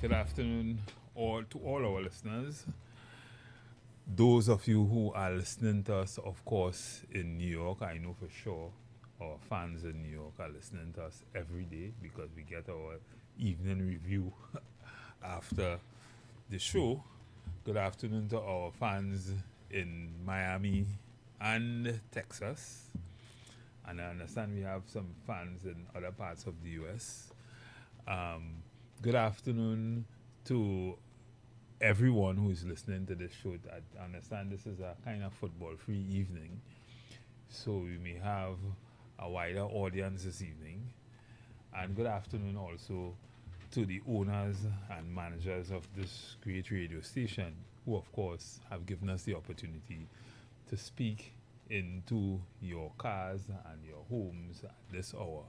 Good afternoon all to all our listeners. Those of you who are listening to us, of course, in New York, I know for sure our fans in New York are listening to us every day because we get our evening review after the show. Good afternoon to our fans in Miami and Texas. And I understand we have some fans in other parts of the US. Um, Good afternoon to everyone who is listening to this show. I understand this is a kind of football free evening, so we may have a wider audience this evening. And good afternoon also to the owners and managers of this great radio station, who, of course, have given us the opportunity to speak into your cars and your homes at this hour.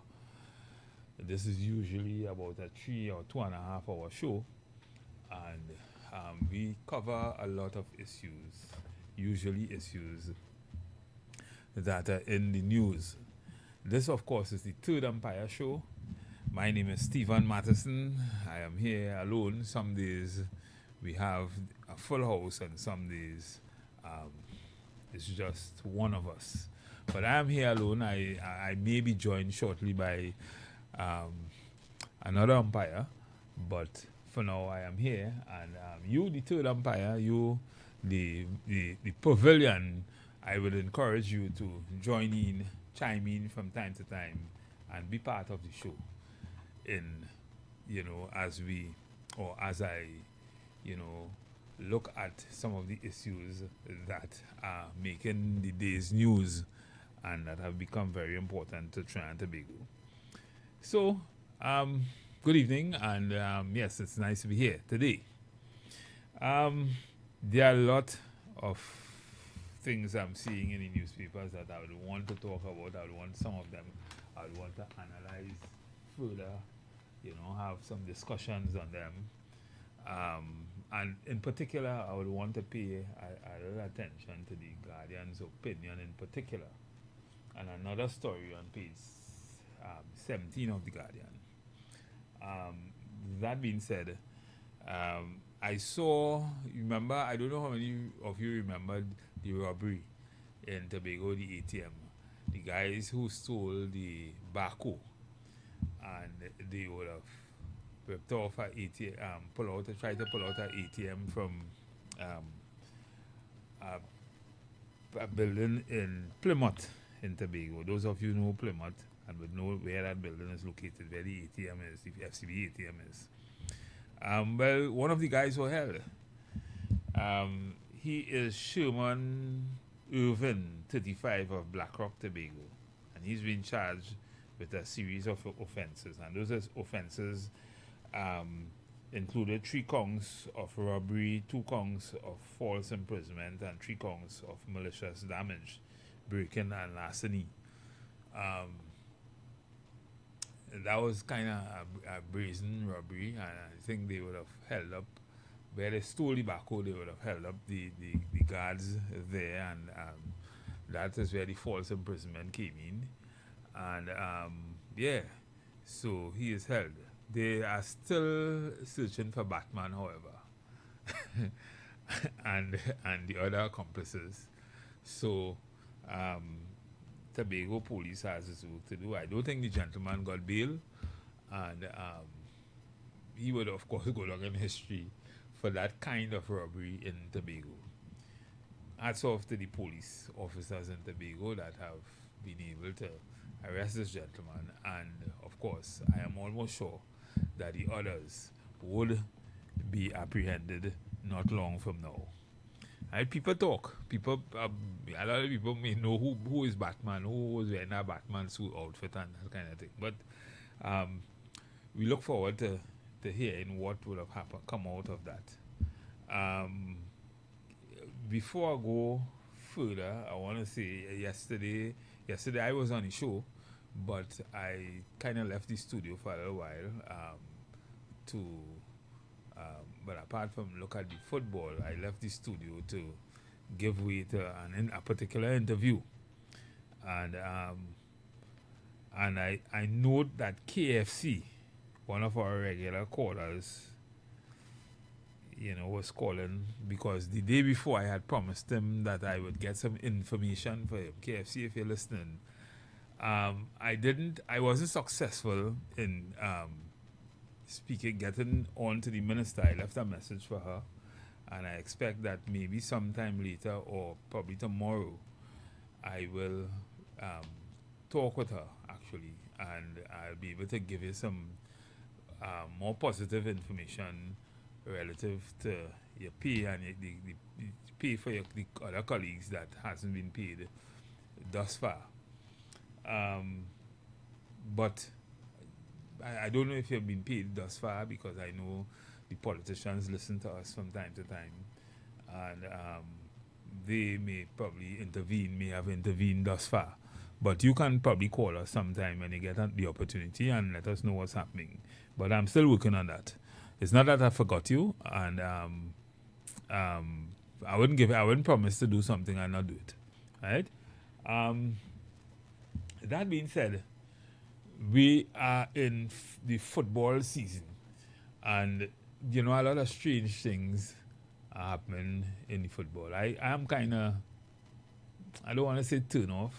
This is usually about a 3 or 2.5 hour show, and we cover a lot of issues, usually issues that are in the news. This, of course, is the Third Empire show. My name is Stephen Matheson. I am here alone. Some days we have a full house, and some days it's just one of us. But I am here alone. I may be joined shortly by um, another umpire, but for now I am here, and you, the third umpire, you, the pavilion, I would encourage you to join in, chime in from time to time, and be part of the show. In as we, or as I, you know, look at some of the issues that are making the day's news and that have become very important to Trinidad and Tobago. So, good evening, and yes, it's nice to be here today. There are a lot of things I'm seeing in the newspapers that I would want to talk about. I would want some of them, I would want to analyze further, have some discussions on them. And in particular, I would want to pay a little attention to the Guardian's opinion in particular. And another story on page 17 of the Guardian. That being said, I saw, remember, I don't know how many of you remembered the robbery in Tobago, the ATM. The guys who stole the backhoe, and they would have ripped off an ATM, tried to pull out an ATM from a building in Plymouth in Tobago. Those of you know Plymouth and would know where that building is located, where the ATM is, the FCB ATM is. Well, one of the guys were held. He is Sherman Irvin, 35, of Blackrock, Tobago, and he's been charged with a series of offenses, and those offenses included 3 counts of robbery, 2 counts of false imprisonment, and 3 counts of malicious damage, breaking and larceny. That was kind of a brazen robbery, and I think they would have held up where they stole the backhoe. They would have held up the guards there, and that is where the false imprisonment came in. And so he is held. They are still searching for Batman, however, and the other accomplices. So Tobago police has his work to do. I don't think the gentleman got bail, and he would, of course, go down in history for that kind of robbery in Tobago. Hats off to the police officers in Tobago that have been able to arrest this gentleman, and of course, I am almost sure that the others would be apprehended not long from now. Right, people talk. People, a lot of people may know who is Batman, who was wearing a Batman suit outfit and that kind of thing. But we look forward to hearing what would have come out of that. Before I go further, I want to say yesterday I was on the show, but I kind of left the studio for a little while but apart from look at the football, I left the studio to give way to a particular interview, and I note that KFC, one of our regular callers, was calling because the day before I had promised him that I would get some information for him. KFC, if you're listening. I wasn't successful in getting on to the minister. I left a message for her, and I expect that maybe sometime later or probably tomorrow, I will talk with her actually, and I'll be able to give you some more positive information relative to your pay and the pay for the other colleagues that hasn't been paid thus far. But I don't know if you've been paid thus far, because I know the politicians listen to us from time to time, and they may have intervened thus far. But you can probably call us sometime when you get the opportunity and let us know what's happening. But I'm still working on that. It's not that I forgot you, and I wouldn't promise to do something and not do it, right? That being said, we are in the football season, and a lot of strange things are happening in the football. I am kind of, I don't want to say turn off.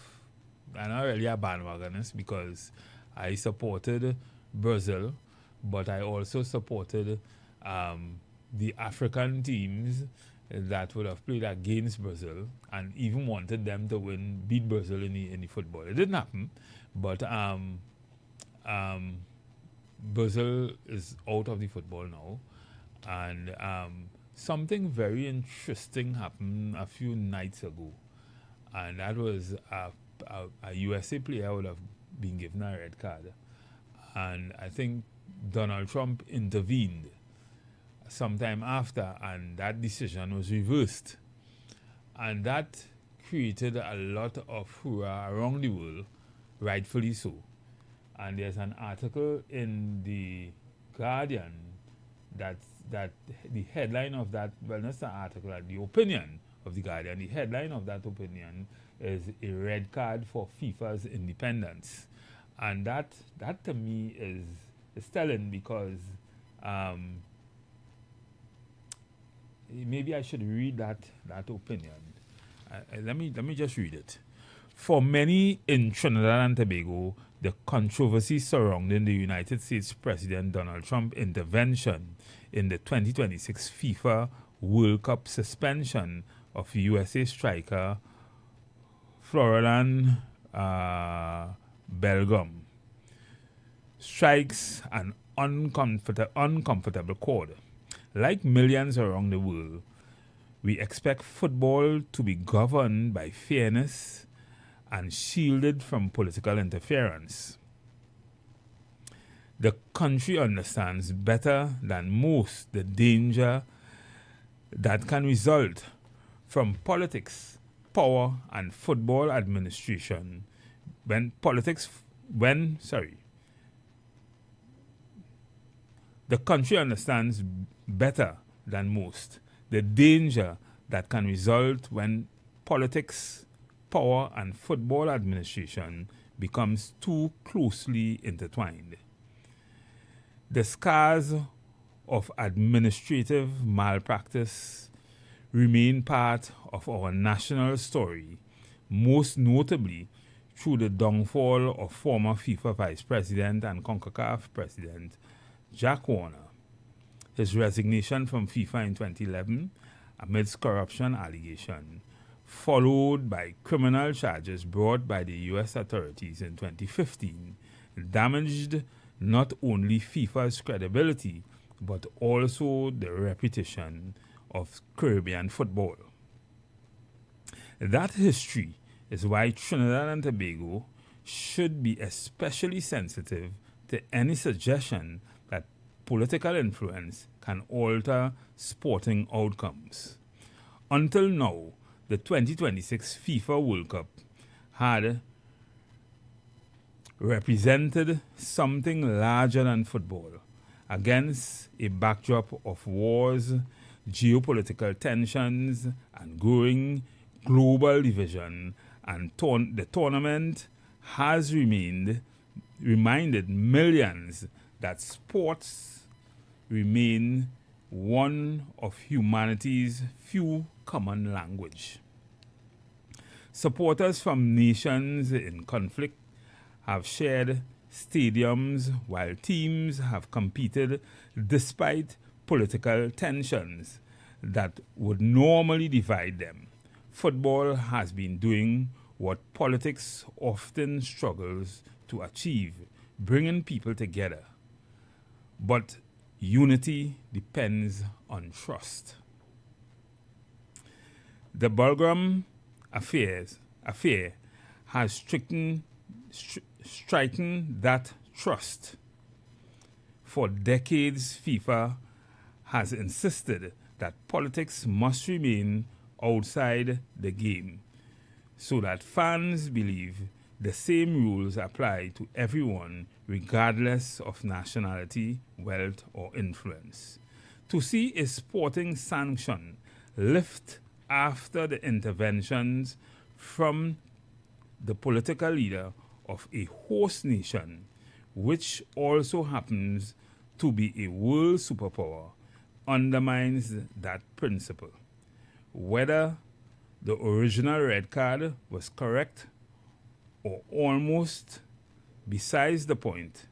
I'm not really a bandwagonist because I supported Brazil, but I also supported the African teams that would have played against Brazil, and even wanted them to beat Brazil in the football. It didn't happen, but Brazil is out of the football now, and something very interesting happened a few nights ago, and that was a USA player would have been given a red card, and I think Donald Trump intervened sometime after, and that decision was reversed, and that created a lot of furor around the world, rightfully so. And there's an article in the Guardian that the headline of that, well, not an article, the opinion of the Guardian, the headline of that opinion is a red card for FIFA's independence, and that to me is telling, because maybe I should read that opinion. Let me just read it. For many in Trinidad and Tobago, the controversy surrounding the United States President Donald Trump intervention in the 2026 FIFA World Cup suspension of USA striker Florian Belgum strikes an uncomfortable chord. Like millions around the world, we expect football to be governed by fairness and shielded from political interference. The country understands better than most the danger that can result from politics, power, and football administration the country understands better than most the danger that can result when politics, power, and football administration becomes too closely intertwined. The scars of administrative malpractice remain part of our national story, most notably through the downfall of former FIFA Vice President and CONCACAF President Jack Warner, his resignation from FIFA in 2011 amidst corruption allegations, followed by criminal charges brought by the U.S. authorities in 2015, damaged not only FIFA's credibility, but also the reputation of Caribbean football. That history is why Trinidad and Tobago should be especially sensitive to any suggestion that political influence can alter sporting outcomes. Until now, the 2026 FIFA World Cup had represented something larger than football, against a backdrop of wars, geopolitical tensions, and growing global division, and the tournament has reminded millions that sports remain one of humanity's few common language. Supporters from nations in conflict have shared stadiums while teams have competed despite political tensions that would normally divide them. Football has been doing what politics often struggles to achieve, bringing people together. But unity depends on trust. The Bulgram affair has stricken that trust. For decades, FIFA has insisted that politics must remain outside the game so that fans believe the same rules apply to everyone regardless of nationality, wealth, or influence. To see a sporting sanction lift after the interventions from the political leader of a host nation, which also happens to be a world superpower, undermines that principle. Whether the original red card was correct or almost besides the point.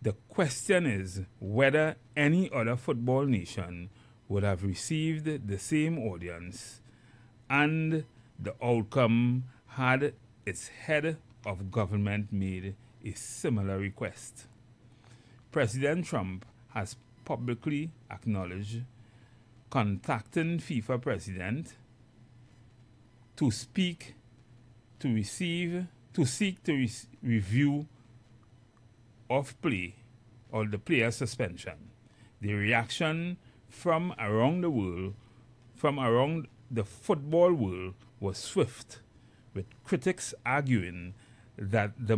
The question is whether any other football nation would have received the same audience and the outcome had its head of government made a similar request. President Trump has publicly acknowledged contacting FIFA president to seek review of play or the player suspension. The reaction from around the world, from around the football world, was swift, with critics arguing that the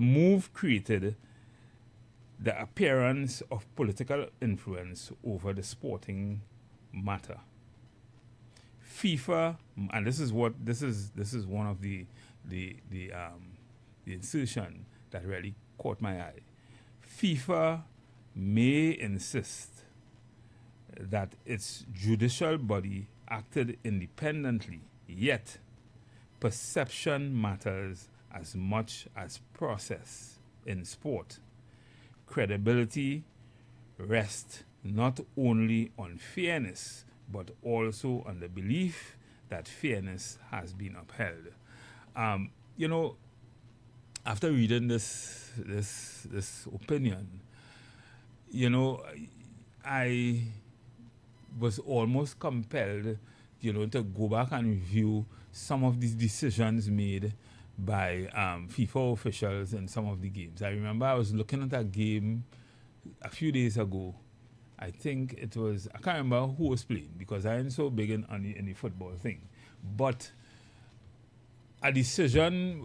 move created the appearance of political influence over the sporting matter. FIFA, and this is one of the insertion that really caught my eye. FIFA may insist that its judicial body acted independently, yet perception matters as much as process in sport. Credibility rests not only on fairness, but also on the belief that fairness has been upheld. After reading this opinion, I was almost compelled, to go back and review some of these decisions made by FIFA officials in some of the games. I remember I was looking at a game a few days ago. I think it was, I can't remember who was playing because I ain't so big in the football thing. But a decision,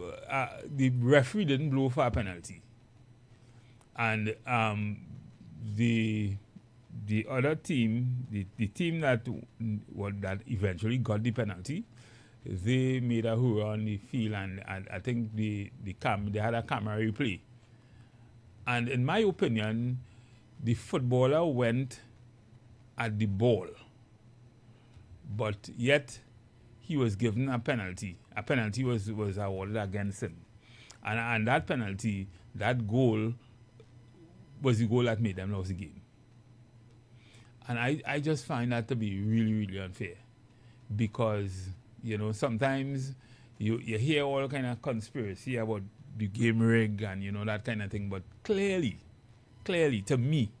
the referee didn't blow for a penalty. And the other team, the team that eventually got the penalty, they made a hurrah on the field, and I think they had a camera replay. And in my opinion, the footballer went at the ball, but yet he was given a penalty. A penalty was awarded against him. And that penalty, that goal, was the goal that made them lose the game. And I just find that to be really, really unfair. Because, sometimes you hear all kind of conspiracy about the game rig and, that kind of thing. But clearly, to me,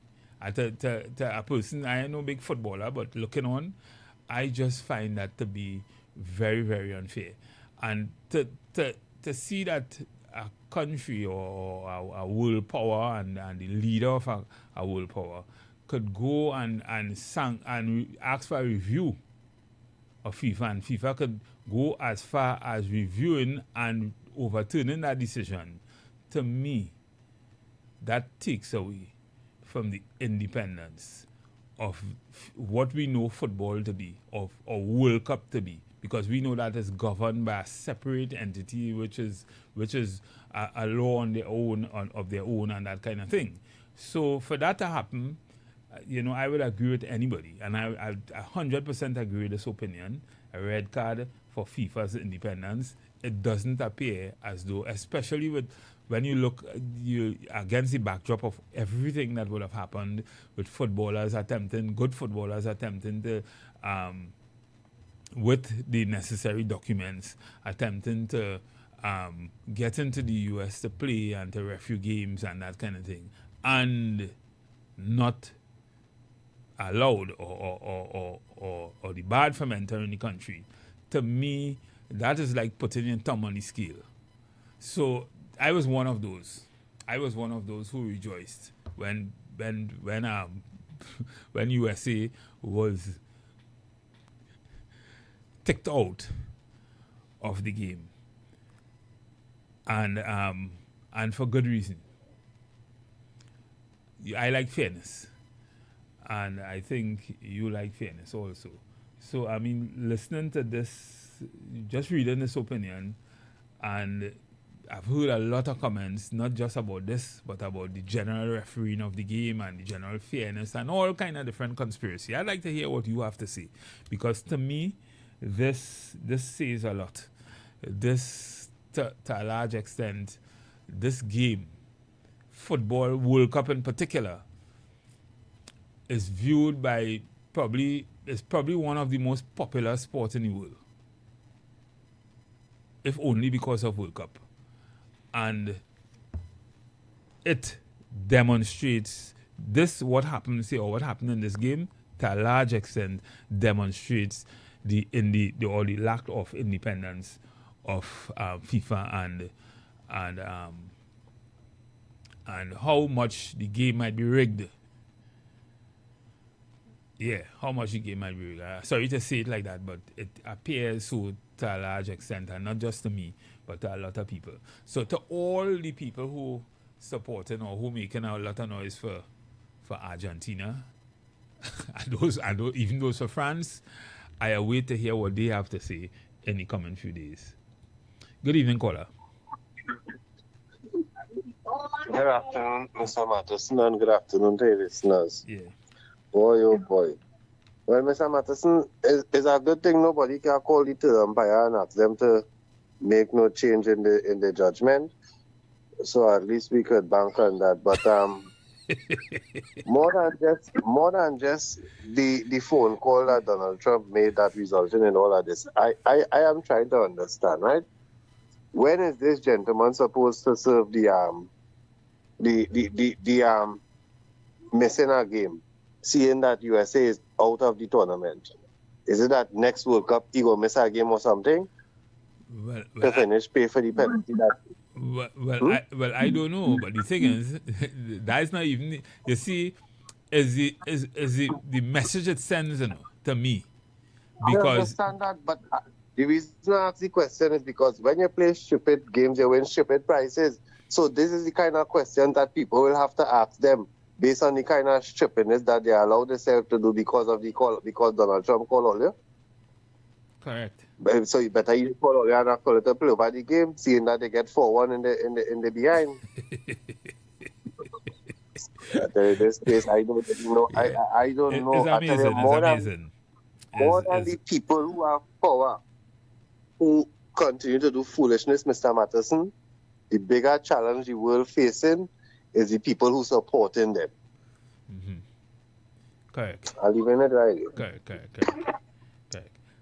to a person, I am no big footballer, but looking on, I just find that to be very, very unfair. And to see that a country or a world power and the leader of a world power could go and ask for a review of FIFA, and FIFA could go as far as reviewing and overturning that decision, to me, that takes away from the independence of what we know football to be, of a World Cup to be, because we know that is governed by a separate entity which is a law on their own, of their own, and that kind of thing. So for that to happen, I would agree with anybody, and I 100% agree with this opinion. A red card for FIFA's independence. It doesn't appear as though, especially when you look against the backdrop of everything that would have happened with good footballers attempting to, with the necessary documents, attempting to get into the US to play and to referee games and that kind of thing, and not allowed or debarred from entering the country. To me, that is like putting your thumb on the scale. So I was one of those. I was one of those who rejoiced when USA was ticked out of the game, and for good reason. I like fairness, and I think you like fairness also. So I mean, listening to this, just reading this opinion, and I've heard a lot of comments, not just about this, but about the general refereeing of the game and the general fairness and all kind of different conspiracy. I'd like to hear what you have to say, because to me, this says a lot. This, to a large extent, this game, football, World Cup in particular, is viewed by probably one of the most popular sports in the world, if only because of World Cup. And it demonstrates what happens here, or what happened in this game, to a large extent demonstrates the lack of independence of FIFA and how much the game might be rigged. Yeah, how much the game might be rigged. Sorry to say it like that, but it appears so to a large extent, and not just to me, but to a lot of people. So to all the people who supporting or who making a lot of noise for Argentina, and even those for France, I await to hear what they have to say in the coming few days. Good evening, caller. Good afternoon, Mr. Matheson, and good afternoon to your listeners. Yeah. Boy, oh boy. Well, Mr. Matheson, it's a good thing nobody can call the umpire and ask them to make no change in the judgment. So at least we could bank on that. But more than just the phone call that Donald Trump made that resulted in all of this, I am trying to understand, right? When is this gentleman supposed to serve the missing a game, seeing that USA is out of the tournament? Is it that next World Cup he will miss a game or something? Well, to finish, pay for the penalty that. I don't know, but the thing is, that's not even. You see, is the message it sends, to me, because I understand that, but the reason I ask the question is because when you play stupid games, you win stupid prizes. So this is the kind of question that people will have to ask them based on the kind of stupidness that they allow themselves to do because Donald Trump called all you. Correct. So you better you call all you and not call it a play over the game, seeing that they get 4-1 in the behind. This case, I don't know. I don't know. It's amazing. More than the people who have power, who continue to do foolishness, Mr. Matheson, the bigger challenge the world facing is the people who supporting them. Mm-hmm. Correct. I'll leave it right. Correct.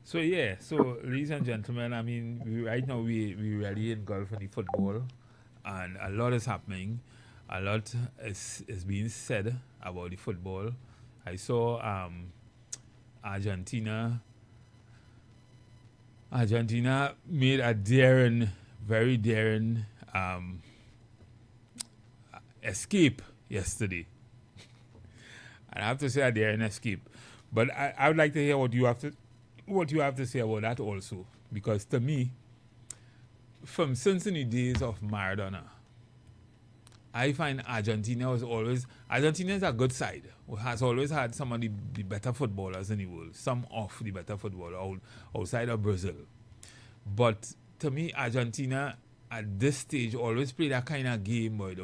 So ladies and gentlemen, I mean, right now we really engulfed in the football, and a lot is happening. A lot is being said about the football. I saw Argentina made a very daring escape yesterday. And I have to say a daring escape. But I would like to hear what you have to say about that also. Because to me, since in the days of Maradona, I find Argentina is a good side. Has always had some of the better footballers in the world. Some of the better footballers outside of Brazil. But to me, Argentina at this stage always play that kind of game where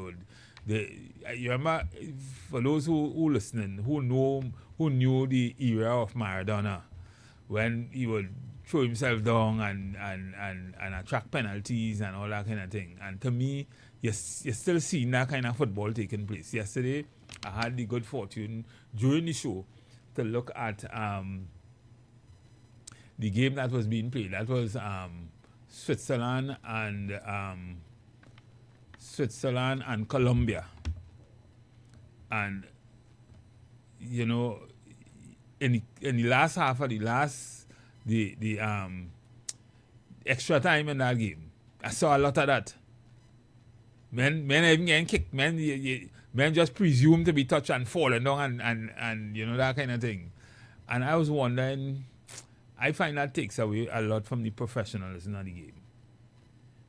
You remember, for those who listening, who knew the era of Maradona, when he would throw himself down and attract penalties and all that kind of thing. And to me, you're still seeing that kind of football taking place. Yesterday, I had the good fortune during the show to look at the game that was being played. That was Switzerland and Colombia. And you know, in the last half of the extra time in that game, I saw a lot of that. Men even getting kicked. Men just presume to be touched and falling down and you know, that kind of thing. And I was wondering, I find that takes away a lot from the professionalism of the game.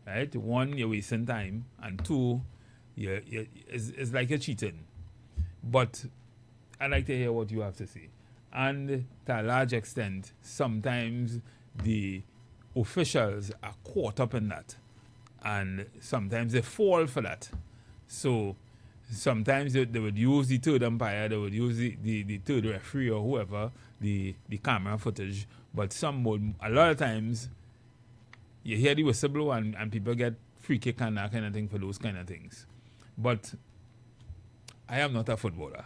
Right? One, you're wasting time, and two, it's like you're cheating. But I'd like to hear what you have to say. And to a large extent, sometimes the officials are caught up in that. And sometimes they fall for that. So sometimes they would use the third umpire, they would use the third referee or whoever, the camera footage. But a lot of times, you hear the whistle blow and people get free kick and that kind of thing for those kind of things. But I am not a footballer.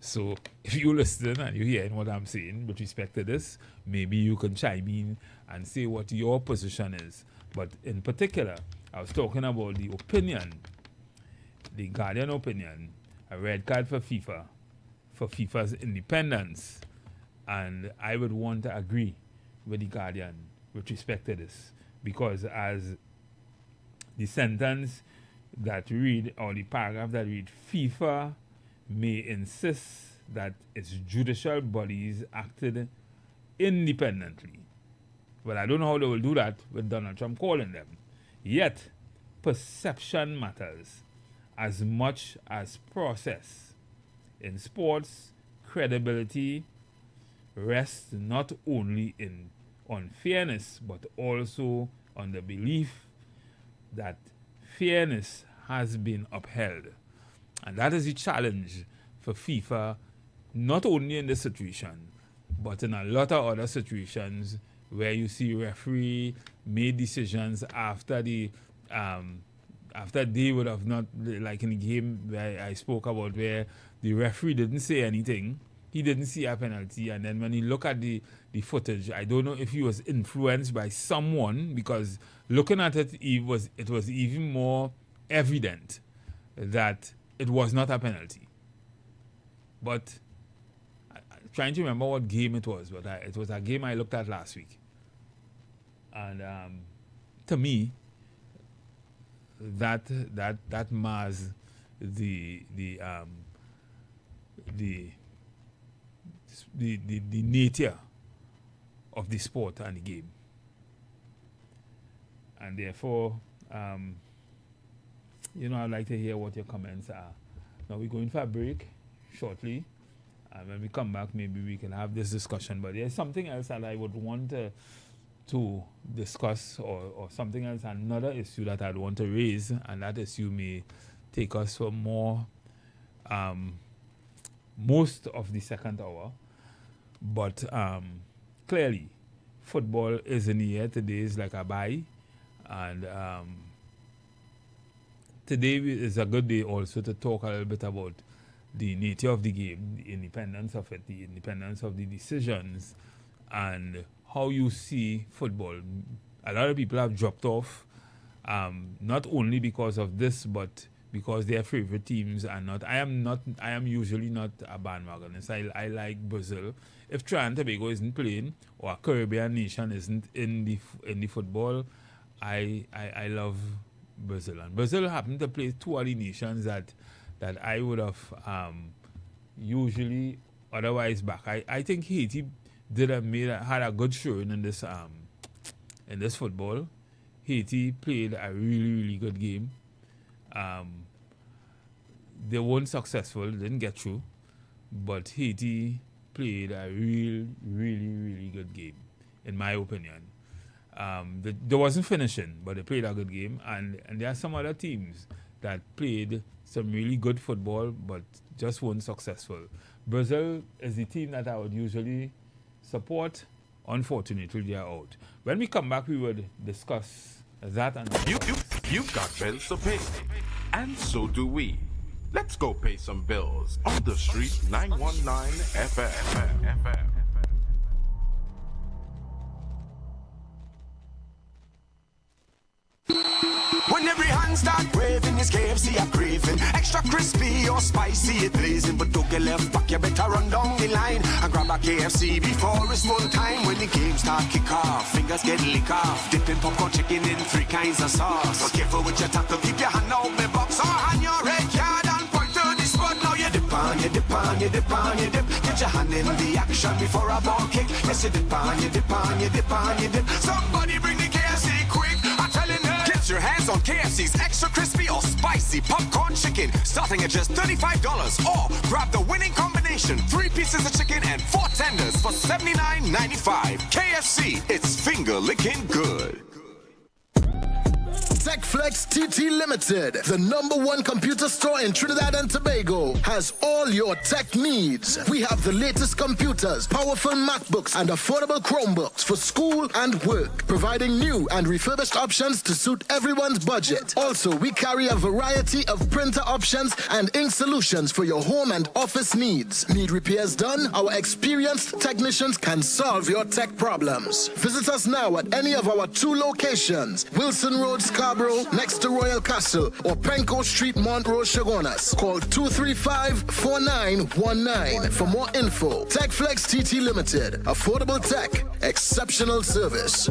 So if you listen and you hear what I'm saying with respect to this, maybe you can chime in and say what your position is. But in particular, I was talking about the opinion, the Guardian opinion, a red card for FIFA, for FIFA's independence. And I would want to agree with the Guardian with respect to this. Because as the sentence that read, or the paragraph that read, FIFA may insist that its judicial bodies acted independently. Well, I don't know how they will do that with Donald Trump calling them. Yet, perception matters as much as process. In sports, credibility rests not only on fairness, but also on the belief that fairness has been upheld. And that is the challenge for FIFA, not only in this situation, but in a lot of other situations where you see referee made decisions after they would have not, like in the game where I spoke about, where the referee didn't say anything, he didn't see a penalty, and then when he looked at the footage, I don't know if he was influenced by someone, because looking at it, it was even more evident that it was not a penalty. But I'm trying to remember what game it was, but it was a game I looked at last week. And to me, that mars the nature of the sport and the game. And therefore, you know, I'd like to hear what your comments are. Now we're going for a break shortly. And when we come back, maybe we can have this discussion. But there's something else that I would want to discuss, or something else, another issue that I'd want to raise, and that issue may take us for most of the second hour. But clearly, football is in the air. Today is like a bye. And today is a good day also to talk a little bit about the nature of the game, the independence of it, the independence of the decisions, and how you see football. A lot of people have dropped off, not only because of this, but because their favorite teams are not. I am usually not a bandwagonist. I like Brazil. If Trinidad and Tobago isn't playing, or a Caribbean nation isn't in the football, I love Brazil. And Brazil happened to play two of the nations that I would have usually otherwise back. I think Haiti had a good showing in this football. Haiti played a really, really good game. They weren't successful, didn't get through, but Haiti played a really, really good game, in my opinion. They wasn't finishing, but they played a good game, and there are some other teams that played some really good football, but just weren't successful. Brazil is the team that I would usually support. Unfortunately, they are out. When we come back, we would discuss that and You've got bills to pay, and so do we. Let's go pay some bills on the street 919 FM. When every hand start waving, it's KFC a craving. Extra crispy or spicy, it blazing. But don't get left back, you better run down the line and grab a KFC before it's full time. When the game start kick off, fingers get lick off. Dipping popcorn chicken in 3 kinds of sauce. But careful with your tackle, keep your hand out the box or hand your red card and point to the spot. Now you dip on, you dip on, you dip on, you dip. Get your hand in the action before a ball kick. Yes, you dip on, you dip on, you dip on, you dip. Somebody bring the KFC quick, I'm telling you. Get your hands on KFC's extra crispy or spicy popcorn chicken, starting at just $35. Or grab the winning combination, 3 pieces of chicken and 4 tenders for $79.95. KFC, it's finger licking good. TechFlex TT Limited, the #1 computer store in Trinidad and Tobago, has all your tech needs. We have the latest computers, powerful MacBooks, and affordable Chromebooks for school and work, providing new and refurbished options to suit everyone's budget. Also, we carry a variety of printer options and ink solutions for your home and office needs. Need repairs done? Our experienced technicians can solve your tech problems. Visit us now at any of our 2 locations, Wilson Road, Scarborough, next to Royal Castle, or Penco Street, Montrose, Chagonas. Call 235-4919 for more info. TechFlex TT Limited. Affordable tech. Exceptional service.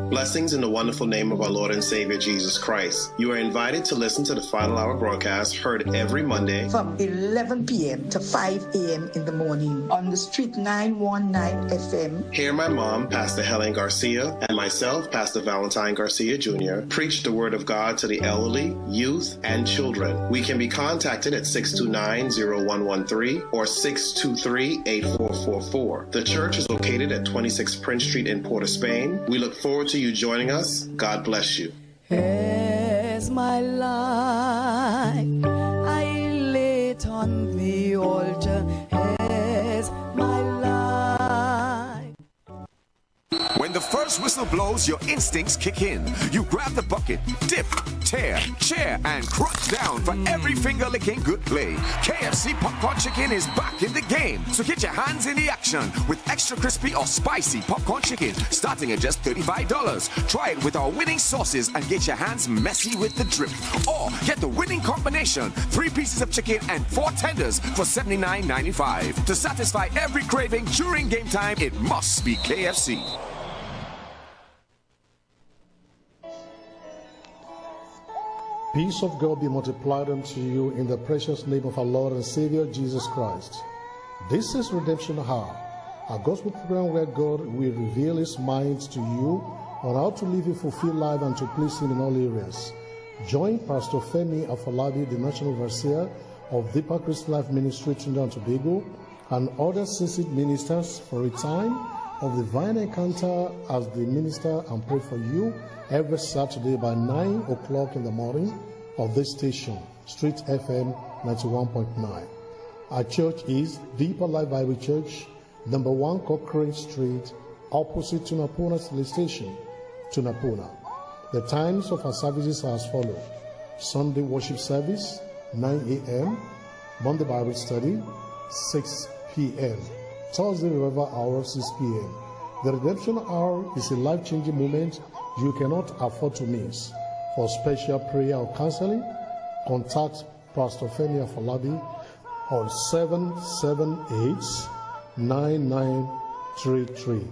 Blessings in the wonderful name of our Lord and Savior Jesus Christ. You are invited to listen to the Final Hour broadcast heard every Monday from 11 p.m. to 5 a.m. in the morning on the Street 919 FM. Hear my mom, Pastor Helen Garcia, and myself, Pastor Valentine Garcia Jr., preach the Word of God to the elderly, youth, and children. We can be contacted at 629-0113 or 623-8444. The church is located at 26 Prince Street in Port of Spain. We look forward to you joining us. God bless you. As my life I lay it on the altar, as my life. When the first whistle blows, your instincts kick in. You grab the bucket, dip, tear, share, and crunch down for every finger-licking good play. KFC popcorn chicken is back in the game, so get your hands in the action with extra crispy or spicy popcorn chicken, starting at just $35. Try it with our winning sauces and get your hands messy with the drip. Or get the winning combination, 3 pieces of chicken and 4 tenders for $79.95. To satisfy every craving during game time, it must be KFC. Peace of God be multiplied unto you in the precious name of our Lord and Savior Jesus Christ. This is Redemption Hour, a gospel program where God will reveal His mind to you on how to live a fulfilled life and to please Him in all areas. Join Pastor Femi Afolabi, the National Overseer of Deeper Christian Life Ministry, Trinidad and Tobago, and other seasoned ministers for a time of divine encounter as they minister and pray for you every Saturday by 9 o'clock in the morning of this station, Street FM 91.9. Our church is Deeper Life Bible Church, number 1 Cochrane Street, opposite Tunapuna Police Station, Tunapuna. The times of our services are as follows: Sunday worship service, 9 a.m., Monday Bible study, 6 p.m., Thursday revival hour, 6 p.m. The redemption hour is a life-changing moment you cannot afford to miss. For special prayer or counseling, contact Pastor Femi Afolabi on 778-9933.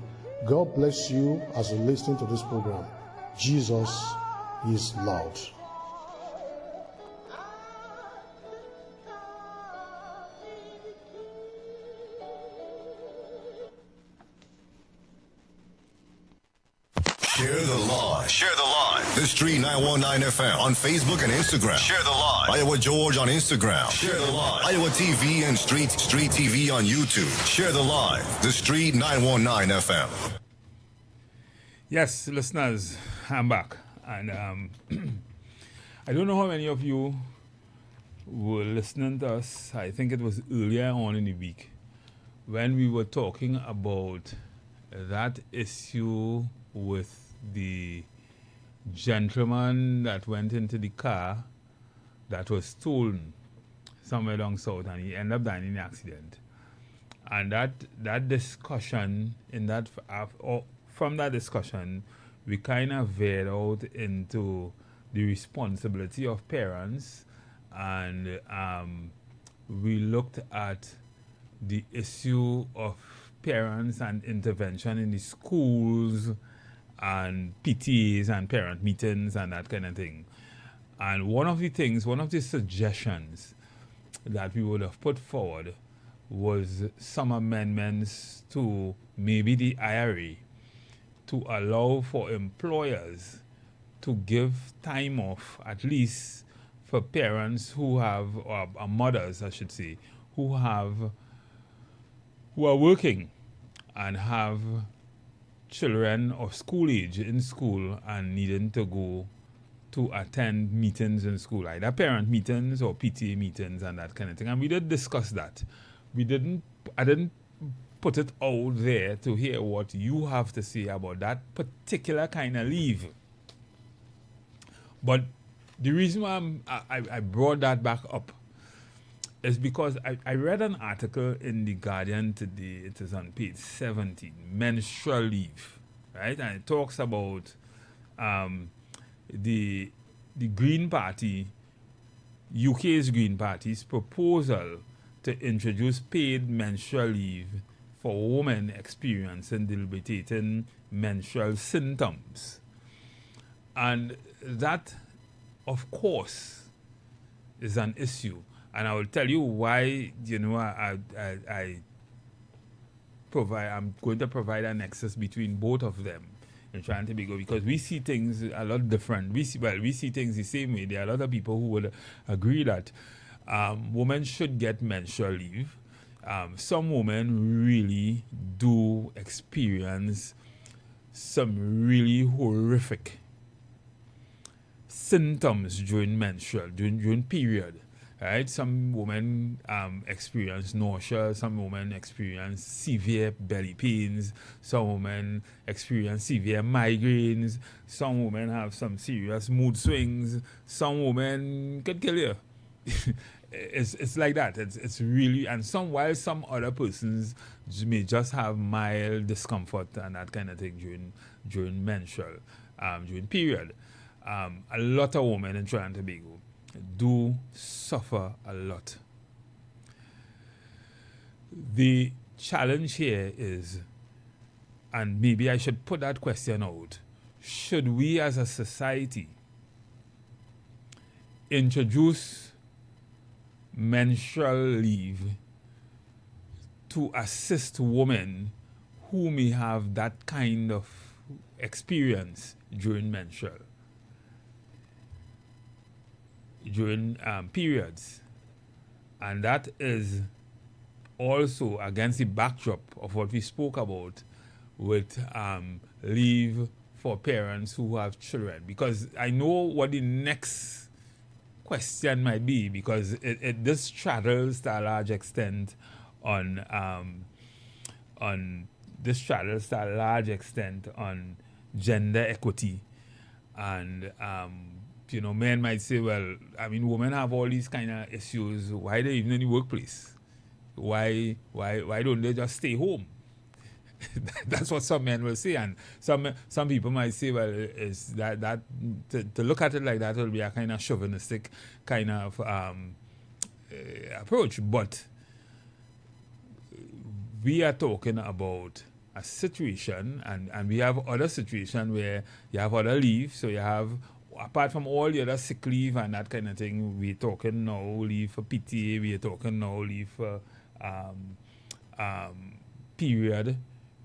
God bless you as you listen to this program. Jesus is Lord. Share the live. Share the live. The Street 919 FM on Facebook and Instagram. Share the live. Iowa George on Instagram. Share the live. Iowa TV and Street TV on YouTube. Share the live. The Street 919 FM. Yes, listeners, I'm back. And I don't know how many of you were listening to us. I think it was earlier on in the week when we were talking about that issue with the gentleman that went into the car that was stolen somewhere down south, and he ended up dying in the accident. And that discussion, from that discussion, we kind of veered out into the responsibility of parents, and we looked at the issue of parents and intervention in the schools and PTAs and parent meetings and that kind of thing. And one of the suggestions that we would have put forward was some amendments to maybe the IRA to allow for employers to give time off, at least for parents who have, or mothers, I should say, who are working and have children of school age in school and needing to go to attend meetings in school, either parent meetings or PTA meetings and that kind of thing. And we did discuss that. I didn't put it out there to hear what you have to say about that particular kind of leave. But the reason why I brought that back up is because I read an article in The Guardian today. It is on page 17, menstrual leave, right? And it talks about the Green Party, UK's Green Party's proposal to introduce paid menstrual leave for women experiencing debilitating menstrual symptoms. And that, of course, is an issue. And I will tell you why, I'm going to provide a nexus between both of them in trying to be good, because we see things a lot different. We see things the same way. There are a lot of people who would agree that women should get menstrual leave. Some women really do experience some really horrific symptoms during period. Right? Some women experience nausea, some women experience severe belly pains, some women experience severe migraines, some women have some serious mood swings, some women could kill you. It's like that. It's really, and while some other persons may just have mild discomfort and that kind of thing during menstrual, during period. A lot of women in Trinidad and Tobago do suffer a lot. The challenge here is, and maybe I should put that question out, should we as a society introduce menstrual leave to assist women who may have that kind of experience during periods? And that is also against the backdrop of what we spoke about with leave for parents who have children, because I know what the next question might be, because this straddles to a large extent on gender equity. And men might say, well, I mean, women have all these kind of issues. Why are they even in the workplace? Why don't they just stay home? That's what some men will say, and some people might say, well, is that to look at it like that will be a kind of chauvinistic kind of approach. But we are talking about a situation, and we have other situation where you have other leave. So you have, apart from all the other sick leave and that kind of thing, we're talking now leave for PTA, we're talking now leave for period,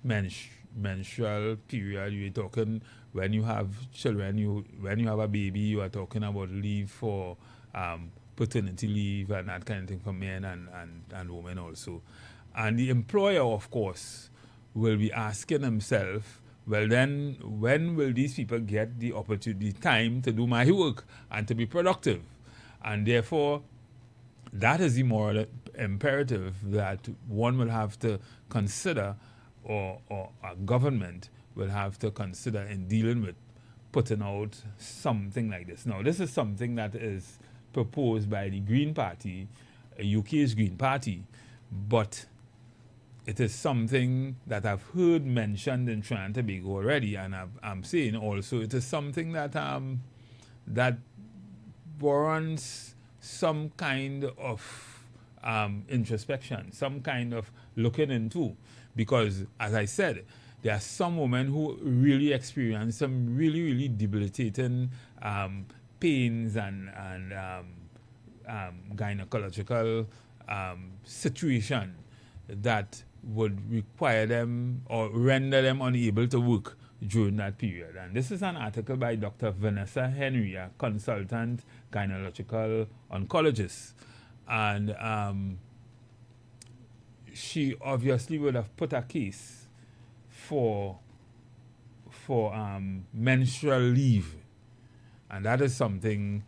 menstrual period. You're talking when you have children, when you have a baby, you are talking about leave for paternity leave and that kind of thing for men and women also. And the employer, of course, will be asking himself, well then, when will these people get the opportunity, time to do my work and to be productive? And therefore, that is the moral imperative that one will have to consider, or a government will have to consider in dealing with putting out something like this. Now, this is something that is proposed by the Green Party, UK's Green Party, but it is something that I've heard mentioned in Trinidad and Tobago already, and I'm saying also it is something that that warrants some kind of introspection, some kind of looking into, because as I said, there are some women who really experience some really, really debilitating pains and gynecological situation that would require them or render them unable to work during that period. And this is an article by Dr. Vanessa Henry, a consultant gynecological oncologist. And she obviously would have put a case for menstrual leave. And that is something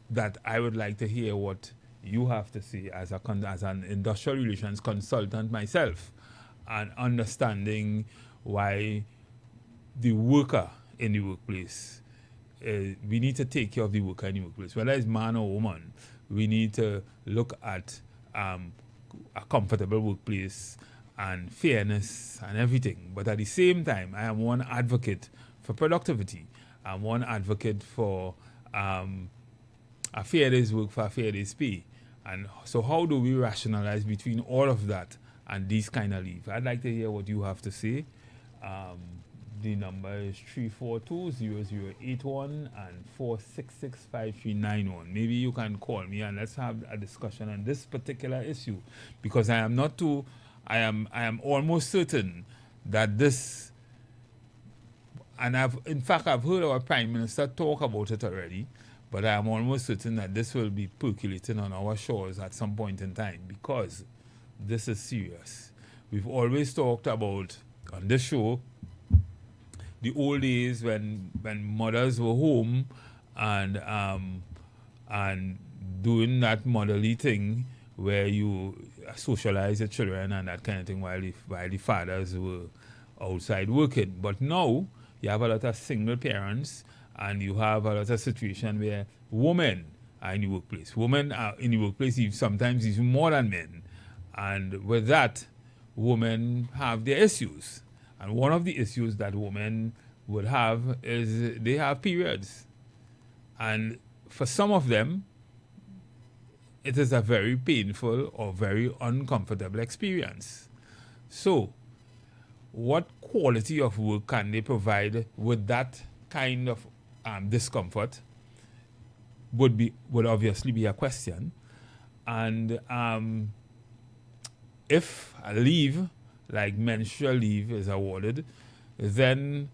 that I would like to hear what you have to say as an industrial relations consultant myself, and understanding why the worker in the workplace, we need to take care of the worker in the workplace, whether it's man or woman. We need to look at a comfortable workplace and fairness and everything. But at the same time, I am one advocate for productivity. I'm one advocate for a fair day's work for a fair day's pay. And so how do we rationalize between all of that and these kind of leave? I'd like to hear what you have to say. The number is 342-0081 and 466-5391. Maybe you can call me and let's have a discussion on this particular issue, because I am almost certain that this, and I've heard our Prime Minister talk about it already, but I am almost certain that this will be percolating on our shores at some point in time, because this is serious. We've always talked about on this show the old days when mothers were home and doing that motherly thing where you socialize the children and that kind of thing while the fathers were outside working. But now you have a lot of single parents, and you have a lot of situation where women are in the workplace. Women are in the workplace sometimes even more than men. And with that, women have their issues. And one of the issues that women would have is they have periods. And for some of them, it is a very painful or very uncomfortable experience. So, what quality of work can they provide with that kind of discomfort would obviously be a question. And if a leave like menstrual leave is awarded, then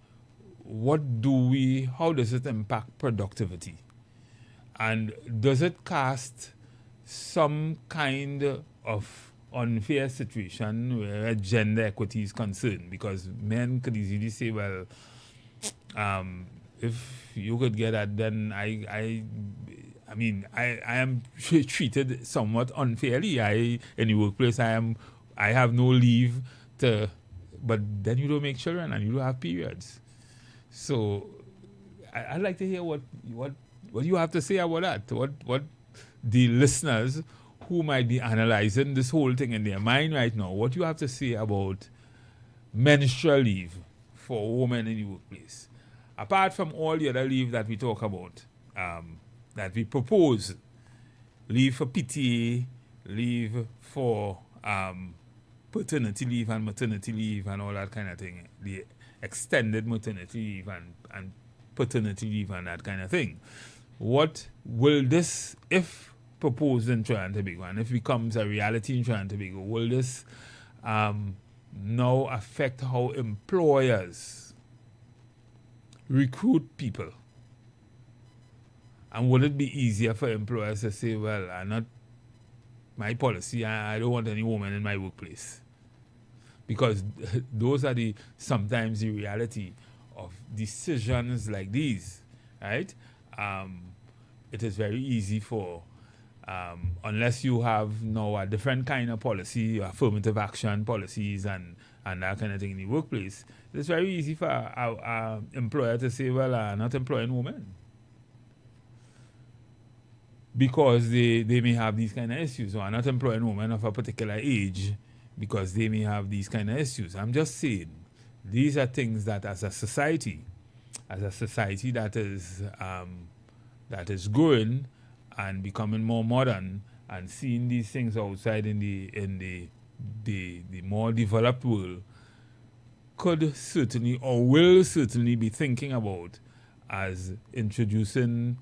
how does it impact productivity? And does it cast some kind of unfair situation where gender equity is concerned? Because men could easily say, well, if you could get that, then I am treated somewhat unfairly. In the workplace, I have no leave but then you don't make children and you don't have periods. So I'd like to hear what you have to say about that. What the listeners who might be analyzing this whole thing in their mind right now, what you have to say about menstrual leave for women in the workplace. Apart from all the other leave that we talk about, that we propose, leave for PTA, leave for paternity leave and maternity leave and all that kind of thing, the extended maternity leave and paternity leave and that kind of thing. What will this, if proposed in Trinidad and Tobago, and if becomes a reality in Trinidad and Tobago, will this now affect how employers recruit people? And would it be easier for employers to say, well, my policy, I don't want any woman in my workplace? because those are sometimes the reality of decisions like these, right? It is very easy for, unless you have now a different kind of policy, affirmative action policies and that kind of thing in the workplace, it's very easy for our employer to say, well, I'm not employing women. Because they may have these kind of issues, or are not employing women of a particular age because they may have these kind of issues. I'm just saying, these are things that as a society that is growing and becoming more modern and seeing these things outside in the more developed world, could certainly or will certainly be thinking about as introducing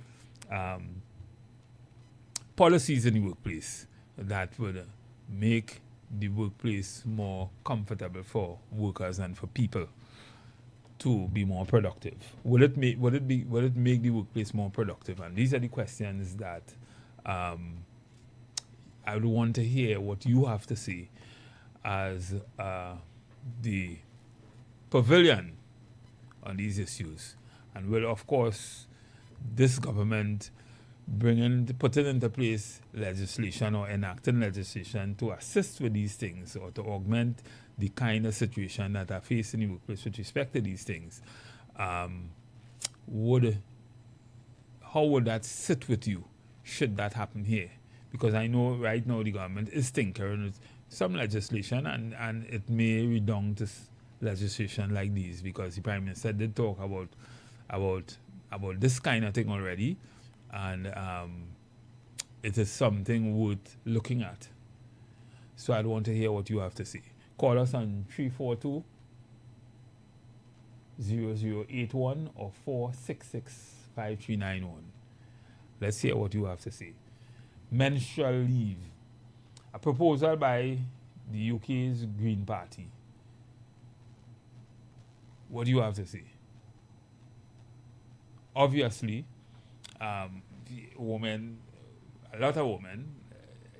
policies in the workplace that would make the workplace more comfortable for workers and for people to be more productive. Will it make the workplace more productive? And these are the questions that I would want to hear what you have to say as the pavilion on these issues. And will, of course, this government putting into place legislation or enacting legislation to assist with these things or to augment the kind of situation that are facing in the workplace with respect to these things, how would that sit with you should that happen here? Because I know right now the government is tinkering with some legislation and it may redound to legislation like these, because the Prime Minister did talk about this kind of thing already. And it is something worth looking at. So I'd want to hear what you have to say. Call us on 342-0081 or 466-5391. Let's hear what you have to say. Menstrual leave. A proposal by the UK's Green Party. What do you have to say? Obviously, a lot of women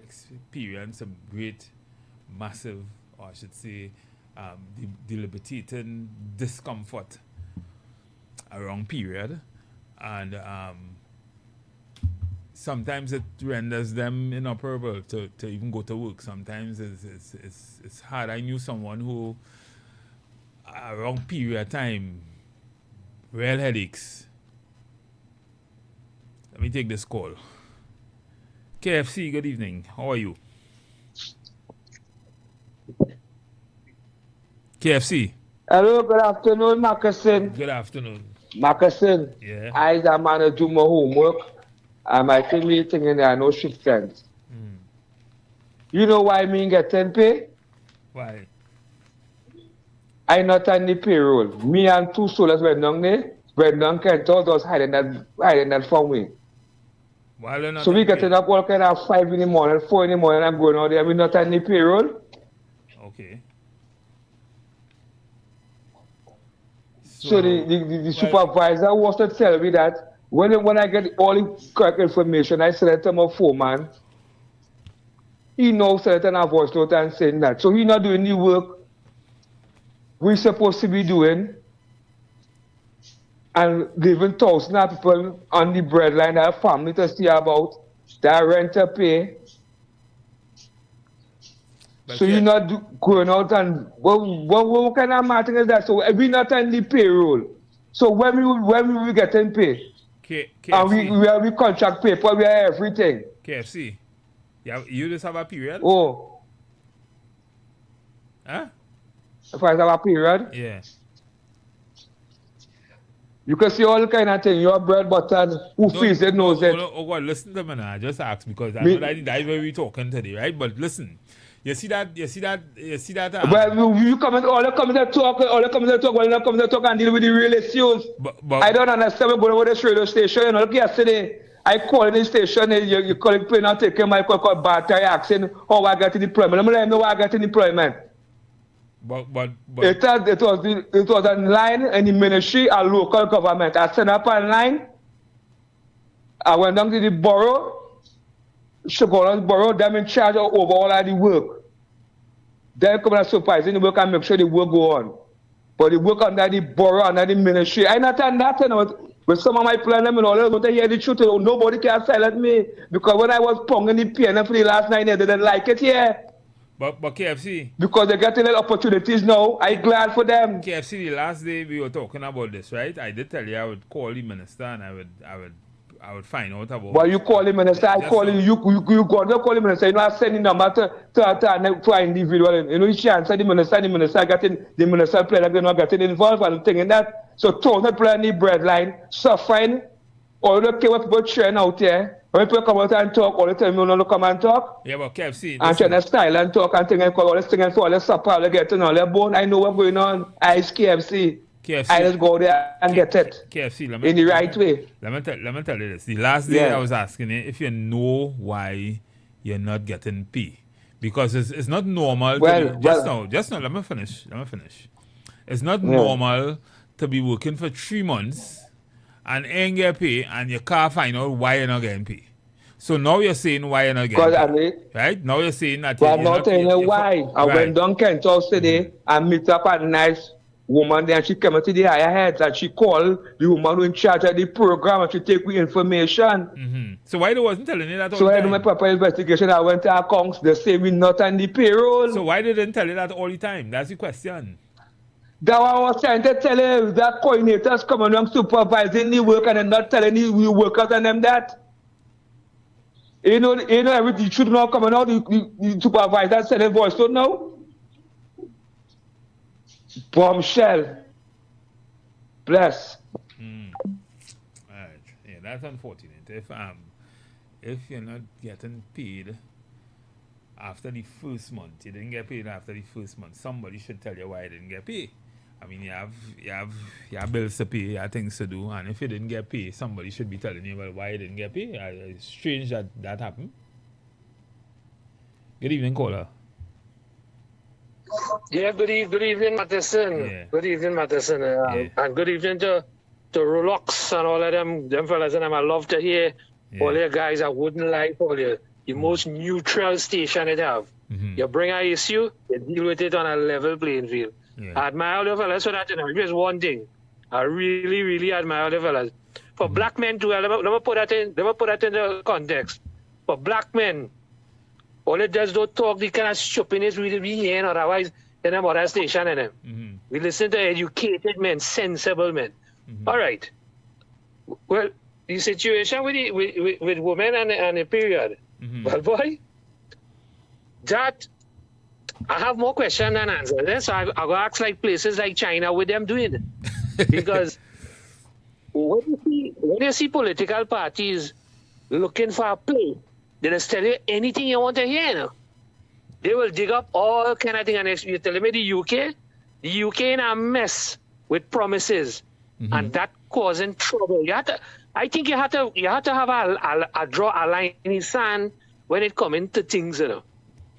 experience some great, massive, or I should say, debilitating discomfort around period, and sometimes it renders them inoperable to even go to work. Sometimes it's hard. I knew someone who, around period time, real headaches. Let me take this call. KFC, good evening. How are you? KFC. Hello, good afternoon, Marcuson. Good afternoon. Marcuson. Yeah. I am man to do my homework. And my team meeting and there are no shift friends. You know why me getting pay? Why? I not on the payroll. Me and two soldiers went down there. Went down Kenton, just hiding that from me. So we getting up all kind of 5 in the morning, 4 in the morning, I'm going out there. We not on the payroll. Okay. So the supervisor was to tell me that when I get all the correct information, I send it to my foreman. He knows that in a voice note and saying that. So he not doing the work we're supposed to be doing, and giving thousands of people on the breadline, their family to see about, their rent to pay. But so you're not going out and what kind of matter is that? So we're not on the payroll. So when we getting paid, and we contract paper, we have everything. KFC, you just have a period? Oh. Huh? If I have a period? Yeah. You can see all kind of thing. Your bread, butter, who feels it, knows it. Oh God, listen to me now. I just asked because I know that's where we're talking today, right? But listen, you see that. Well, you come and all the come to talk, when you come to talk and deal with the real issues. But I don't understand going over this radio station. You know, look yesterday, I called the station, you call it plane and take my call battery asking how I got the deployment. I'm let know how I got the deployment. But it was online in the ministry and local government. I sent up online. I went down to the borough. Sugarland's borough, them in charge of over all of the work. Then come and supervising the work and make sure the work go on. But the work under the borough, under the ministry, I not that. With some of my plan, them and all, I want to hear the truth. Nobody can silence me. Because when I was ponging the piano for the last 9 years, they didn't like it here. But KFC. Because they're getting opportunities now. I'm glad for them. KFC, the last day we were talking about this, right? I did tell you I would call the minister and I would find out about. But you call the minister, I call him. You go to call the minister. You know, I send the number to an individual. You know, you should answer the minister getting the minister player they're not getting involved and thinking that. So 1,000 people in the breadline suffering. All the people people cheering out there. When people come out and talk, all the time you don't come and talk. Yeah, but KFC. And trying to style and talk and thinking all this thing for all the supper, all the getting all the bone. I know what's going on. I is KFC. I just go there and get it. KFC, in the right way. Let me tell you this. The last day I was asking you if you know why you're not getting pay. Because it's not normal just now, let me finish. It's not normal to be working for 3 months and ain't get pay and you can't find out why you're not getting pay. So now you're saying why you're not getting pay. Right? Now you're saying that you're not telling you why. I went down Kent House today and meet up at a nice woman there and she came to the higher heads and she called the woman who in charge of the program and she take the information. So why they wasn't telling you that all the time? So I do my proper investigation. I went to accounts. They say we not on the payroll. So why they didn't tell you that all the time? That's the question. That I was trying to tell you that coordinators come along supervising the work and they're not telling the workers and them that. You know everything should not come out. The supervisor said a voice don't know. Bombshell. Bless. Alright. Yeah, that's unfortunate. If you're not getting paid after the first month, you didn't get paid after the first month, somebody should tell you why you didn't get paid. I mean, you have bills to pay, you have things to do, and if you didn't get paid, somebody should be telling you why you didn't get paid. It's strange that happened. Good evening, caller. Yeah, good evening, Matheson. Yeah. Good evening, Matheson. And good evening to Rolox and all of them fellas. And I love to hear all your guys. I wouldn't like all the most neutral station it have. You bring an issue, you deal with it on a level playing field. I admire all the fellas for that. Here's one thing. I really, really admire all the fellas. For black men too, let me put that in the context. For black men, all it does don't talk the kind of stupidness we be hearing otherwise in a other station in them. We listen to educated men, sensible men. All right. Well, the situation with women and the period. Well, boy, that I have more questions than answers. So I go ask like places like China with them doing it. Because when you see political parties looking for a play, they just tell you anything you want to hear. You know? They will dig up all kind of things. And you're telling me the UK in a mess with promises, and that causing trouble. I think you have to have a draw a line in the sand when it comes into things. You know,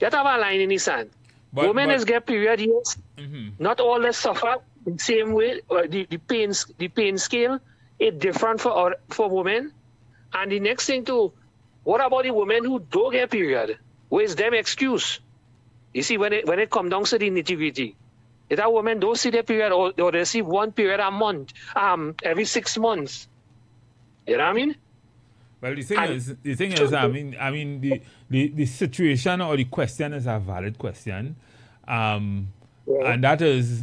you have to have a line in the sand. Women is get period years. Not all they suffer the same way. The pain scale is different for women. And the next thing too. What about the women who don't get period? Where's them excuse? You see, when it comes down to the nitty-gritty, if that woman don't see their period or they see one period a month, every 6 months. You know what I mean? Well, the thing is, I mean, the situation or the question is a valid question, and that is,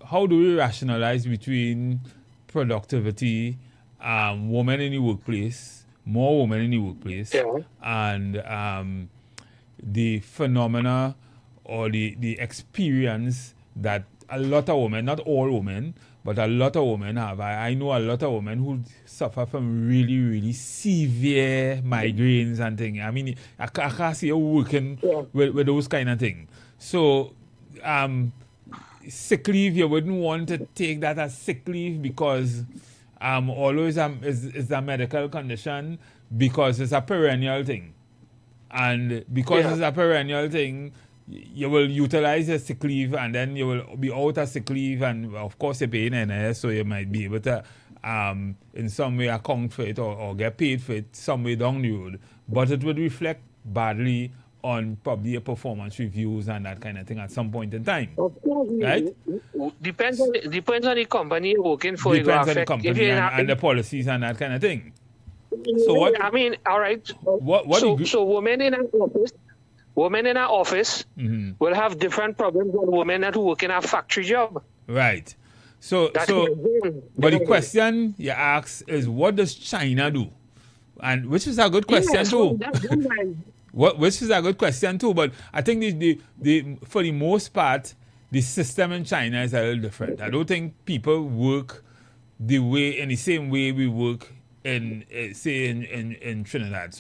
how do we rationalize between productivity, women in the workplace, more women in the workplace, and the phenomena or the experience that a lot of women, not all women, but a lot of women have. I know a lot of women who suffer from really, really severe migraines and things. I mean, I can't see you working with those kind of things. So, sick leave, you wouldn't want to take that as sick leave because always it's a medical condition, because it's a perennial thing. And because it's a perennial thing, you will utilize your sick leave and then you will be out of sick leave, and of course you're paying NIS, so you might be able to in some way account for it or get paid for it some way down the road. But it would reflect badly probably a performance reviews and that kind of thing at some point in time. Of course, right? Depends on the company you're working for. Depends on the company and the policies and that kind of thing. So what? I mean, all right. So women in an office will have different problems than women that work in a factory job. Right. But the question you ask is, what does China do? And which is a good question too. Which is a good question too. But I think the for the most part, the system in China is a little different. I don't think people work in the same way we work in Trinidad.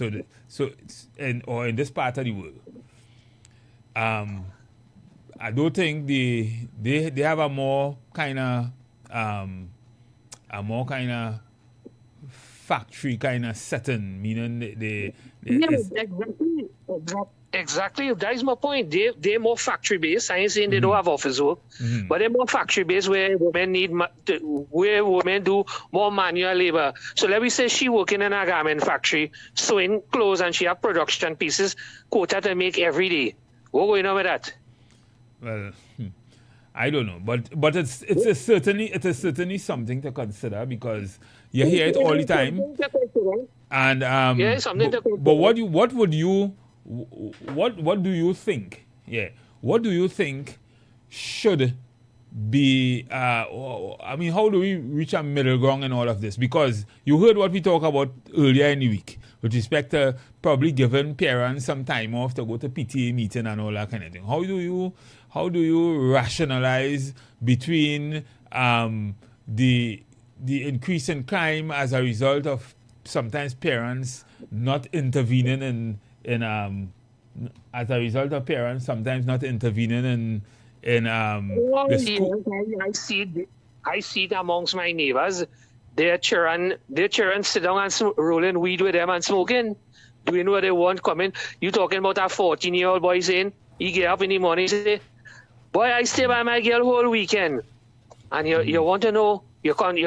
Or in this part of the world. I don't think they have a more kind of factory kind of setting, meaning exactly. That is my point. They're more factory based. I ain't saying they don't have office work, but they're more factory based where women do more manual labor. So let me say she working in a garment factory, sewing clothes, and she have production pieces quota to make every day. What going on with that? Well, I don't know, but it's certainly something to consider, because you hear it all the time. And but what do you think? Yeah, what do you think should be? I mean, how do we reach a middle ground in all of this? Because you heard what we talked about earlier in the week with respect to probably giving parents some time off to go to PTA meeting and all that kind of thing. How do you rationalize between the increase in crime as a result of sometimes parents not intervening as a result of parents sometimes not intervening in the school? I see it amongst my neighbors. Their children sit down and rolling weed with them and smoking, doing what they want. Coming, you talking about a 14-year-old boy saying he get up in the morning and say, "Boy, I stay by my girl whole weekend," and you want to know, you're comparing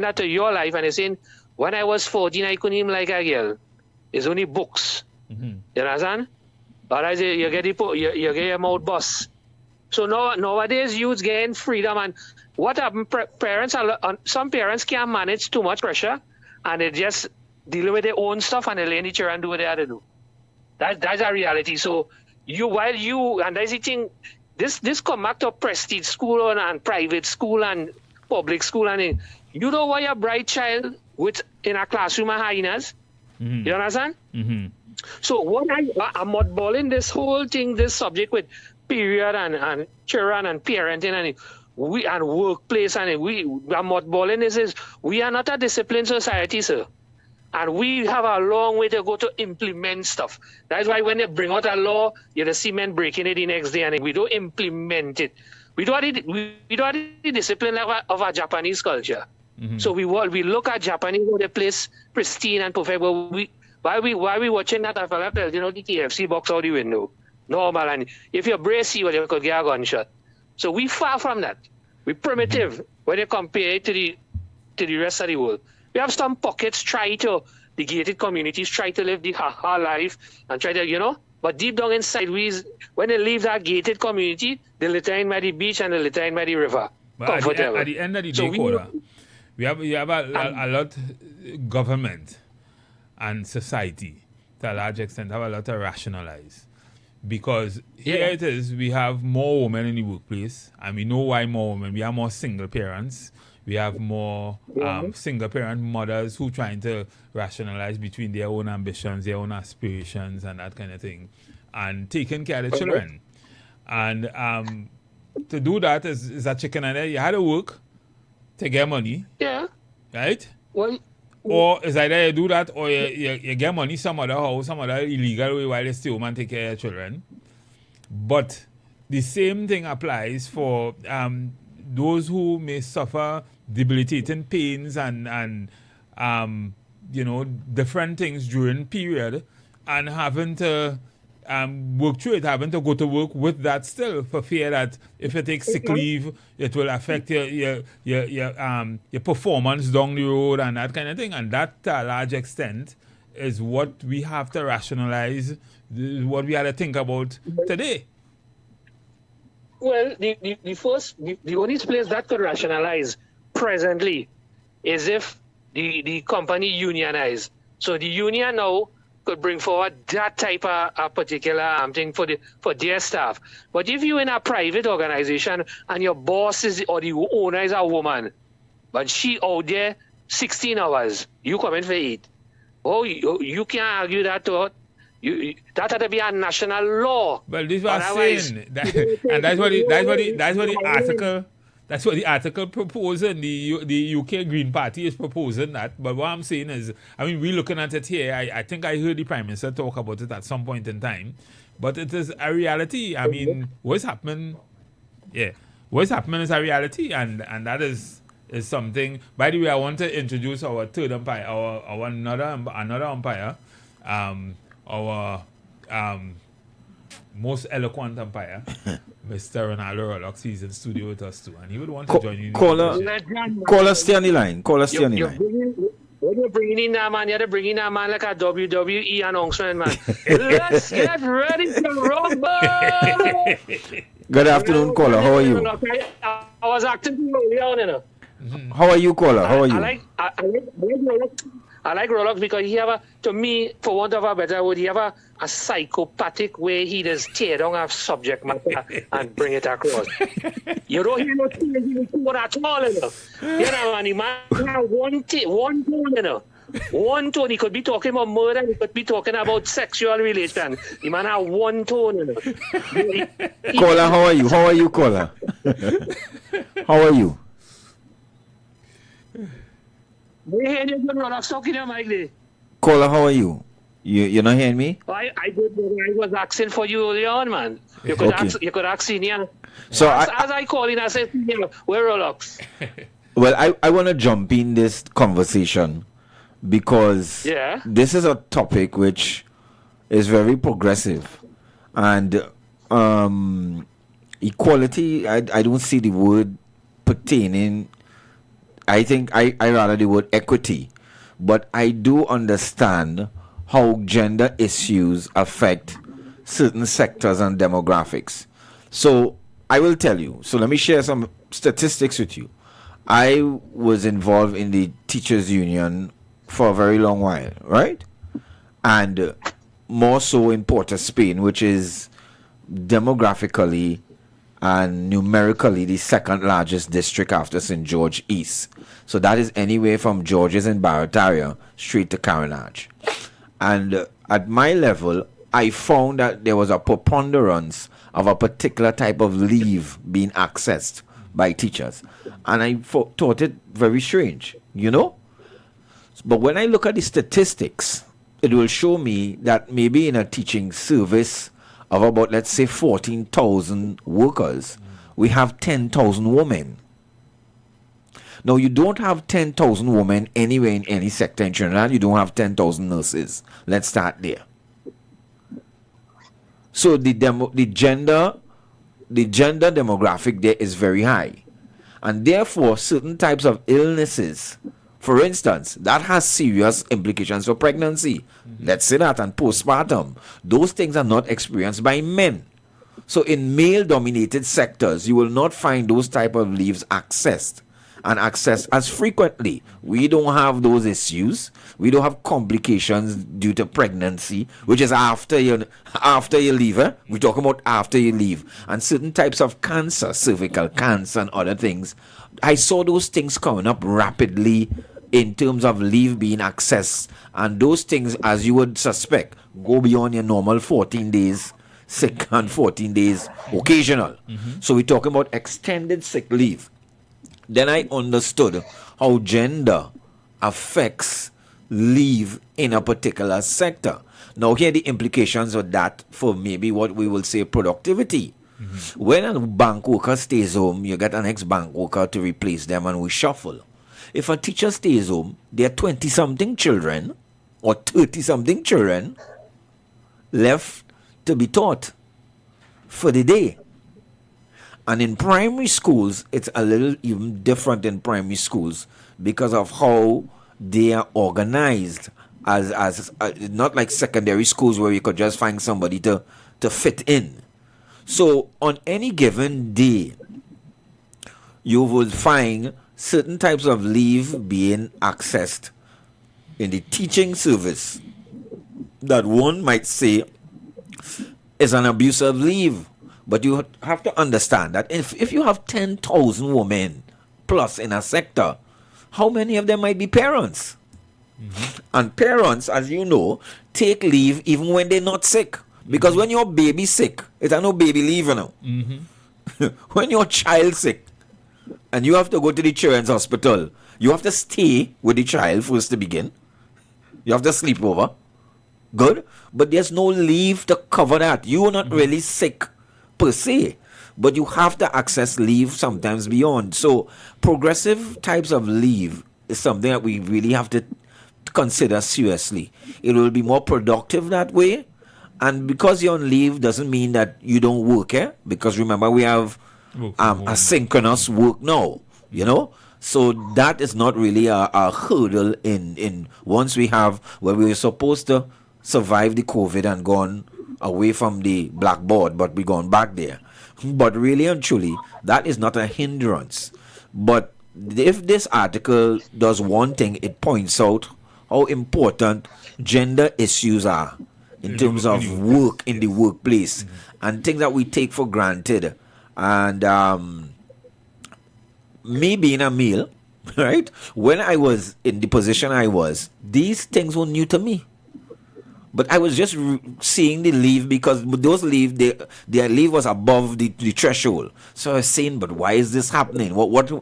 that to your life, and you're saying, when I was 14, I couldn't even like a girl. It's only books. You understand? But I say you get your mouth bust. So nowadays youths getting freedom, and what happen? Some parents can't manage too much pressure, and they just deal with their own stuff, and they let each other and do what they have to do. That's a reality. So and that's the thing. This come back to prestige school and private school and public school, and you don't want your bright child in a classroom of hyenas. You understand? So what I'm mothballing this whole thing, this subject with period and children and parenting and workplace, and we are mothballing this is we are not a disciplined society, sir. And we have a long way to go to implement stuff. That's why when they bring out a law, you see men breaking it the next day, and we don't implement it. We don't have the discipline of our Japanese culture. So we look at Japanese, the place pristine and perfect. But why we watching that? I feel the KFC box out the window. Normal, and if you're bracy, you could get a gunshot. So we far from that. We're primitive when you compare it to the rest of the world. We have some pockets the gated communities try to live the ha-ha life and try to, but deep down inside, when they leave that gated community, they litter in by the beach and they litter in by the river. But at the end of the day, we have a lot government and society to a large extent have a lot to rationalize. Because here it is, we have more women in the workplace, and we know why more women. We have more single parents. We have more single parent mothers who trying to rationalize between their own ambitions, their own aspirations, and that kind of thing, and taking care of the children. And to do that is a chicken and egg. You had to work to get money. Yeah. Right? Well, or is either you do that or you get money some other illegal way while you stay home and take care of your children. But the same thing applies for those who may suffer debilitating pains and different things during period, and having to work through it, having to go to work with that still, for fear that if you take sick leave, it will affect your performance down the road and that kind of thing. And that, to a large extent, is what we have to rationalize, what we have to think about today. Well, the only place that could rationalize presently is if the company unionized. So the union now could bring forward that type of a particular thing for their staff. But if you're in a private organization and your boss is or the owner is a woman, but she out there 16 hours, you come in for 8. Oh, you can't argue that thought. That had to be a national law. Well, this was saying, and that's what the article proposing. The UK Green Party is proposing that. But what I'm saying is, I mean, we're looking at it here. I think I heard the Prime Minister talk about it at some point in time. But it is a reality. I mean, what's happening? Yeah, what's happening is a reality, and that is something. By the way, I want to introduce our third umpire, our another umpire. Our most eloquent umpire, Mr. Ronaldo Rollox, he's in studio with us too, and he would want to join you. Caller, stay on the line. When you're bringing in that man, you have to bring in that man like a WWE announcement, man. Let's get ready to rumble! Good afternoon, caller. How are you? I was acting earlier on, you know. How are you, caller? How are you? I like Rolex because he have to me, for want of a better word, he have a psychopathic way he just tear down a subject matter and bring it across. You don't hear no tone at all, you know. You know, and he man have one tone, you know. One tone. He could be talking about murder, he could be talking about sexual relation. The man have one tone, you know. Caller, how are you? How are you, caller? How are you? Caller, how are you? You're not hearing me? I was asking for you early on, man. You could ask senior. So as I call in, I say, where Rolex? Well, I want to jump in this conversation because this is a topic which is very progressive. And equality, I don't see the word pertaining. I think I rather the word equity, but I do understand how gender issues affect certain sectors and demographics. So I will tell you. So let me share some statistics with you. I was involved in the teachers union for a very long while, right? And more so in Port of Spain, which is demographically and numerically the second largest district after St. George East. So that is anywhere from Georges and Barataria straight to Carenage. And at my level, I found that there was a preponderance of a particular type of leave being accessed by teachers. And I thought it very strange, you know? But when I look at the statistics, it will show me that maybe in a teaching service of about, let's say, 14,000 workers, we have 10,000 women. Now, you don't have 10,000 women anywhere in any sector in Trinidad. You don't have 10,000 nurses. Let's start there. So the gender demographic there is very high. And therefore, certain types of illnesses, for instance, that has serious implications for pregnancy. Let's say that, and postpartum. Those things are not experienced by men. So in male-dominated sectors, you will not find those type of leaves accessed as frequently. We don't have those issues. We don't have complications due to pregnancy, which is after you leave. We're talking about after you leave. And certain types of cancer, cervical cancer and other things. I saw those things coming up rapidly in terms of leave being accessed. And those things, as you would suspect, go beyond your normal 14 days sick and 14 days occasional. So we're talking about extended sick leave. Then I understood how gender affects leave in a particular sector. Now here are the implications of that for maybe what we will say productivity. When a bank worker stays home, you get an ex-bank worker to replace them and we shuffle. If a teacher stays home, there are 20-something children or 30-something children left to be taught for the day. And in primary schools, it's a little even different in primary schools because of how they are organized as not like secondary schools where you could just find somebody to fit in. So on any given day, you will find certain types of leave being accessed in the teaching service that one might say is an abuse of leave. But you have to understand that if you have 10,000 women plus in a sector, how many of them might be parents? And parents, as you know, take leave even when they're not sick. Because when your baby sick, it's no baby leave, you know. When your child sick and you have to go to the children's hospital, you have to stay with the child first to begin. You have to sleep over. Good. But there's no leave to cover that. You're not really sick per se, but you have to access leave sometimes beyond. So progressive types of leave is something that we really have to consider seriously. It will be more productive that way. And because you're on leave doesn't mean that you don't work, because remember we have asynchronous work now, you know. So that is not really a hurdle in once we have where we were supposed to survive the COVID and gone away from the blackboard, but we gone back there. But really and truly, that is not a hindrance. But if this article does one thing, it points out how important gender issues are in terms of work in the workplace and things that we take for granted. And me being a male, right, when I was in the position I was, these things were new to me. But I was just seeing the leave because those leave, their leave was above the threshold. So I was saying, but why is this happening? What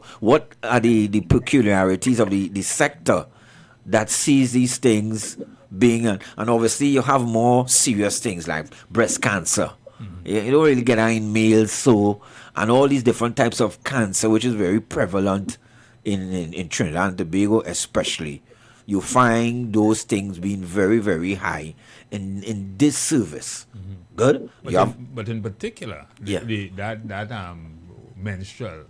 are the peculiarities of the sector that sees these things being, and obviously you have more serious things like breast cancer. You don't really get that in males, so, and all these different types of cancer, which is very prevalent in Trinidad and Tobago especially. You find those things being very, very high in this service. Good? But in particular, that menstrual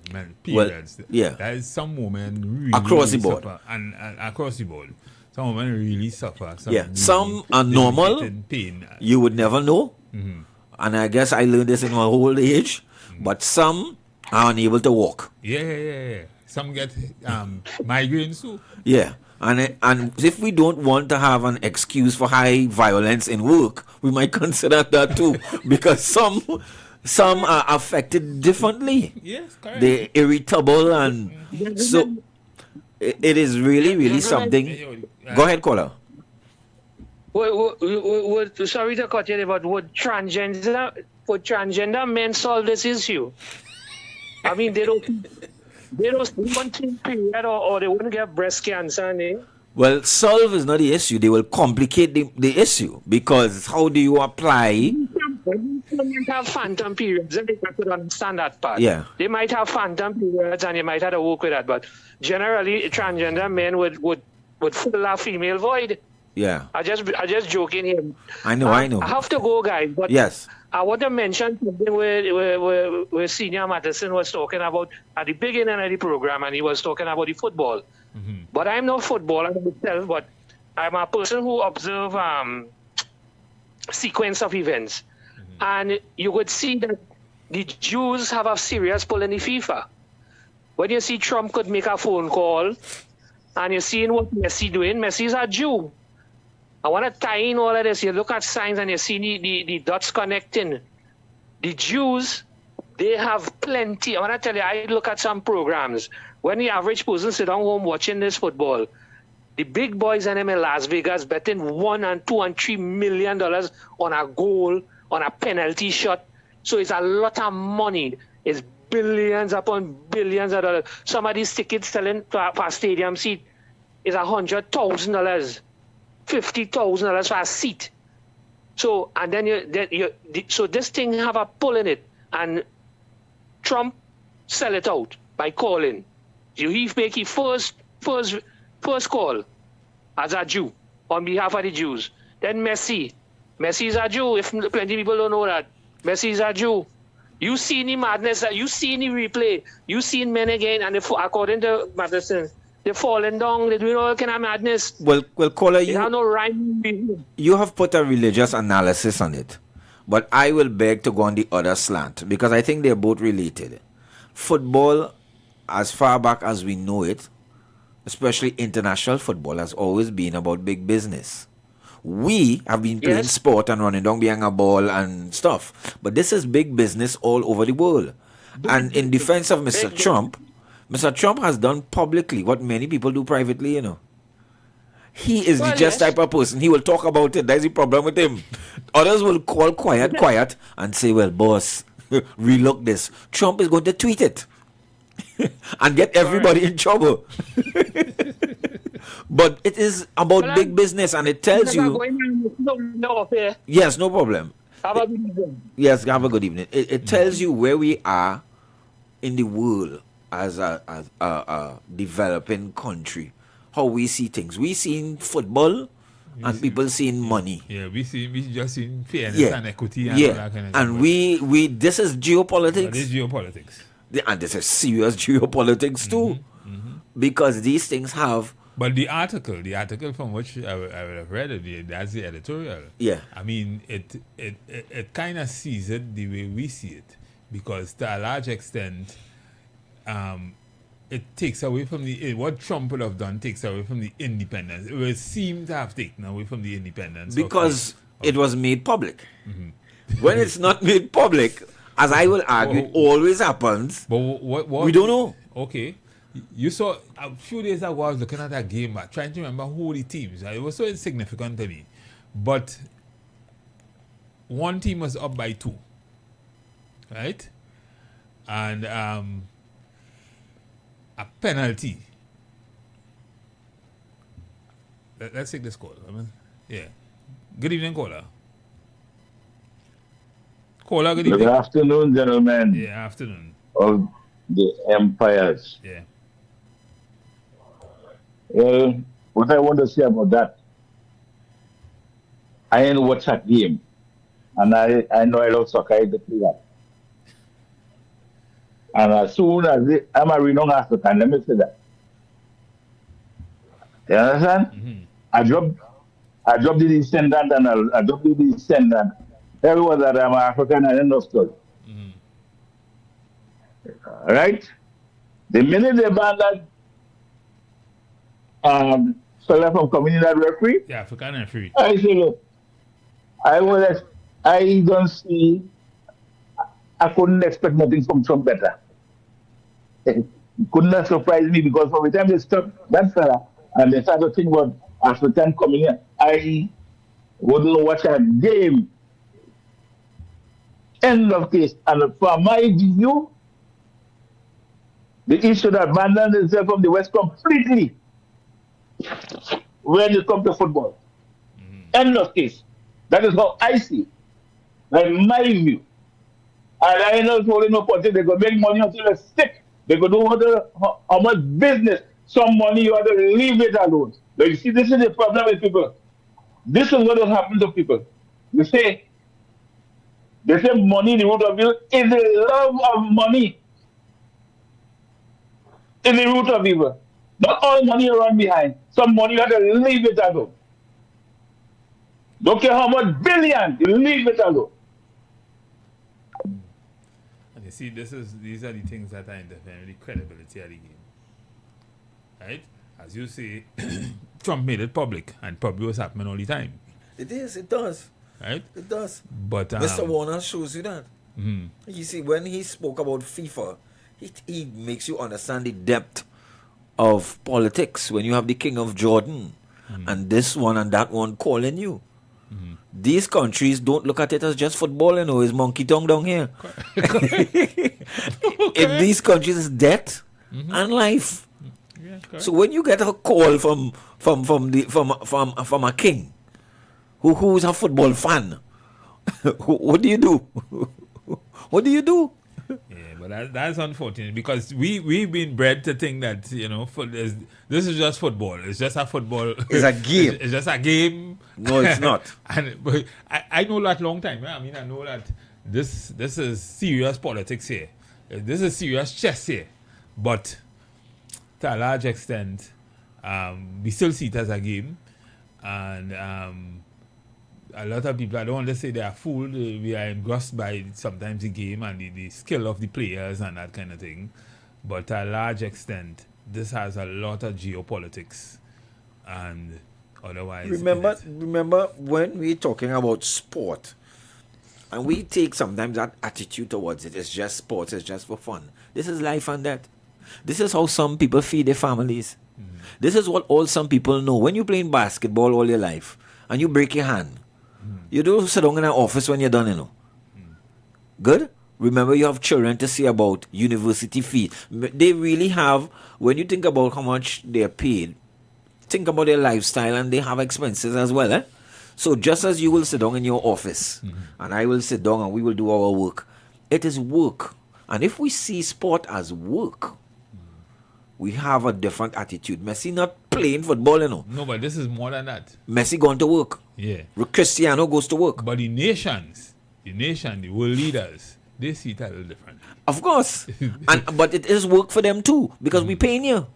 periods, there is some women really across the board. Suffer, and across the board. Some women really suffer. Some are normal. Pain. You would never know. And I guess I learned this in my old age. But some are unable to walk. Yeah. Some get migraines too. Yeah. And if we don't want to have an excuse for high violence in work, we might consider that too. Because some are affected differently. Yes, correct. They're irritable, and so it is really, really something. Go ahead, caller. Sorry to cut you, but would transgender men solve this issue? I mean, they don't want to period or they wouldn't get breast cancer. Well, solve is not the issue. They will complicate the issue, because how do you apply? They might have phantom periods, and I could understand that part. Yeah. They might have phantom periods, and you might have to work with that. But generally, transgender men would fill a female void. Yeah. I just joking here. I know. I have to go, guys. But yes. I want to mention something where Senior Madison was talking about at the beginning of the program, and he was talking about the football. But I'm not footballer myself, but I'm a person who observe sequence of events. And you would see that the Jews have a serious pull in the FIFA. When you see Trump could make a phone call, and you're seeing what Messi doing, Messi's a Jew. I want to tie in all of this. You look at signs and you see the dots connecting. The Jews, they have plenty. I want to tell you, I look at some programs. When the average person sit down home watching this football, the big boys and them in Las Vegas betting $1 and $2 and $3 million on a goal, on a penalty shot. So it's a lot of money. It's billions upon billions of dollars. Some of these tickets selling for a stadium seat is $100,000, $50,000 for a seat. So and then so this thing have a pull in it, and Trump sell it out by calling. He make his first call as a Jew on behalf of the Jews. Then Messi is a Jew. If plenty of people don't know that, Messi is a Jew. You see the madness, you see the replay, you see men again, and according to Madison, They're falling down. They're doing all kind of madness. Well, caller, They have no rhyme. you have put a religious analysis on it, but I will beg to go on the other slant because I think they're both related. Football, as far back as we know it, especially international football, has always been about big business. We have been playing sport and running down behind a ball and stuff, but this is big business all over the world. And in defense of Mr. Trump has done publicly what many people do privately, you know. He is the just type of person. He will talk about it. That's the problem with him. Others will call quiet, and say, well, boss, relook this. Trump is going to tweet it and get everybody in trouble. But it is about big business, and it tells you... Yes, no problem. Have a good evening. Yes, have a good evening. It tells you where we are in the world as a developing country. How we see things. We see football and people seeing money. Yeah, we just seen fairness and equity and all that kind of stuff. And we this is geopolitics. This is geopolitics. And this is serious geopolitics too. Because these things have... But the article from which I would have read it, that's the editorial. Yeah. I mean, it kind of sees it the way we see it. Because to a large extent, it takes away from what Trump would have done takes away from the independence. It would seem to have taken away from the independence. Because it was made public. When it's not made public, as I will argue, always happens. But what we don't know. Okay. You saw a few days ago, I was looking at that game, trying to remember who the teams. It was so insignificant to me. But one team was up by 2. Right? And a penalty. Let's take this call. Yeah. Good evening, caller. Caller, good evening. Good afternoon, gentlemen. Yeah, afternoon. Of the empires. Yeah. Well, what I want to say about that, I ain't watch that game. And I know I love soccer, I play that. And as soon as I'm a renowned African, let me say that. You understand? I dropped the descendant and I dropped the descendant. Everyone that I'm African and understood. Right? The minute they banned that fella from coming in that referee. Yeah, African referee. I say, look, I don't see, I couldn't expect nothing from Trump better. It could not surprise me because from the time they stopped that fella and they started to think about African coming in, I wouldn't watch a game. End of case. And from my view, the issue that abandoned itself from the West completely when it comes to football. End of case. That is how I see it. That's my view. And I know it's only no politics. They go make money until they're sick. They go do how much business. Some money you have to leave it alone. But you see, this is the problem with people. This is what will happen to people. They say money in the root of evil is the love of money. In the root of evil. Not all money you run behind. Some money you have to leave it alone. Don't care how much billion, you leave it alone. And you see, these are the things that are interfering with the credibility of the game. Right? As you say, Trump made it public, and probably was happening all the time. It does. Right? It does. But Mr. Warner shows you that. You see, when he spoke about FIFA, he makes you understand the depth of politics when you have the King of Jordan and this one and that one calling you. These countries don't look at it as just football, you know, it's monkey tongue down here. In these countries, it's death and life. Yeah, so when you get a call from a king who's a football fan, what do you do? What do you do? Yeah, but that's unfortunate because we've been bred to think that, you know, this is just football. It's just a football. It's a game. It's just a game. No, it's not. But I know that long time. I mean, I know that this is serious politics here. This is serious chess here. But to a large extent, we still see it as a game, and a lot of people, I don't want to say they are fooled, we are engrossed by sometimes the game and the skill of the players and that kind of thing, but to a large extent, this has a lot of geopolitics, and otherwise... Remember when we're talking about sport, and we take sometimes that attitude towards it, it's just sports, it's just for fun. This is life and death. This is how some people feed their families. This is what all some people know. When you're playing basketball all your life and you break your hand, you don't sit down in an office when you're done, you know. Good? Remember, you have children to see about university fee. They really have, when you think about how much they're paid, think about their lifestyle, and they have expenses as well. So just as you will sit down in your office, and I will sit down and we will do our work, it is work. And if we see sport as work, we have a different attitude. Messi not playing football, you know. No, but this is more than that. Messi going to work. Yeah. Cristiano goes to work. But the world leaders, they see it a little different. Of course. But it is work for them too, because we paying you.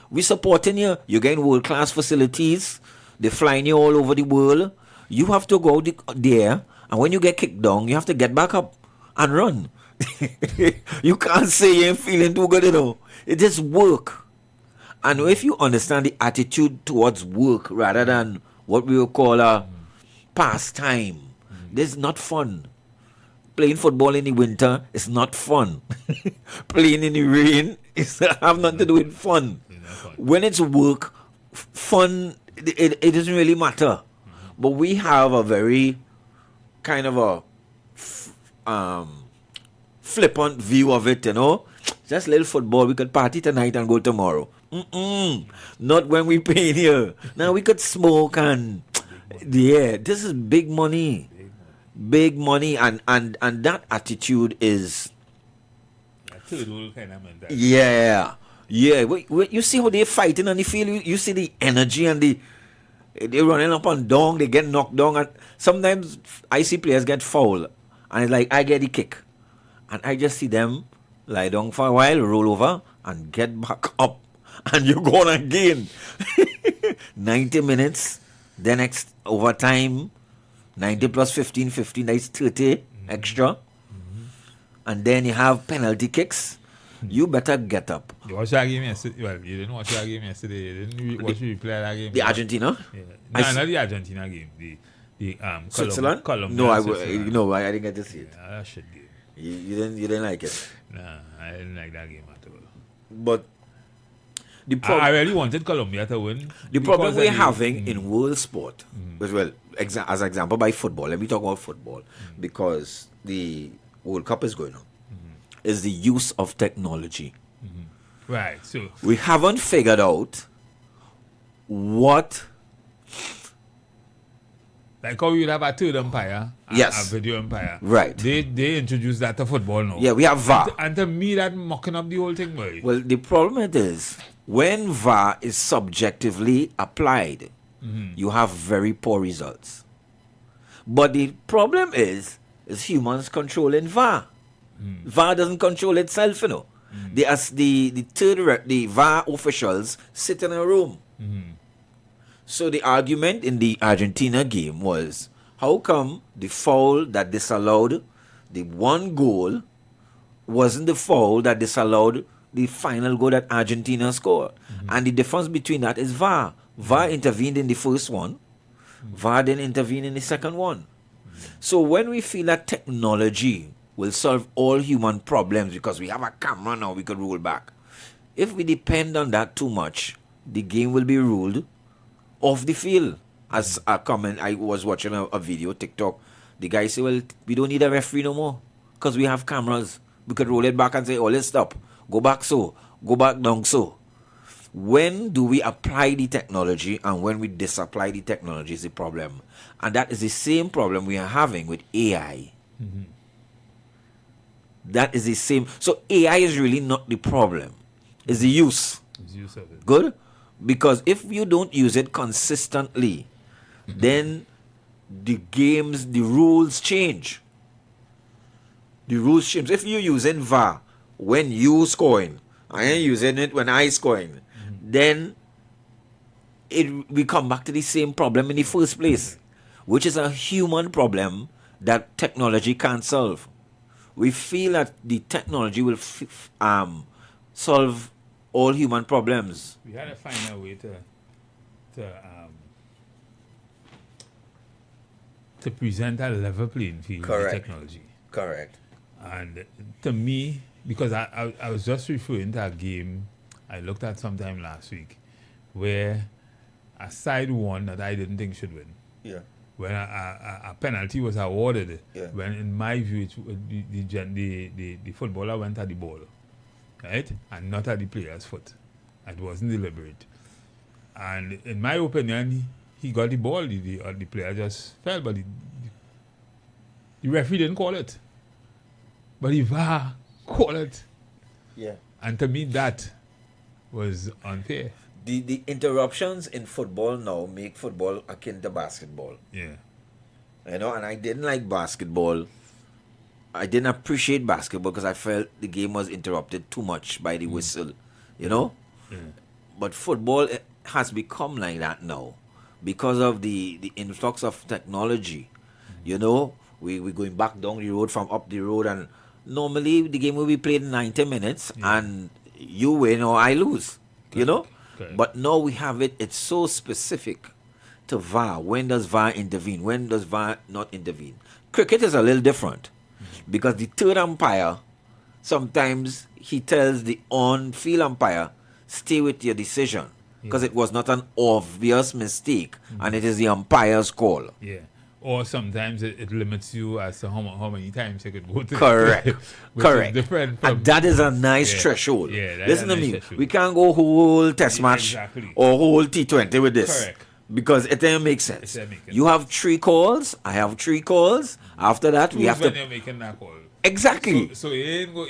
We supporting you. You're getting world-class facilities. They're flying you all over the world. You have to go there, and when you get kicked down, you have to get back up and run. You can't say you ain't feeling too good, you know. It is work. And if you understand the attitude towards work rather than what we would call a pastime, this is not fun. Playing football in the winter is not fun. Playing in the rain is have nothing to do with fun. When it's work, fun, it doesn't really matter. But we have a very kind of a flippant view of it, you know. Just little football, we could party tonight and go tomorrow. Not when we pay here. Now we could smoke and yeah, this is big money. Big money, and that attitude is yeah. You see how they're fighting on the field. You see the energy, and they're running up and down. They get knocked down, and sometimes I see players get fouled, and it's like I get the kick, and I just see them lie down for a while, roll over, and get back up, and you're going again. 90 minutes, then next overtime. 90 plus 15, that's 30 extra. And then you have penalty kicks. You better get up. You watched that game yesterday? Well, you didn't watch that game yesterday. You didn't watch the replay of that game? The Argentina? Yeah. No, not the Argentina game. The Switzerland? Colombia. No, I didn't get to see it. Yeah, that shit game. You didn't like it? Nah, I didn't like that game at all. But I really wanted Colombia to win. The problem we're having in world sport, well, as an example by football, let me talk about football, because the World Cup is going on, is the use of technology. Right, so we haven't figured out what... Like how you have a third umpire, yes, a video umpire. Right. They introduced that to football now. Yeah, we have VAR. And to me, that mocking up the whole thing, boy. Well, the problem is, when VAR is subjectively applied, you have very poor results. But the problem is humans controlling VAR. VAR doesn't control itself, you know. The VAR officials sit in a room. So the argument in the Argentina game was, how come the foul that disallowed the one goal wasn't the foul that disallowed the final goal that Argentina scored? And the difference between that is VAR. VAR intervened in the first one. VAR didn't intervene in the second one. So when we feel that technology will solve all human problems because we have a camera now, we could roll back. If we depend on that too much, the game will be ruled off the field. As a comment, I was watching a video, TikTok. The guy said, well, we don't need a referee no more because we have cameras. We could roll it back and say, oh, let's stop. Go back so. Go back down so. When do we apply the technology and when we disapply the technology is the problem. And that is the same problem we are having with AI. That is the same. So AI is really not the problem. It's the use. It's use of it. Good? Because if you don't use it consistently, then the rules change. The rules change. If you're using VAR when you scoring, I ain't using it when I scoring, then we come back to the same problem in the first place, which is a human problem that technology can't solve. We feel that the technology will solve all human problems. We had to find a way to present a level playing field with technology. Correct. And to me, because I was just referring to a game I looked at sometime last week where a side won that I didn't think should win. Yeah. When a penalty was awarded, Yeah. when in my view the footballer went at the ball, right, and not at the player's foot. It wasn't deliberate. And in my opinion, he got the ball. The player just fell, but the referee didn't call it. But the VAR called it. Yeah. And to me, that was unfair. The interruptions in football now make football akin to basketball. Yeah. You know, and I didn't like basketball. I didn't appreciate basketball because I felt the game was interrupted too much by the whistle. You know? Yeah. But football has become like that now because of the influx of technology. You know, we're going back down the road from up the road, and normally the game will be played in 90 minutes and you win or I lose. You know? But now we have it's so specific to VAR. When does VAR intervene? When does VAR not intervene? Cricket is a little different because the third umpire, sometimes he tells the on-field umpire, stay with your decision because it was not an obvious mistake and it is the umpire's call. Yeah. Or sometimes it limits you as to how many times you could go to. Correct. Correct. Different from, and that is a nice threshold. Yeah, listen to me. Threshold. We can't go whole test match or whole T20 with this. Correct. Because it doesn't make sense. You have 3 calls. I have 3 calls. After that, we have when to. You're making that call. Exactly. So you ain't go.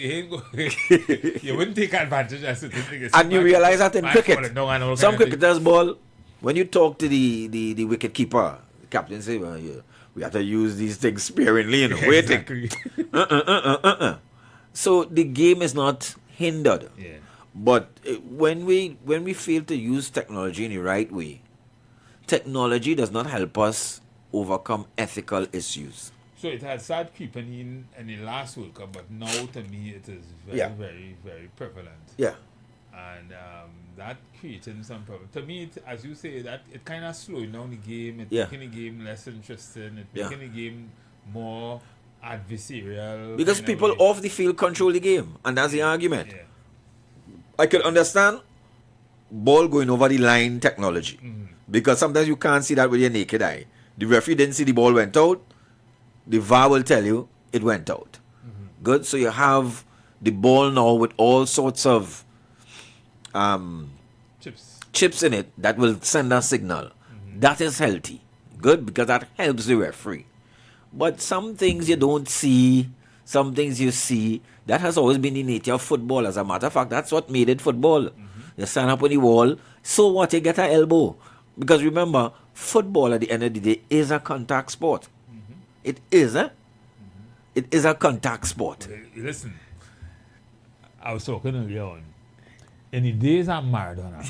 You wouldn't take advantage of certain things. And you realize that in cricket, some cricketers ball. When you talk to the wicket keeper, the captain say, well, we have to use these things sparingly and waiting. Exactly. So the game is not hindered. Yeah. But when we fail to use technology in the right way, technology does not help us overcome ethical issues. So it had started creeping in the last World Cup, but now to me it is very, very, very prevalent. Yeah. And that creating some problem. To me, as you say, that it kind of slowing down the game. It's making the game less interesting. It's making the game more adversarial. Because people off the field control the game, and that's the argument. Yeah. I can understand ball going over the line technology, because sometimes you can't see that with your naked eye. The referee didn't see the ball went out. The VAR will tell you it went out. Good. So you have the ball now with all sorts of chips in it that will send a signal. That is healthy. Good, because that helps the referee. But some things you don't see, some things you see. That has always been the nature of football. As a matter of fact, that's what made it football. You stand up on the wall, so what? You get an elbow. Because remember, football at the end of the day is a contact sport. It is, It is a contact sport. Listen, I was talking earlier on. In the days of Maradona,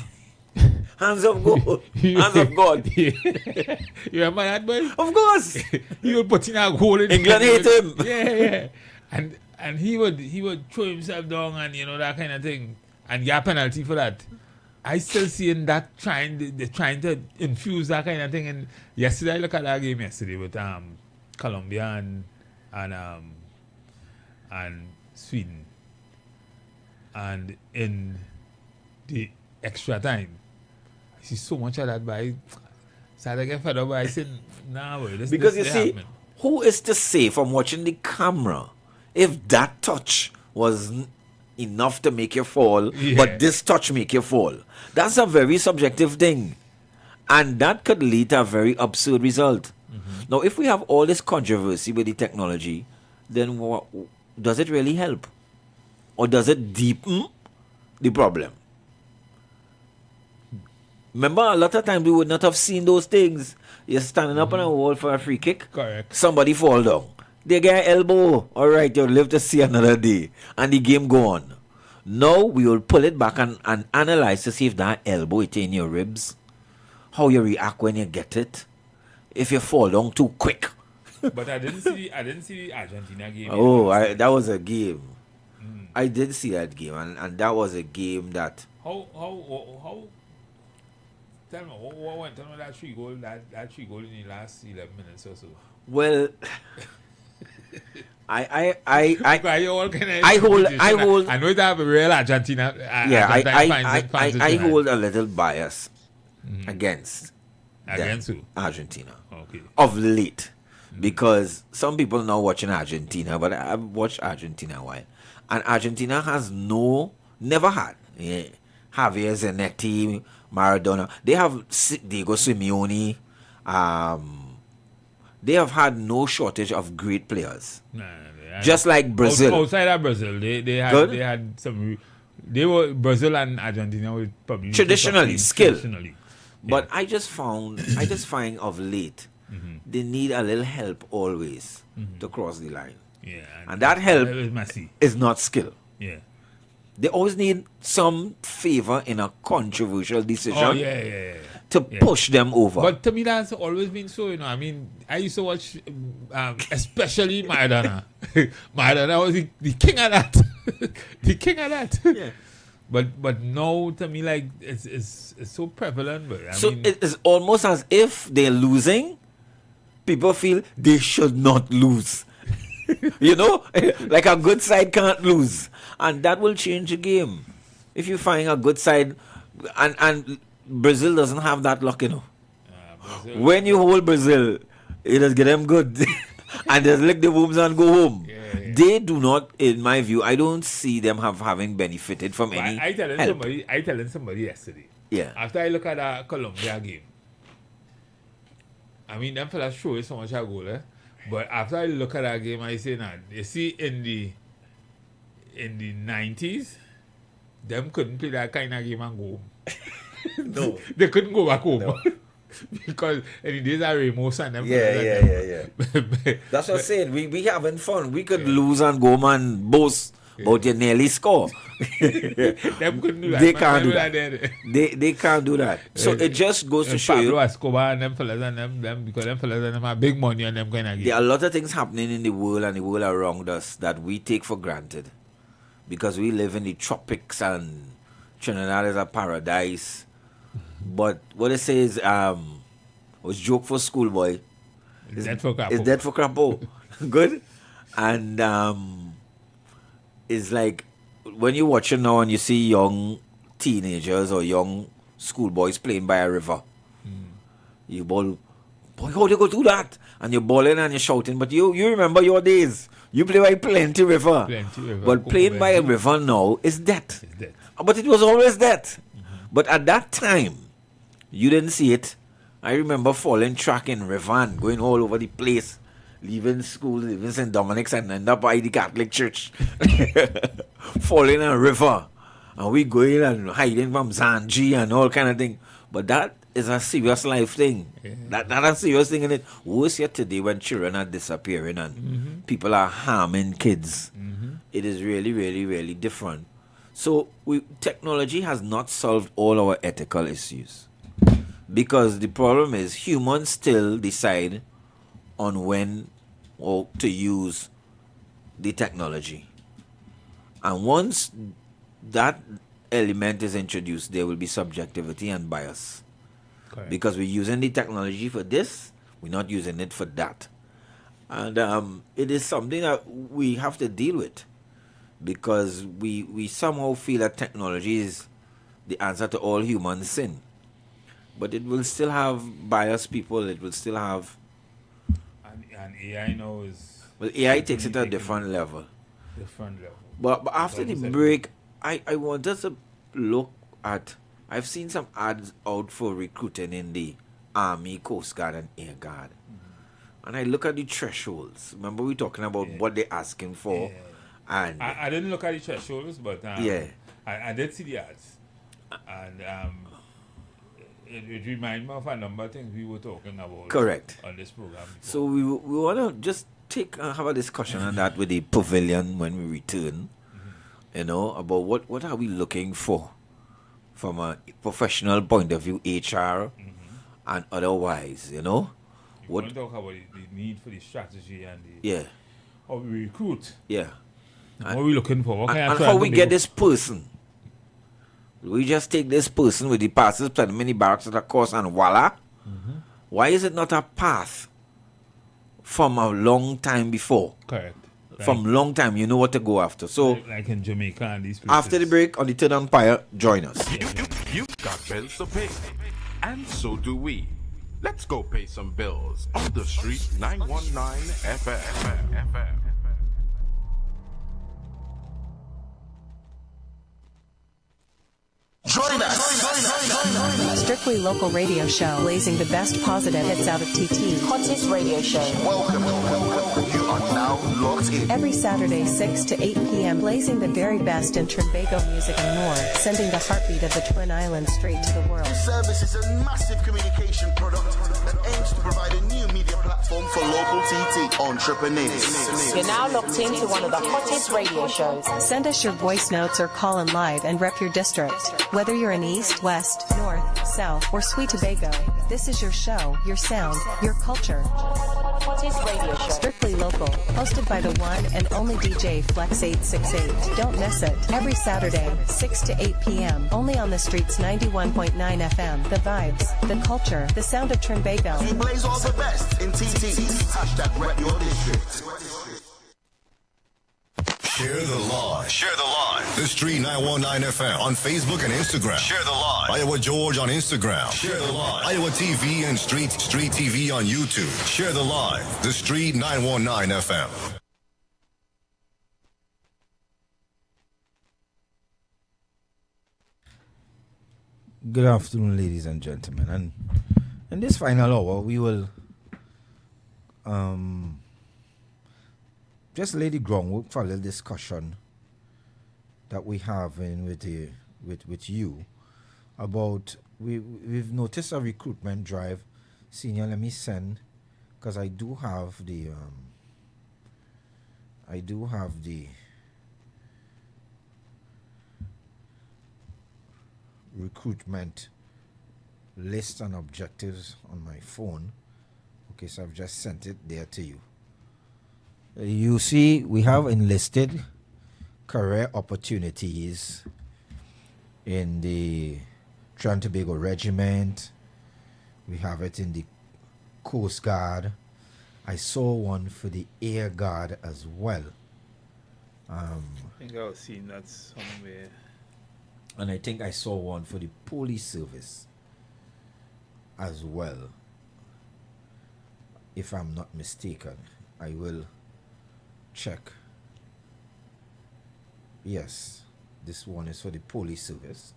hands of God. Hands of God. You remember that, boy? Of course. He would put in a goal. England hate him. Yeah. And he would throw himself down and that kind of thing. And get a penalty for that. I still seeing that they're trying to infuse that kind of thing. And yesterday I looked at that game yesterday with Colombia and Sweden. And in the extra time, I see so much of that, but I started to get fed up. But I said, nah, boy, this because this you see, happening. Who is to say from watching the camera if that touch was enough to make you fall, but this touch make you fall? That's a very subjective thing, and that could lead to a very absurd result. Now, if we have all this controversy with the technology, then does it really help, or does it deepen the problem? Remember, a lot of times we would not have seen those things. You're standing up on a wall for a free kick. Correct. Somebody fall down. They get an elbow. All right, you'll live to see another day. And the game go on. Now we will pull it back and analyze to see if that elbow is in your ribs. how you react when you get it. If you fall down too quick. But I didn't see the Argentina game. Oh, that was a game. I did see that game, and that was a game that. How? Tell me what went on with that 3 goal in the last 11 minutes or so. Well, I know it have a real Argentina. I hold a little bias against who? Argentina. Okay. Of late, because some people now watching Argentina, but I've watched Argentina a while, and Argentina has never had Javier Zanetti, Maradona. They have Diego Simeone. They have had no shortage of great players. Just like Brazil. Outside of Brazil, they had some. Brazil and Argentina were probably traditionally skilled. Traditionally. But I just find of late they need a little help always to cross the line. Yeah. And that help is not skill. Yeah. They always need some favor in a controversial decision. Oh, yeah. To push them over. But to me, that's always been so, you know. I mean, I used to watch, especially Maradona. Maradona was the king of that. The king of that. Yeah. But now, to me, like, it's so prevalent. But I mean, it is almost as if they're losing. People feel they should not lose. You know? Like a good side can't lose. And that will change the game. If you find a good side, and Brazil doesn't have that luck, you know. When you hold Brazil, it just get them good. And just lick the wounds and go home. Yeah. They do not, in my view, I don't see them having benefited from any I telling somebody yesterday. Yeah. After I look at that Colombia game, I mean, them fellas show you so much a goal, eh? But after I look at that game, I say, nah, you see, in the 90s, them couldn't play that kind of game and go home. No. They couldn't go back home. No. Because in the days of Ramos and them. Yeah. That's what I'm saying. We having fun. We could lose and go home and boast, but you nearly score. Them couldn't do that. They can't do that. They can't do that. So it just goes to show you. Pablo Escobar and them fellas and them because them fellas and them have big money and them kind of game. There are a lot of things happening in the world and the world around us that we take for granted. Because we live in the tropics and Trinidad is a paradise. But what they say is was joke for schoolboy. It's dead for crapo. It's dead for crapo. Good. And it's like when you watch it now and you see young teenagers or young schoolboys playing by a river. You ball, boy, how they go do that? And you're balling and you're shouting, but you remember your days. You play by plenty river. But playing by a river now is death. It's death. But it was always death. But at that time, you didn't see it. I remember falling track in river and going all over the place. Leaving school, leaving St. Dominic's and end up by the Catholic Church. Falling in a river. And we going and hiding from Zanji and all kind of thing. But that is a serious life thing. Yeah. That a serious thing in it. Worse yet today when children are disappearing and people are harming kids. It is really, really, really different. So technology has not solved all our ethical issues. Because the problem is humans still decide on when or to use the technology. And once that element is introduced, there will be subjectivity and bias. Correct. Because we're using the technology for this, we're not using it for that. And it is something that we have to deal with. Because we somehow feel that technology is the answer to all human sin. But it will still have biased people, it will still have... And AI now is... Well, AI takes it to a different level. But after the break, I wanted to look at... I've seen some ads out for recruiting in the Army, Coast Guard and Air Guard. And I look at the thresholds. Remember we talking about what they're asking for? Yeah. And I didn't look at the thresholds, but I did see the ads. And it reminded me of a number of things we were talking about. Correct. On this program before. So we want to just have a discussion on that with the pavilion when we return. You know, about what are we looking for from a professional point of view, HR, and otherwise, you know. You want to talk about the need for the strategy and how we recruit. Yeah. What are we looking for? What kind of how we get this person? We just take this person with the passes, put them in the barracks at a course, and voila. Why is it not a path from a long time before? Correct. From long time, you know what to go after. So, like in Jamaica and these places. After the break, on the third umpire, join us. You've got bills to pay, and so do we. Let's go pay some bills on the street 919 FM. Join us. Strictly local radio show, blazing the best positive hits out of TT. Hottest radio show. Welcome. You are now locked in. Every Saturday, 6 to 8 p.m., blazing the very best in Trinbago music and more, sending the heartbeat of the Twin Islands straight to the world. This service is a massive communication product that aims to provide a new media platform for local TT entrepreneurs. You're now locked into one of the hottest radio shows. Send us your voice notes or call in live and rep your district. Whether you're in East, West, North, South, or Sweet Tobago, this is your show, your sound, your culture. Hottest radio show. Strictly local, hosted by the one and only DJ Flex 868. Don't miss it. Every Saturday, 6 to 8 p.m. Only on the streets 91.9 FM. The vibes, the culture, the sound of Trinbago. We blaze all the best in TT. Hashtag rep your district. Share the live. Share the live. The Street 919 FM on Facebook and Instagram. Share the live. Iowa George on Instagram. Share the live. Iowa TV and Street TV on YouTube. Share the live. The Street 919 FM. Good afternoon, ladies and gentlemen. And in this final hour, we will just lay the groundwork for a little discussion that we have with you about we've noticed a recruitment drive. Senior, let me send, because I do have the recruitment list and objectives on my phone. Okay, so I've just sent it there to you. You see, we have enlisted career opportunities in the Trinidad and Tobago Regiment. We have it in the Coast Guard. I saw one for the Air Guard as well. I think I was seeing that somewhere. And I think I saw one for the police service as well. If I'm not mistaken, I will check. Yes, this one is for the police service,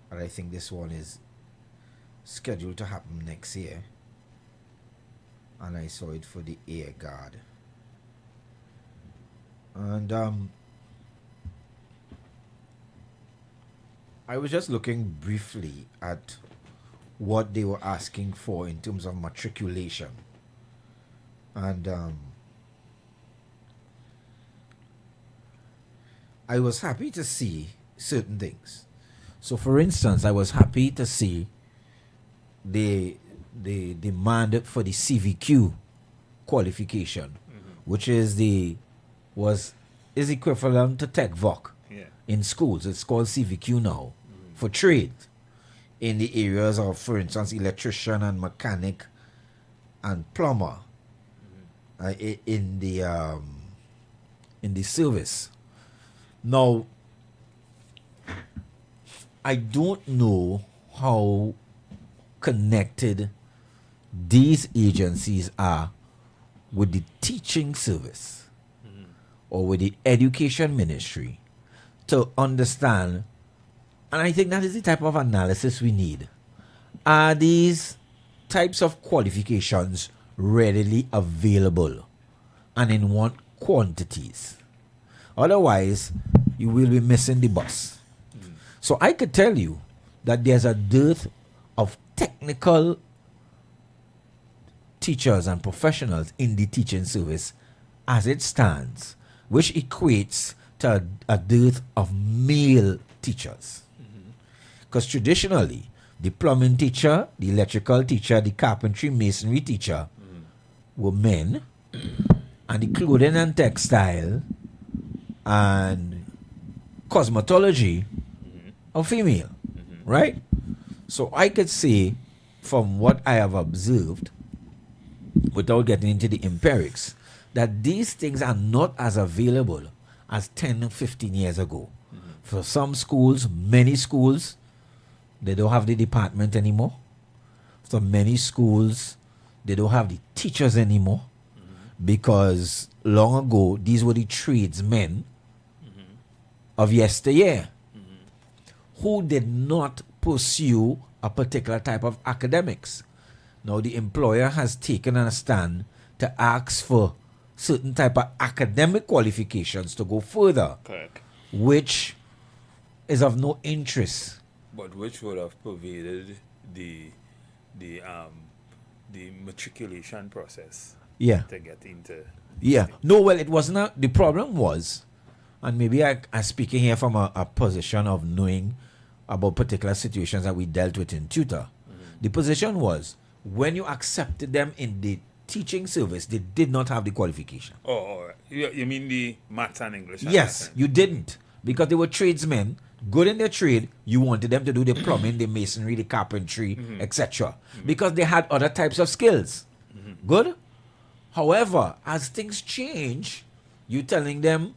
but I think this one is scheduled to happen next year. And I saw it for the Air Guard. And I was just looking briefly at what they were asking for in terms of matriculation. And I was happy to see certain things. So, for instance, I was happy to see the demand for the CVQ qualification, which is equivalent to Tech Voc in schools. It's called CVQ now for trade in the areas of, for instance, electrician and mechanic and plumber in the service. Now, I don't know how connected these agencies are with the teaching service or with the education ministry to understand, and I think that is the type of analysis we need. Are these types of qualifications readily available and in what quantities? Otherwise, you will be missing the bus. So I could tell you that there's a dearth of technical teachers and professionals in the teaching service as it stands, which equates to a dearth of male teachers. Because traditionally, The plumbing teacher, the electrical teacher, the carpentry, masonry teacher were men, and the clothing and textile and cosmetology are female, right? So I could say, from what I have observed, without getting into the empirics, that these things are not as available as 10, 15 years ago. For some schools, many schools, they don't have the department anymore. For many schools, they don't have the teachers anymore, because long ago, these were the tradesmen of yesteryear who did not pursue a particular type of academics. Now the employer has taken a stand to ask for certain type of academic qualifications to go further, Correct. which is of no interest. But which would have pervaded the matriculation process. Yeah. To get into. Yeah. No, well, it was not. The problem was, and maybe I'm speaking here from a position of knowing about particular situations that we dealt with in tutor. The position was, when you accepted them in the teaching service, they did not have the qualification. Oh, all right. You mean the maths and English? Yes, you didn't. Because they were tradesmen, good in their trade, you wanted them to do the plumbing, the masonry, the carpentry, etc. Because they had other types of skills. Good? However, as things change, you're telling them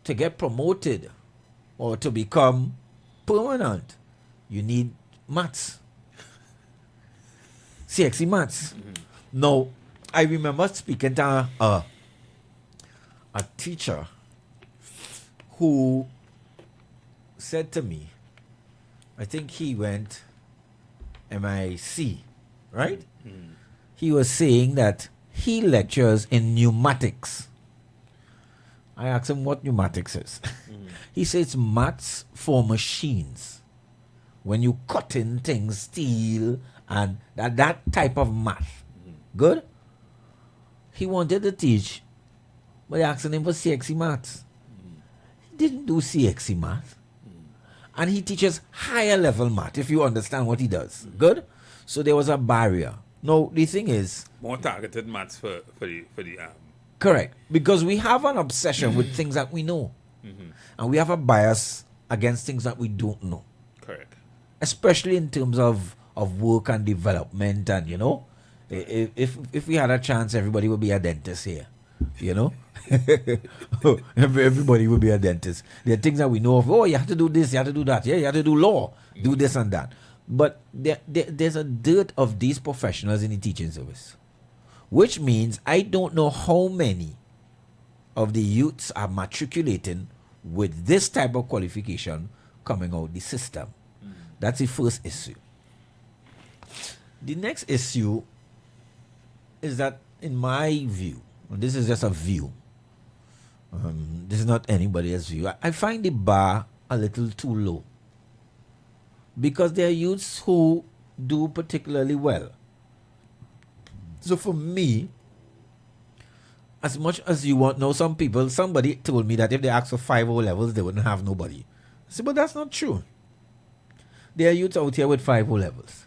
to get promoted or to become permanent, you need maths. CXE maths. Now, I remember speaking to a teacher who said to me, I think he went MIC, right? He was saying that he lectures in pneumatics. I asked him what pneumatics is. He says it's maths for machines. When you cut in things, steel, and that type of math. Good? He wanted to teach, but I asked him for CXE maths. He didn't do CXE math. And he teaches higher level math, if you understand what he does. Good? So there was a barrier. No, the thing is, more targeted maths for the correct, because we have an obsession with things that we know, and we have a bias against things that we don't know. Correct. Especially in terms of work and development, and if we had a chance, everybody would be a dentist here. Everybody would be a dentist. There are things that we know of. Oh, you have to do this, you have to do that. Yeah, you have to do law, do this and that. But there's a dearth of these professionals in the teaching service, which means I don't know how many of the youths are matriculating with this type of qualification coming out the system. That's the first issue. The next issue is that, in my view, and this is just a view, this is not anybody else's view, I find the bar a little too low. Because there are youths who do particularly well. So for me, as much as you want, now somebody told me that if they ask for 5 O-levels, they wouldn't have nobody. I said, but that's not true. There are youths out here with 5 O-levels.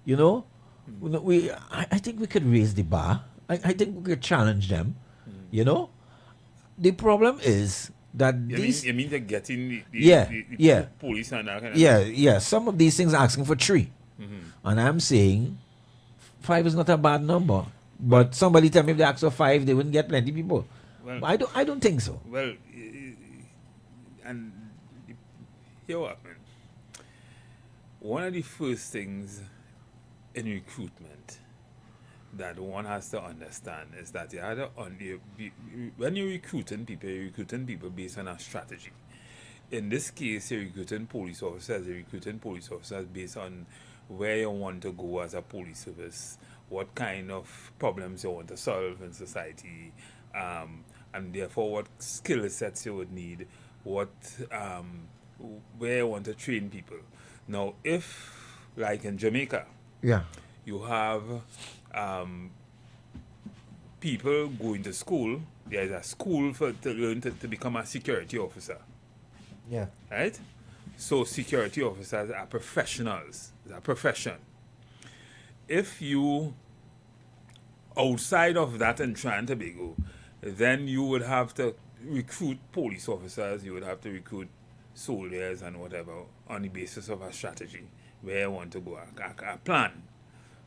I think we could raise the bar. I think we could challenge them. The problem is that you mean they're getting the police and that kind of thing? Some of these things are asking for 3. And I'm saying 5 is not a bad number. But somebody tell me if they ask for 5, they wouldn't get plenty people. Well, I don't think so. Well, and here what happened. One of the first things in recruitment that one has to understand is that when you're recruiting people based on a strategy. In this case, you're recruiting police officers based on where you want to go as a police service, what kind of problems you want to solve in society, and therefore what skill sets you would need, where you want to train people. Now, if, like in Jamaica, you have people going to school, there's a school to learn to become a security officer. Yeah. Right? So security officers are professionals. It's a profession. If you outside of that in Trinidad and Tobago, then you would have to recruit police officers, you would have to recruit soldiers and whatever on the basis of a strategy where you want to go, a plan.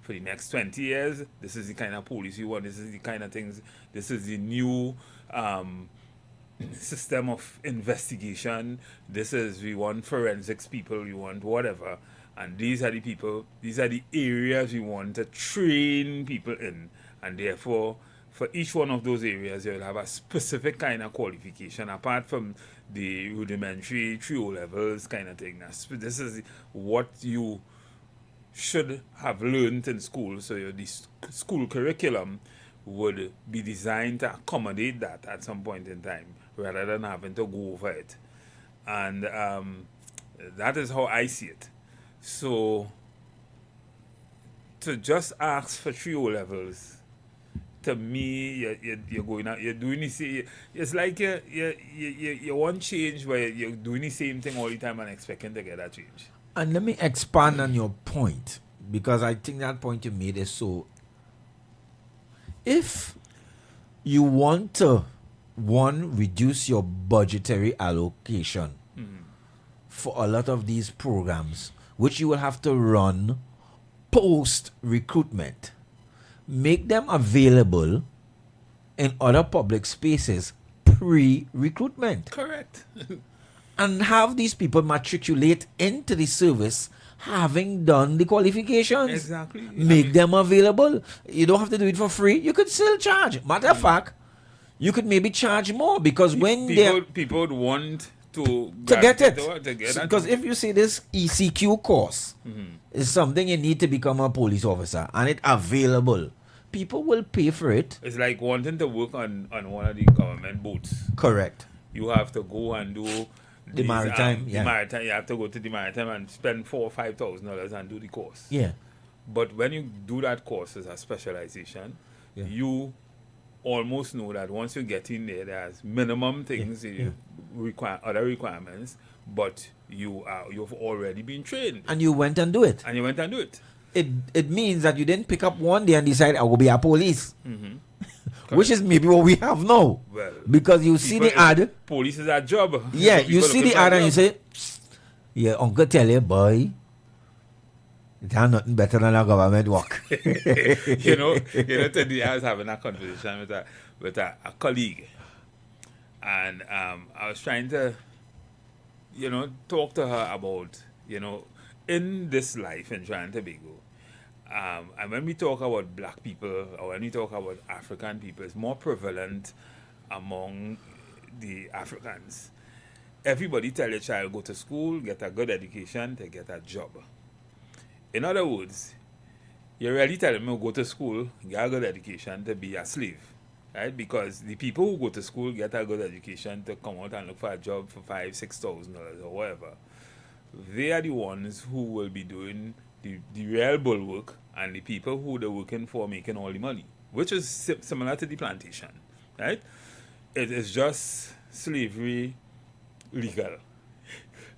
For the next 20 years, this is the kind of police you want, this is the kind of things, this is the new system of investigation, we want forensics people, we want whatever, and these are the people, these are the areas we want to train people in, and therefore, for each one of those areas, you'll have a specific kind of qualification, apart from the rudimentary 3O levels kind of thing. This is what you should have learned in school, so the school curriculum would be designed to accommodate that at some point in time, rather than having to go over it. And that is how I see it. So, to just ask for 3O levels, to me, you're going out, you're doing the same. It's like you want change, where you're doing the same thing all the time and expecting to get that change. And let me expand on your point, because I think that point you made is so. If you want to, reduce your budgetary allocation for a lot of these programs, which you will have to run post recruitment, make them available in other public spaces pre-recruitment. Correct. And have these people matriculate into the service having done the qualifications. Exactly. Make them available. You don't have to do it for free. You could still charge. Matter of fact, you could maybe charge more, because when people would want to get it. Because if you see this ECQ course is something you need to become a police officer, and it's available, people will pay for it. It's like wanting to work on one of the government boats. Correct. You have to go and do the maritime. The maritime. You have to go to the maritime and spend $4,000 or $5,000 and do the course. Yeah. But when you do that course as a specialization, you almost know that once you get in there, there's minimum things you require, other requirements, but you've already been trained. And you went and do it. It means that you didn't pick up one day and decide I will be a police. Which is maybe what we have now. Well, because you see the ad. Police is a job. Yeah, you see the ad and you say, yeah, uncle tell you, boy, it has nothing better than a government work. Today I was having a conversation with a colleague, and I was trying to, talk to her about, in this life in Trinidad and Tobago, and when we talk about black people, or when we talk about African people, it's more prevalent among the Africans. Everybody tell your child, go to school, get a good education, to get a job. In other words, you're really telling me go to school, get a good education, to be a slave. Right? Because the people who go to school get a good education to come out and look for a job for $5,000-$6,000 or whatever. They are the ones who will be doing the real bulwark, and the people who they're working for making all the money, which is similar to the plantation, right? It is just slavery legal,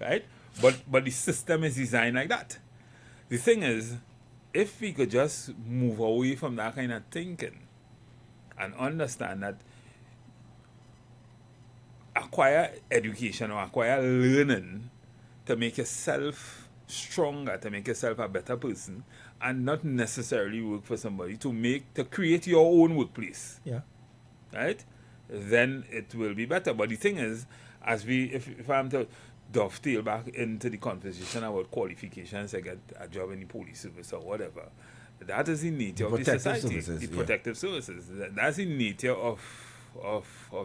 right? But the system is designed like that. The thing is, if we could just move away from that kind of thinking and understand that acquire education or acquire learning to make yourself stronger, to make yourself a better person, and not necessarily work for somebody, to create your own workplace. Yeah. Right? Then it will be better. But the thing is, if I'm to dovetail back into the conversation about qualifications to get a job in the police service or whatever, that is the nature of the society. The protective services. That's the nature of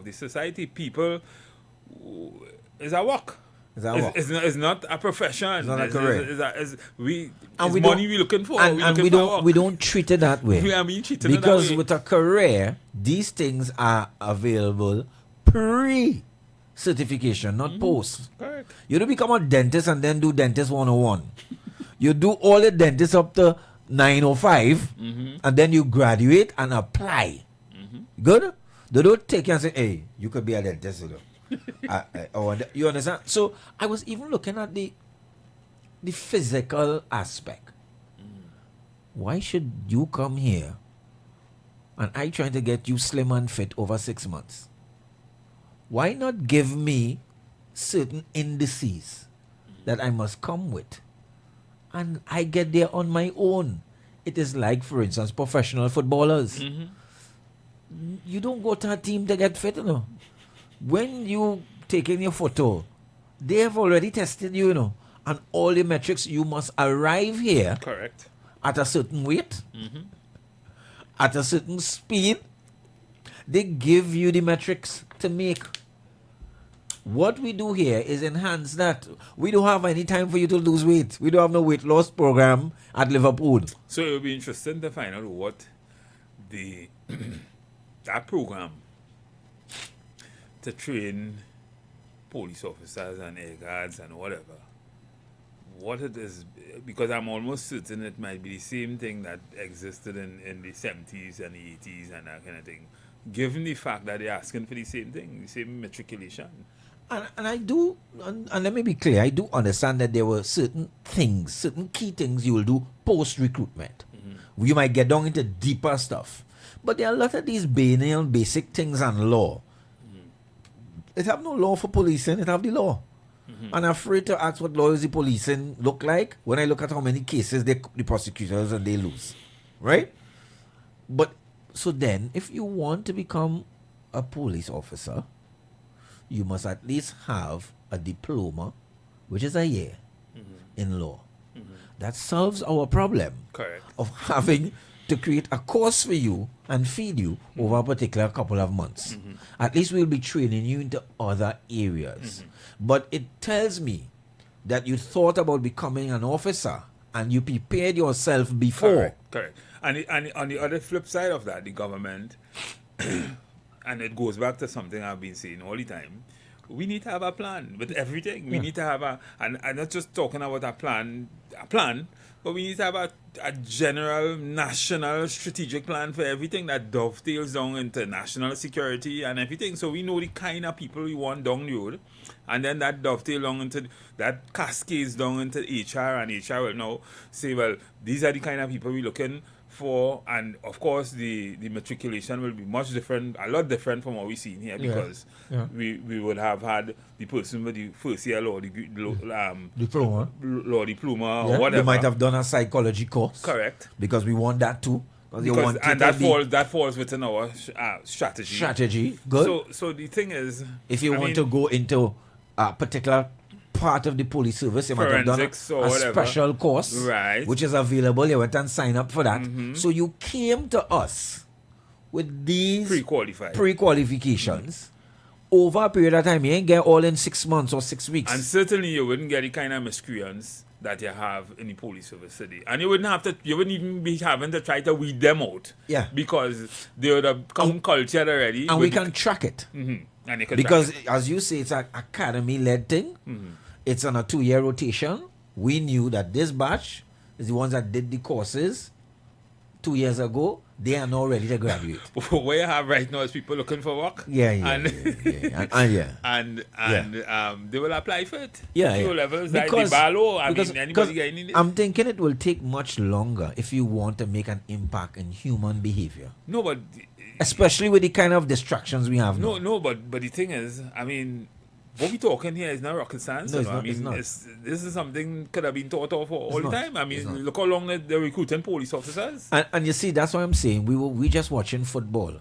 the society. People, is a work. It's not a profession. It's not a career. It's money we're looking for. And we don't treat it that way. We are being treated because that way. With a career, these things are available pre-certification, not post. Correct. You don't become a dentist and then do dentist 101. You do all the dentists up to 905, and then you graduate and apply. Good? They don't take you and say, hey, you could be a dentist. You understand? So I was even looking at the physical aspect. Why should you come here and I trying to get you slim and fit over 6 months? Why not give me certain indices that I must come with? And I get there on my own. It is like, for instance, professional footballers. You don't go to a team to get fit, you know. When you take in your photo, they have already tested you, you know. And all the metrics, you must arrive here. Correct. At a certain weight, at a certain speed. They give you the metrics to make. What we do here is enhance that. We don't have any time for you to lose weight. We don't have no weight loss program at Liverpool. So it will be interesting to find out what that program to train police officers and air guards and whatever, what it is, because I'm almost certain it might be the same thing that existed in the 70s and the 80s and that kind of thing, given the fact that they're asking for the same thing, the same matriculation. And I do, and let me be clear, I do understand that there were certain things, certain key things you will do post-recruitment. You might get down into deeper stuff. But there are a lot of these banal, basic things and law. It have no law for policing, it have the law. And I'm afraid to ask what law is the policing look like when I look at how many cases the prosecutors and they lose. Right? But, so then, if you want to become a police officer, you must at least have a diploma, which is a year in law. That solves our problem of having to create a course for you and feed you over a particular couple of months. At least we'll be training you into other areas. But it tells me that you thought about becoming an officer and you prepared yourself before. Correct. And on the other flip side of that, the government, and it goes back to something I've been saying all the time, we need to have a plan with everything. We need to have and I'm not just talking about a plan, but we need to have a general national strategic plan for everything that dovetails down into national security and everything. So we know the kind of people we want down the road, and then that dovetails down into, that cascades down into HR, and HR will now say, well, these are the kind of people we're looking for, and of course the matriculation will be much different, a lot different from what we see in here, because we would have had the person with the first year law diploma or whatever. You might have done a psychology course. Correct. Because we want that too. And that falls within our strategy. Good. So the thing is, if you want to go into a particular part of the police service, you might have done a special course, which is available. You went and signed up for that. So you came to us with these pre-qualifications over a period of time. You ain't get all in 6 months or 6 weeks. And certainly you wouldn't get the kind of miscreants that you have in the police service today. And you wouldn't even be having to try to weed them out. Yeah. Because they would have come cultured already. And we can track it. And because as you say, it's an academy-led thing. It's on a 2-year rotation. We knew that this batch is the ones that did the courses 2 years ago. They are now ready to graduate. What you have right now is people looking for work. And they will apply for it. Levels because, like anybody getting it. I'm thinking it will take much longer if you want to make an impact in human behavior. No, but especially with the kind of distractions we have now. No, but the thing is, I mean, what we talking here is not rocket science. No, it's not, I mean, it's this is something could have been taught of all the time. I mean, look how long they're recruiting police officers. And you see, that's why I'm saying we just watching football.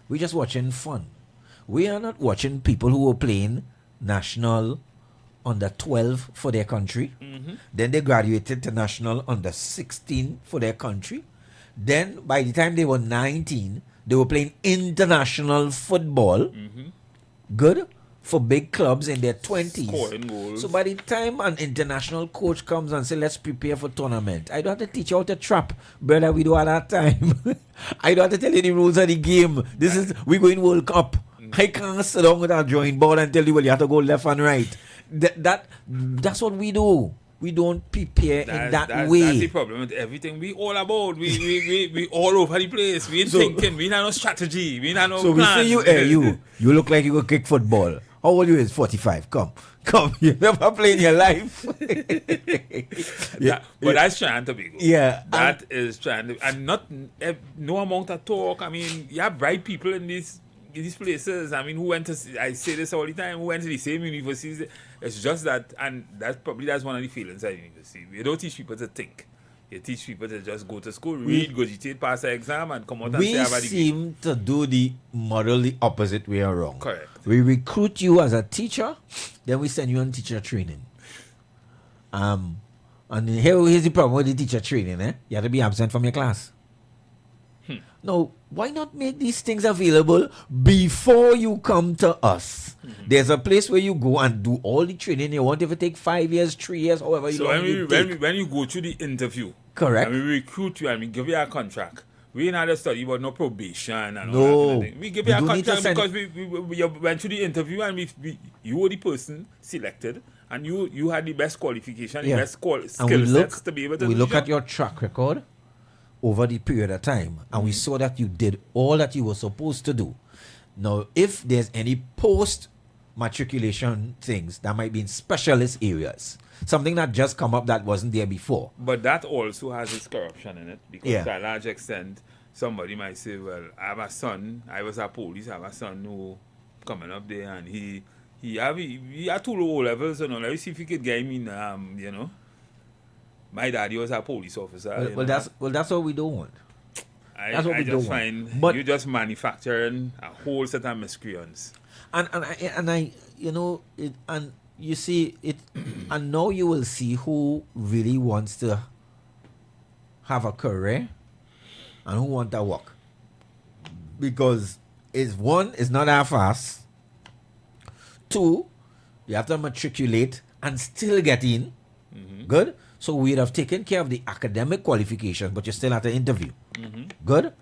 We're just watching fun. We are not watching people who are playing national under 12 for their country. Then they graduated to national under 16 for their country. Then by the time they were 19, they were playing international football. Good. For big clubs in their 20s. So by the time an international coach comes and says, let's prepare for tournament, I don't have to teach you how to trap, brother. We do at that time. I don't have to tell you the rules of the game. We're going World Cup. I can't sit down with a drawing board and tell you, well, you have to go left and right. That's what we do. We don't prepare in that way. That's the problem with everything. We all about. We all over the place. We ain't thinking. We not no strategy. We not no plan. So we say you look like you could kick football. How old you is? 45. Come. You never played in your life. But that's trying to be good. Yeah. That is trying to, and not no amount of talk. I mean, you have bright people in these places. I mean, who went to, I say this all the time, who went to the same universities. It's just that, and that's one of the failings at university. You don't teach people to think. You teach people to just go to school, read, cogitate, pass the exam, and come out and say about We seem to do the model the opposite way around. Correct. We recruit you as a teacher, then we send you on teacher training. And here's the problem with the teacher training, eh? You have to be absent from your class. Now, why not make these things available before you come to us? There's a place where you go and do all the training you want. If it take 5 years, 3 years, however you So want when you go to the interview, correct, and we recruit you and we give you a contract. We ain't had a study about no probation and all that No. kind of thing. We give you a We do need to contract send- because we went to the interview and you were the person selected and you had the best qualification, the best skill sets to be able to we do look the at job. your track record over the period of time, and we saw that you did all that you were supposed to do. Now, if there's any post matriculation things that might be in specialist areas, something that just come up that wasn't there before. But that also has its corruption in it because Yeah. to a large extent, somebody might say, well, I have a son, I was a police, I have a son who coming up there and he had 2 low levels, you know, let me see if he could get him in, you know. My daddy was a police officer. Well, that's what we don't want. That's what I we just don't want. find But you just manufacturing a whole set of miscreants. and I you know it, and you see it and now you will see who really wants to have a career and who want to work, because it's one, it's not that fast. 2, you have to matriculate and still get in. Good. So we'd have taken care of the academic qualifications, but you still have to interview. Good.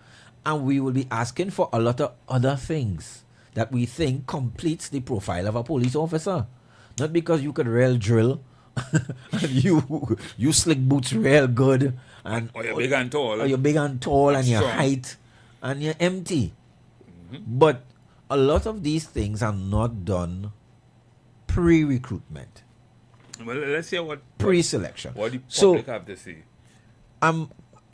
And we will be asking for a lot of other things that we think completes the profile of a police officer. Not because you could rail drill and you slick boots real good, and Or you're big and tall. or you're big and tall and your strong. height and you're empty. But a lot of these things are not done pre-recruitment, Well, let's hear what pre-selection. What the So, public have to say.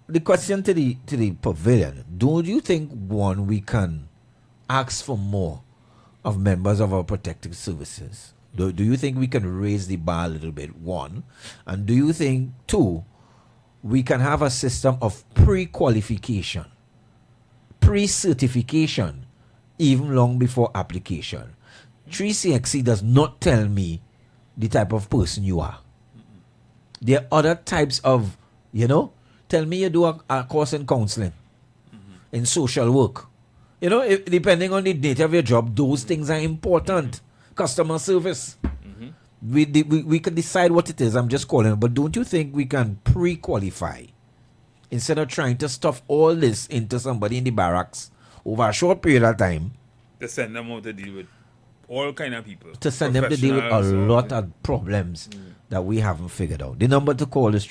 the question to the pavilion: don't you think, one, we can ask for more of members of our protective services? Do you think we can raise the bar a little bit? One, and do you think, 2, we can have a system of pre-qualification, pre-certification, even long before application? 3CXC does not tell me the type of person you are. There are other types of, tell me you do a course in counseling, in social work. Depending on the nature of your job, those things are important. Customer service. We can decide what it is. I'm just calling it. But don't you think we can pre-qualify instead of trying to stuff all this into somebody in the barracks over a short period of time? To send them out to deal with all kind of people. To send them to deal with a Professionals, lot of problems that we haven't figured out. The number to call is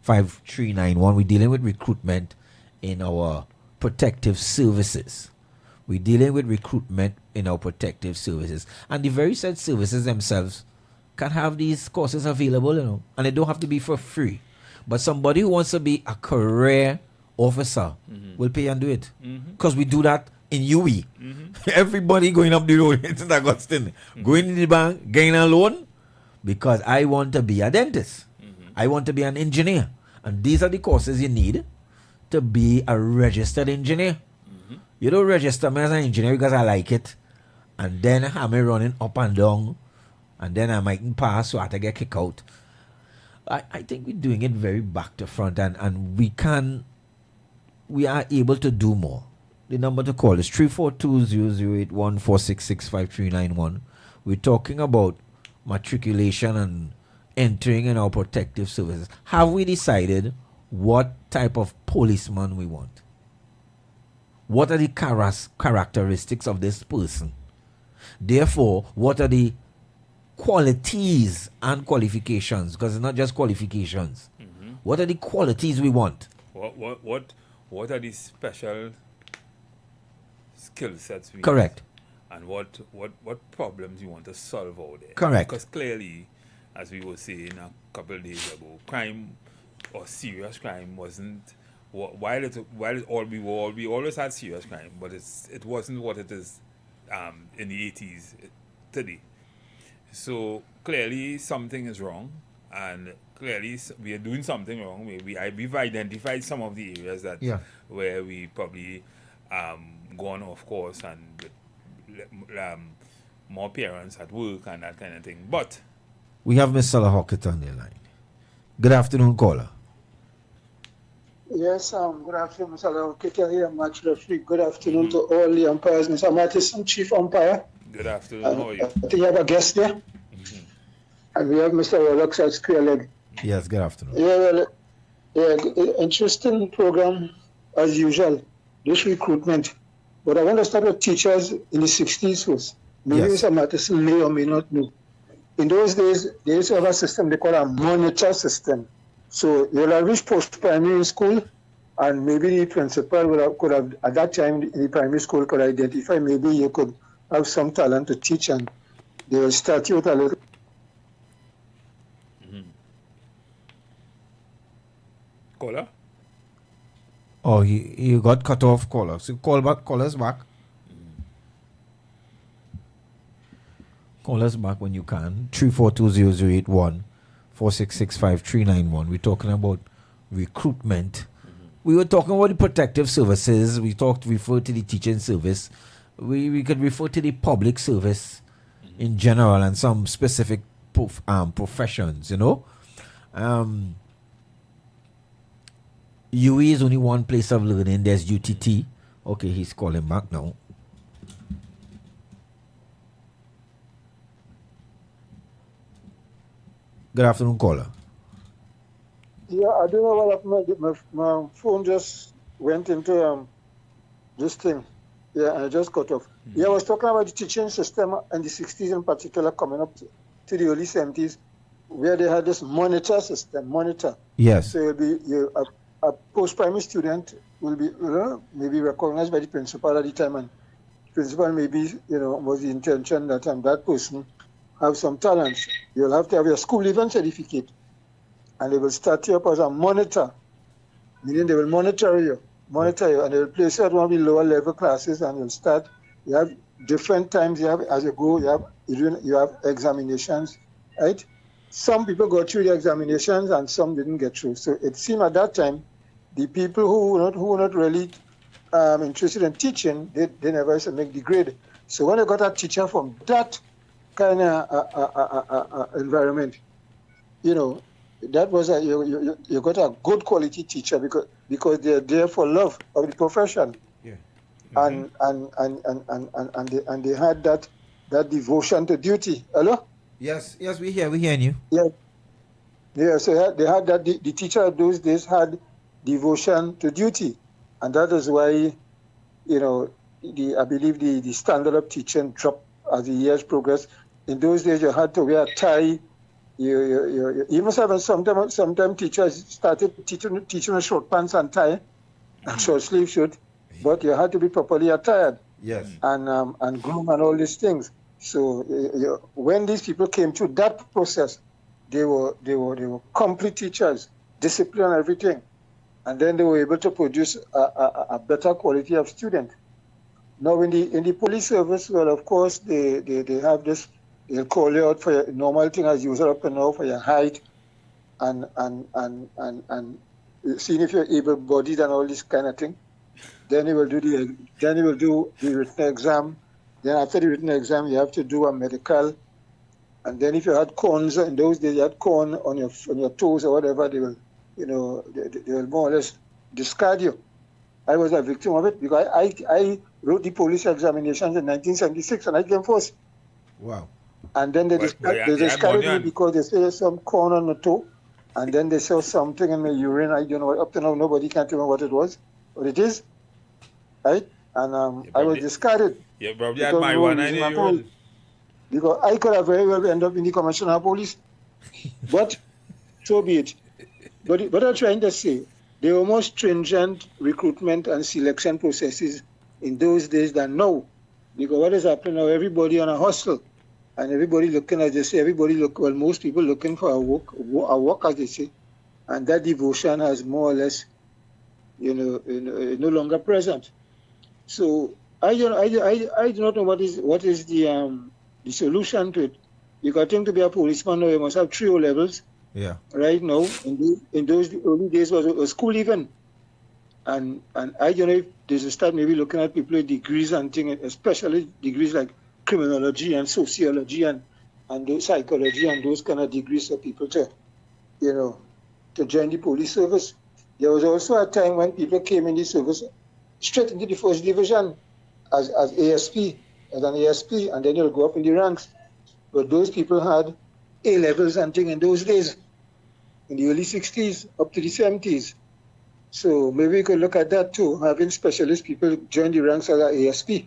342-0081-466-5391. We're dealing with recruitment in our protective services. We're dealing with recruitment in our protective services. And the very said services themselves can have these courses available, and they don't have to be for free. But somebody who wants to be a career officer will pay and do it. Because we do that in UE. Everybody going up the road in St. Augustine, going in the bank, getting a loan, because I want to be a dentist. I want to be an engineer. And these are the courses you need to be a registered engineer. You don't register me as an engineer because I like it, and then have me running up and down, and then I mightn't pass, so I have to get kicked out. I think we're doing it very back to front, and we are able to do more. The number to call is 342-0081-466-5391. We're talking about matriculation and entering in our protective services. Have we decided what type of policeman we want? What are the characteristics of this person? Therefore, what are the qualities and qualifications? Because it's not just qualifications. What are the qualities we want? What are the special skill sets we Correct. and what problems you want to solve out there. Correct. Because clearly, as we were saying a couple of days ago, crime or serious crime wasn't while we always had serious crime, but it wasn't what it is in the 80s today. So clearly something is wrong, and clearly we are doing something wrong. We've identified some of the areas that where we probably gone off course and more parents at work and that kind of thing. But we have Mr. Hawkett on the line. Good afternoon, caller. Yes, good afternoon, Mr. Hawkett here, match referee. Good afternoon to all the umpires. Mr. Matheson, chief umpire. Good afternoon. How are you? I think you have a guest there. And we have Mr. Rolex at Square Leg. Yes, good afternoon. Interesting program as usual. This recruitment. But I want to start with teachers in the 60s first. Maybe Mr. Matheson may or may not know. In those days, they used to have a system they call a monitor system. So you'll have reached post-primary school, and maybe the principal could have, at that time, in the primary school could identify maybe you could have some talent to teach, and they will start you with a little. Caller? Oh, you got cut off, caller. So call us back. Call us back when you can. 3420081 4665391. We're talking about recruitment. We were talking about the protective services. We referred to the teaching service. We could refer to the public service in general and some specific professions, you know. UE is only one place of learning. There's UTT. Okay, he's calling back now. Good afternoon, caller. Yeah, I don't know what happened. My phone just went into this thing. Yeah, and I just cut off. Yeah, I was talking about the teaching system in the 60s in particular, coming up to the early 70s, where they had this monitor system. Yes. So a post-primary student will be maybe recognized by the principal at the time, and the principal maybe was the intention that that person have some talents. You'll have to have your school leaving certificate, and they will start you up as a monitor, meaning they will monitor you, and they will place you at one of the lower level classes, and you'll start. You have different times. You have as you go. You have examinations, right? Some people got through the examinations and some didn't get through. So it seemed at that time, the people who were not really interested in teaching, they never used to make the grade. So when I got a teacher from that kind of environment, that was you got a good quality teacher because they're there for love of the profession. Yeah. Mm-hmm. And they had that devotion to duty. Hello? Yes, we hearing you. Yeah. So they had that. The teacher of those days had devotion to duty, and that is why, I believe the standard of teaching dropped as the years progressed. In those days, you had to wear a tie. You even sometimes teachers started teaching with short pants and tie, and short sleeve shirt, but you had to be properly attired. Yes. And groom and all these things. So when these people came through that process, they were complete teachers, discipline and everything, and then they were able to produce a better quality of student. Now in the police service, well, of course they have this. They'll call you out for your normal thing as usual up and now for your height, and seeing if you're able-bodied and all this kind of thing. Then you will do the written exam. Then after the written exam, you have to do a medical. And then if you had corns, in those days you had corn on your toes or whatever, they will, they will more or less discard you. I was a victim of it because I wrote the police examinations in 1976 and I came first. Wow. And then they discarded me because they say there's some corn on the toe. And then they saw something in my urine. I don't know. Up to now, nobody can tell me what it was. But it is. Right? And I was discarded. Yeah, probably had marijuana in your urine. Because I could have very well ended up in the commissioner of police. But so be it. But what I'm trying to say, there were more stringent recruitment and selection processes in those days than now. Because what is happening now, everybody on a hustle, and everybody looking, as they say, most people looking for a work, as they say, and that devotion has more or less, no longer present. So I do not know what is the solution to it. Because I think to be a policeman now, you must have 3 O levels. Yeah. Right now, in those early days was school even, and I don't know if there's a start maybe looking at people with degrees and things, especially degrees like criminology and sociology and those psychology and those kind of degrees for people to join the police service. There was also a time when people came in the service straight into the first division as ASP, as an ASP, and then you'll go up in the ranks. But those people had A levels and things in those days, in the early 60s up to the 70s. So maybe we could look at that too, having specialist people join the ranks as an ASP,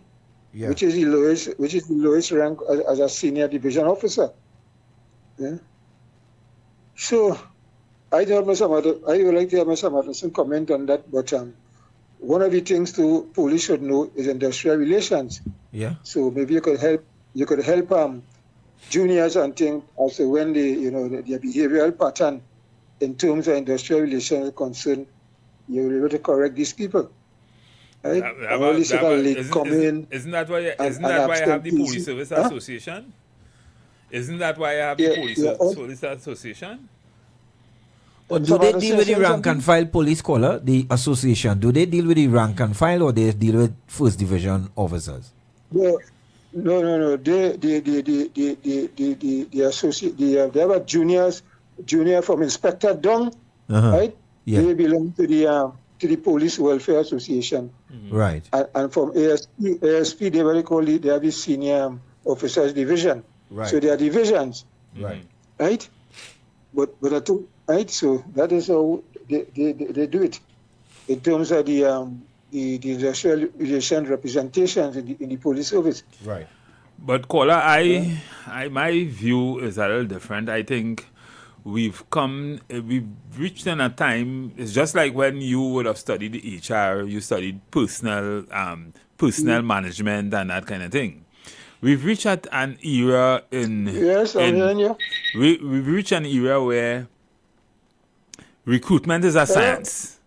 which is the lowest rank as a senior division officer. Yeah. So I would like to have Mr. Matheson comment on that, but one of the things the police should know is industrial relations. Yeah. So maybe you could help juniors and things as to when their behavioral pattern in terms of industrial relations is concerned, you'll be able to correct these people. Right? Isn't that why you have the Police Service Association? Isn't that why you have the Police Service Association? But do they deal with the rank and file police caller, the association? Do they deal with the rank and file, or they deal with first division officers? No. They have a junior from inspector down, right? Yeah. They belong to the Police Welfare Association. Mm-hmm. Right. And from ASP they have the senior officers division. Right. So they are divisions. Right. Right? But I think, right, so that is how they do it. In terms of the industrial relation representations in the police service. Right. But Kola, my view is a little different. I think we've reached in a time, it's just like when you would have studied HR, you studied personnel management and that kind of thing. We've reached at an era we've reached an era where recruitment is a science.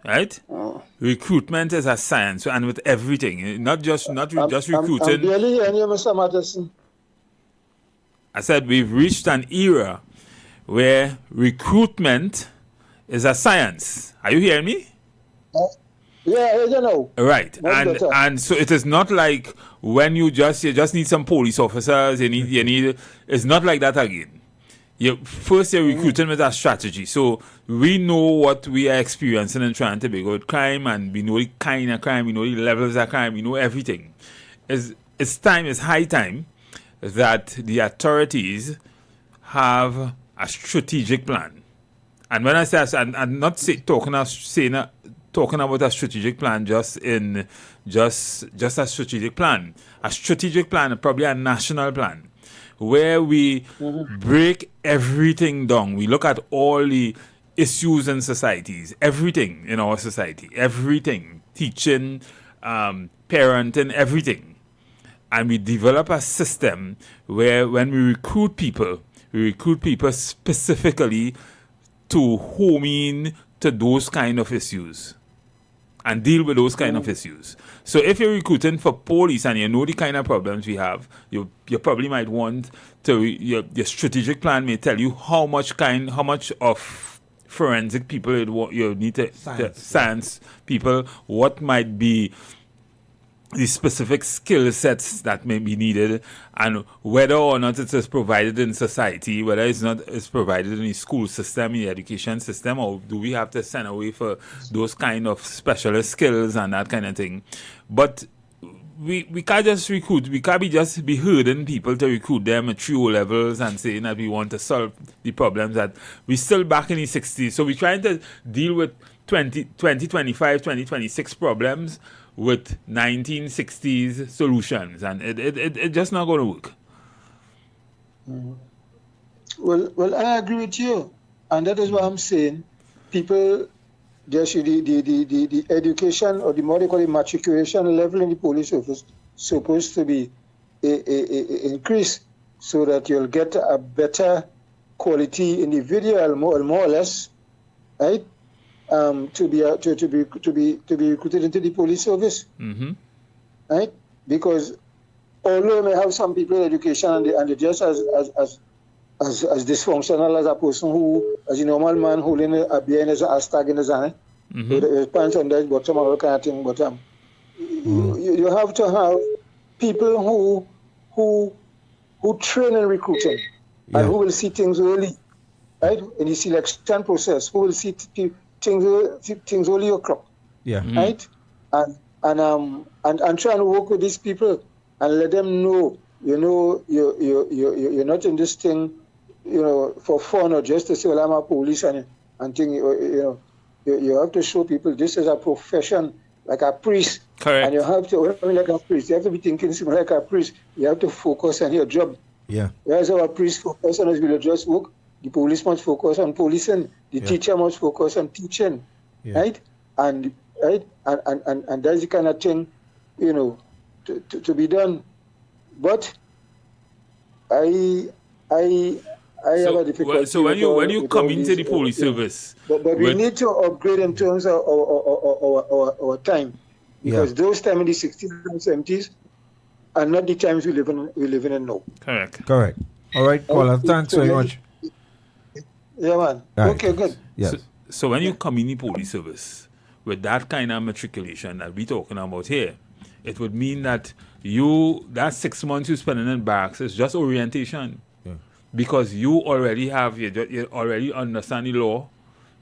Right? Oh. Recruitment is a science, and with everything, not just recruiting. I'm barely hearing you, Mr. Matheson. I said we've reached an era where recruitment is a science. Are you hearing me? Yeah, you know. Right, and so it is not like when you just need some police officers. You need. It's not like that again. First, you're recruiting with a strategy. So we know what we are experiencing in Trinidad and Tobago with crime, and we know the kind of crime, we know the levels of crime, we know everything. It's high time that the authorities have a strategic plan. And when I say, I'm not talking about a strategic plan, just a strategic plan. A strategic plan, probably a national plan, where we break everything down. We look at all the issues in societies, everything in our society, everything, teaching, parenting, everything. And we develop a system where when we recruit people specifically to home in to those kind of issues and deal with those kind of issues. So if you're recruiting for police and you know the kind of problems we have, you probably might want to, your strategic plan may tell you how much of forensic people you need to science people, what might be the specific skill sets that may be needed, and whether or not it is provided in society, whether it's provided in the school system, in the education system, or do we have to send away for those kind of specialist skills and that kind of thing. But we can't just recruit. We can't just be herding people to recruit them at 3 O levels and saying that we want to solve the problems that we still back in the 60s. So we're trying to deal with 2025, 2026 problems with 1960s solutions, and it just not going to work. Well, I agree with you, and that is what I'm saying. People there should the education or the more they call it matriculation level in the police service supposed to be increased so that you'll get a better quality individual, more or less, right? To be recruited into the police service, right? Because although you may have some people in education and they're just as dysfunctional as a person who, as a normal man holding a beer and a hashtag in his hand, with his pants on his bottom or all kind of thing. But you have to have people who train in recruiting and who will see things early, right? In the selection process, who will see things early o'clock, right? And try and work with these people and let them know, you're not in this thing, for fun or just to say, well, I'm a police and thing. You have to show people this is a profession, like a priest. Correct. And you have to, like a priest, you have to be thinking like a priest. You have to focus on your job. Yeah. Whereas our priest focus on his religious work, the police must focus on policing, the teacher must focus on teaching, right? And that's the kind of thing, to be done. But I have a difficulty. So when you come into the police service, but we need to upgrade in terms of our time, because those times in the 60s and 70s are not the times we live in now. Correct. All right, caller. Thanks very much. Yeah, man. Right. Okay, good. Yes. So when you come in the police service with that kind of matriculation that we're talking about here, it would mean that that 6 months you spending in barracks is just orientation. Because you already already understand the law,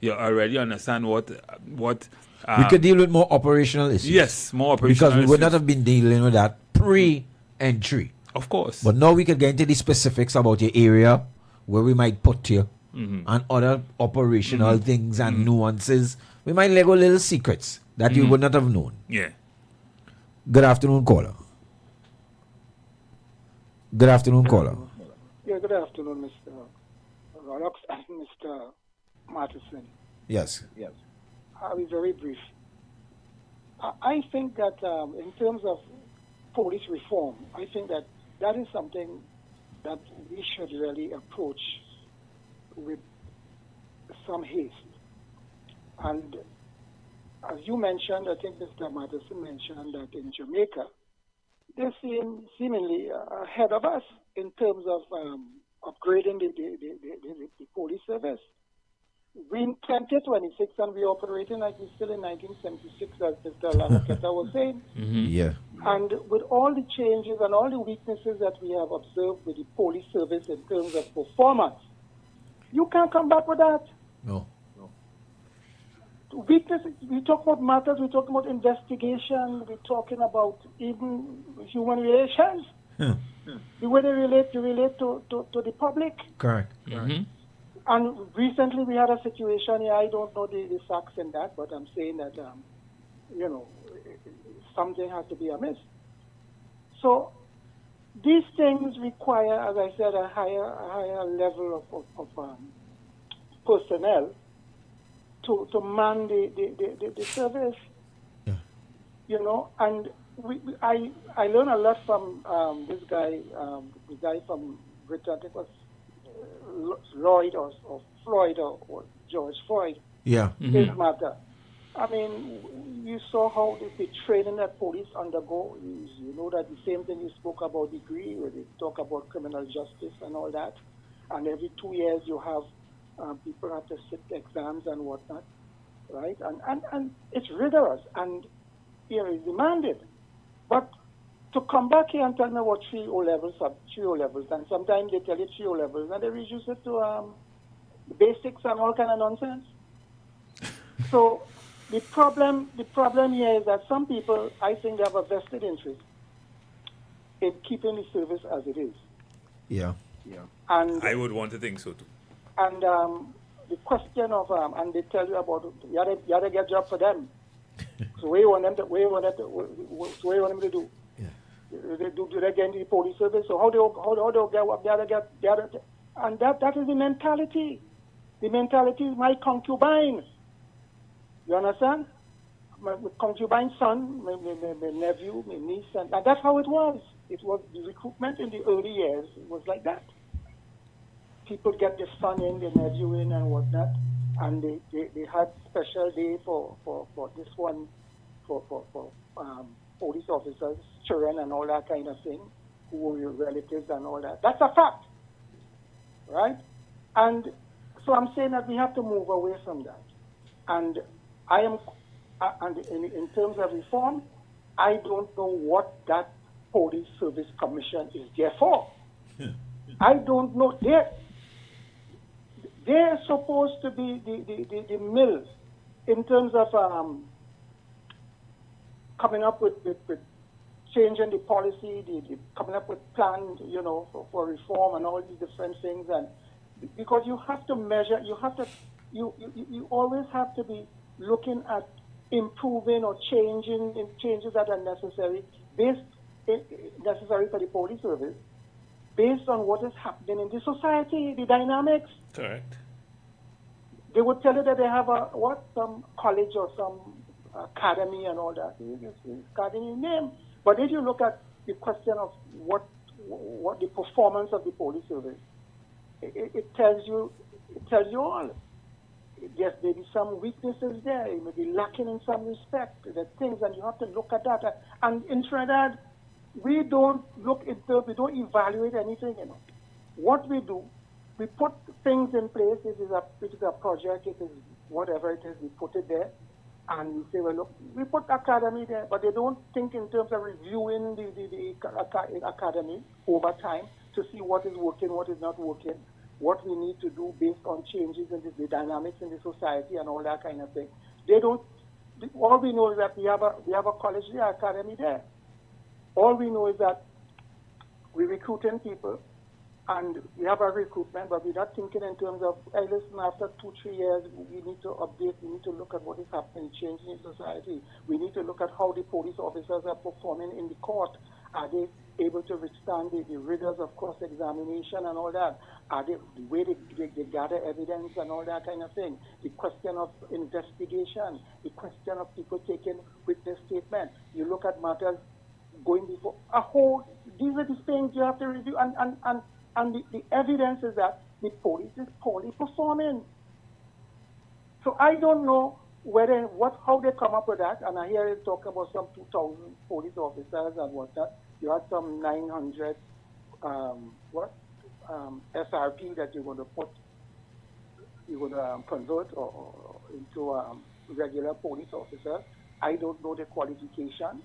you already understand what we could deal with more operational issues. Yes, more operational because we would not have been dealing with that pre-entry. Of course. But now we could get into the specifics about your area, where we might put you, and other operational things and nuances. We might let go little secrets that you would not have known. Yeah. Good afternoon, caller. Good afternoon, caller. Yeah, good afternoon, Mr. Rolex and Mr. Matheson. Yes. I'll be very brief. I think that in terms of police reform, I think that is something that we should really approach with some haste. And as you mentioned, I think Mr. Matheson mentioned that in Jamaica, they seem seemingly ahead of us in terms of upgrading the police service. We're in 2026 and we're operating like we're still in 1976, as Mr. Lalaketa was saying. Yeah. And with all the changes and all the weaknesses that we have observed with the police service in terms of performance, you can't come back with that. No. Weaknesses, we talk about matters, we talk about investigation, we're talking about even human relations. The way they relate to the public. Correct. And recently we had a situation here, I don't know the facts in that, but I'm saying that, something has to be amiss. So these things require, as I said, a higher level of personnel to man the service. And I learned a lot from this guy, the guy from Britain, I think it was Lloyd or Floyd or George Floyd. Yeah. His matter. I mean, you saw how the training that police undergo. You know that the same thing you spoke about degree, where they talk about criminal justice and all that. And every 2 years you have people have to sit exams and whatnot, right? And it's rigorous and it's demanded. But to come back here and tell me about 3 O-levels, and sometimes they tell you 3 O-levels, and they reduce it to basics and all kind of nonsense. So the problem here is that some people, I think, they have a vested interest in keeping the service as it is. Yeah. And I would want to think so too. And the question of and they tell you about you gotta get a job for them. So what do you want them to do? Do they get into the police service? So how do they get up there? And that is the mentality. The mentality is my concubine. You understand? My concubine son, my nephew, my niece, and that's how it was. It was the recruitment in the early years. It was like that. People get their son in, their nephew in, and whatnot, and they had special day for this one, for police officers, children, and all that kind of thing, who were your relatives and all that. That's a fact, right? And so I'm saying that we have to move away from that. And I am, and in terms of reform, I don't know what that Police Service Commission is there for. I don't know. They're supposed to be the mill in terms of coming up with changing the policy, coming up with plans, for reform and all these different things. And because you have to measure, you always have to be looking at improving or changes that are necessary necessary for the police service, based on what is happening in the society, the dynamics. Correct. They would tell you that they have some college or some academy and all that. It's academy name. But if you look at the question of what the performance of the police service, it tells you all. Yes, there be some weaknesses there. It may be lacking in some respect. There are things, and you have to look at that. And in Trinidad, we don't we don't evaluate anything. What we do, we put things in place. It is a project. It is whatever it is. We put it there, and we say, well, look, we put academy there, but they don't think in terms of reviewing the academy over time to see what is working, what is not working, what we need to do based on changes in the dynamics in the society and all that kind of thing. They don't. All we know is that we have a college there, academy there. All we know is that we're recruiting people, and we have our recruitment, but we're not thinking in terms of, hey, listen, after 2-3 years, we need to update, we need to look at what is happening, changing in society. We need to look at how the police officers are performing in the court. Are they able to withstand the rigors of cross-examination and all that? Are they, the way they gather evidence and all that kind of thing? The question of investigation, the question of people taking witness statement. You look at matters going before these are the things you have to review, and the evidence is that the police is poorly performing. So I don't know how they come up with that, and I hear it talk about some 2,000 police officers and whatnot. You had some 900 SRP that you're going to convert or into regular police officers. I don't know the qualifications.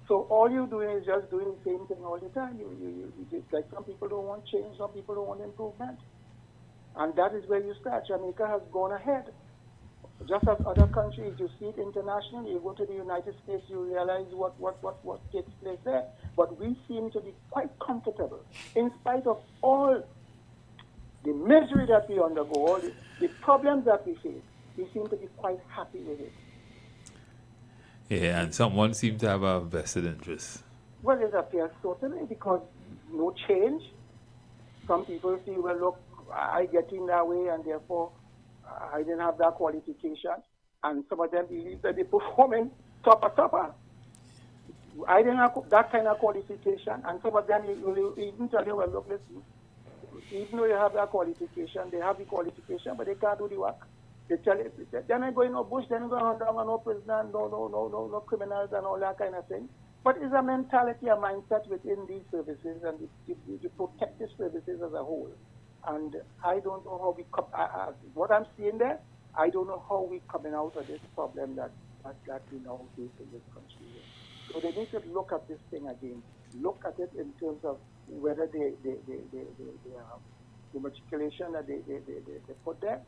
So all you're doing is just doing the same thing all the time. You just, like, some people don't want change, some people don't want improvement. And that is where you start. Jamaica has gone ahead. Just as other countries, you see it internationally. You go to the United States, you realize what takes place there. But we seem to be quite comfortable. In spite of all the misery that we undergo, all the problems that we face, we seem to be quite happy with it. Yeah, and someone seems to have a vested interest. Well, it appears certainly, because no change. Some people feel, well, look, I get in that way, and therefore I didn't have that qualification. And some of them believe that they're performing topper. I didn't have that kind of qualification. And some of them will even tell you, well, look, listen, even though you have that qualification, they have the qualification, but they can't do the work. They tell you, then I go in no bush, then I go hunt down no prisoner, no criminals and all that kind of thing. But it's a mentality, a mindset within these services and the protective services as a whole. And I don't know how we come, what I'm seeing there, I don't know how we're coming out of this problem that we now face in this country. So they need to look at this thing again. Look at it in terms of whether the matriculation that they put there,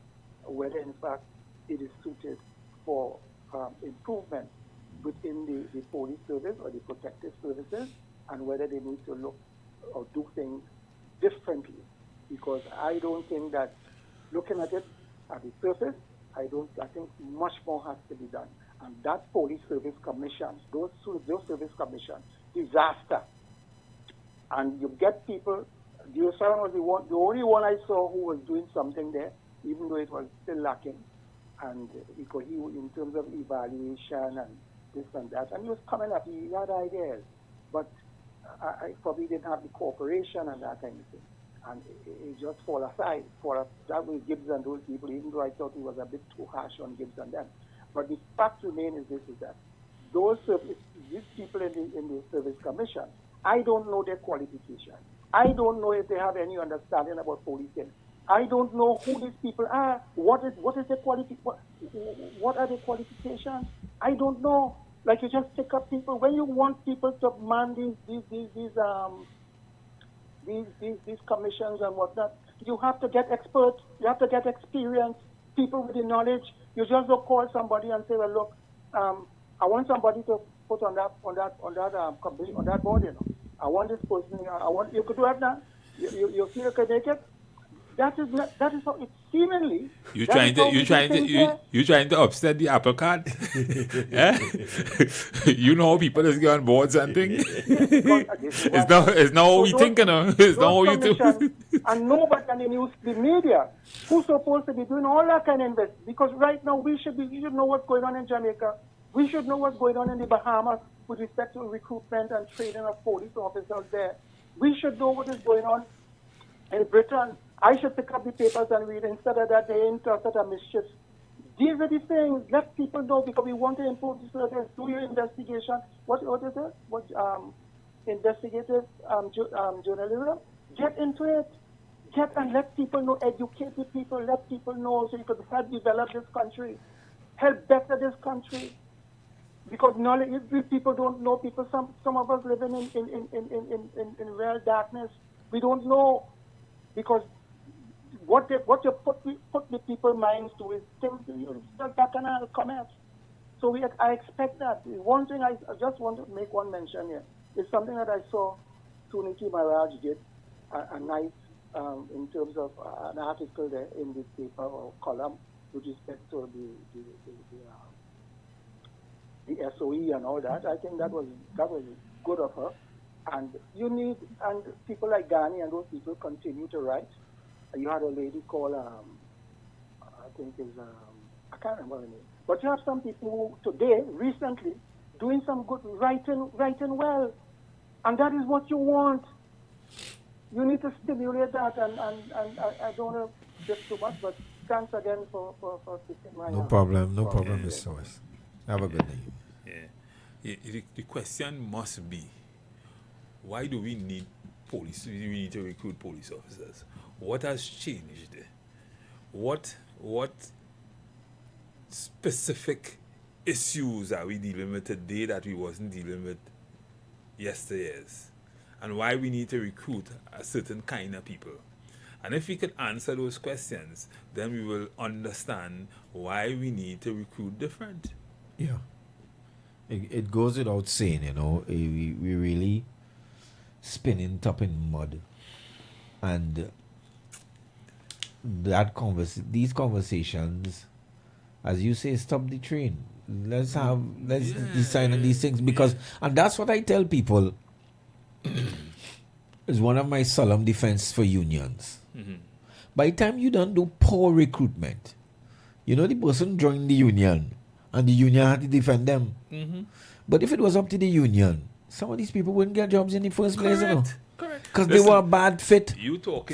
whether in fact it is suited for improvement within the police service or the protective services, and whether they need to look or do things differently. Because I don't think that, looking at it at the surface, I think much more has to be done. And that police service commission, those service commissions, disaster. And you get people, the only one I saw who was doing something there, even though it was still lacking. and because he, in terms of evaluation and this and that, and he was coming up, he had ideas, but I probably didn't have the cooperation and that kind of thing, and it just fall aside. That was Gibbs and those people, even though I thought he was a bit too harsh on Gibbs and them. But the fact remains is that these people in the Service Commission, I don't know their qualification. I don't know if they have any understanding about policing. I don't know who these people are. What are their qualifications? I don't know. Like, you just pick up people when you want people to man these commissions and whatnot. You have to get experts. You have to get experienced people with the knowledge. You just don't call somebody and say, well, look, I want somebody to put on that board. You know, I want this person. You could do it now. You feel you can make it. That is how it seemingly. You trying to upset the apple cart? Eh? You know how people is getting boards and things. It's not how we think, you know. It's not how you do. And nobody in the news, the media, who's supposed to be doing all that kind of investment. Because right now we should know what's going on in Jamaica. We should know what's going on in the Bahamas with respect to recruitment and training of police officers there. We should know what is going on in Britain. I should pick up the papers and read instead of that they interested in mischiefs. These are the things. Let people know, because we want to improve the service. Do your investigation. What is it? Investigative journalism. Get into it. And let people know. Educate the people. Let people know so you could help develop this country. Help better this country. Because knowledge, if people don't know, some of us living in real darkness. We don't know, because what you put the people's minds to is things that cannot come out. So I expect that. One thing I just want to make one mention here is something that I saw Suniti Maharaj did a nice in terms of an article there in the paper or column with respect to the SOE and all that. I think that was good of her. And people like Ghani and those people continue to write. You had a lady called, I think I can't remember her name. But you have some people who today, recently, doing some good writing well. And that is what you want. You need to stimulate that, and I don't want to get too much, but thanks again for taking my... No problem, Mr. West. Have a good day. Yeah. The question must be, why do we need police? We need to recruit police officers. What has changed? What specific issues are we dealing with today that we wasn't dealing with yesteryears? And why we need to recruit a certain kind of people? And if we could answer those questions, then we will understand why we need to recruit different. Yeah. It goes without saying, you know, we really spinning top in mud. And these conversations, as you say, stop the train. Let's decide on these things, because, and that's what I tell people, is one of my solemn defense for unions. Mm-hmm. By the time you don't do poor recruitment, you know, the person joined the union and the union had to defend them. Mm-hmm. But if it was up to the union, some of these people wouldn't get jobs in the first place, you know. Correct. Because they were a bad fit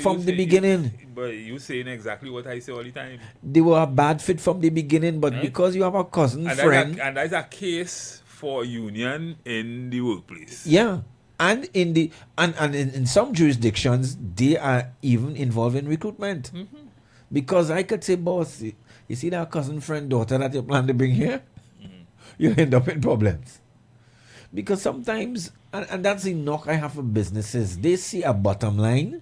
from the beginning. But you saying exactly what I say all the time. They were a bad fit from the beginning, but because you have a cousin friend... And that's a case for union in the workplace. Yeah. And in some jurisdictions, they are even involved in recruitment. Mm-hmm. Because I could say, boss, you see that cousin friend daughter that you plan to bring here? Mm-hmm. You end up in problems. Because sometimes, and that's the knock I have for businesses, they see a bottom line,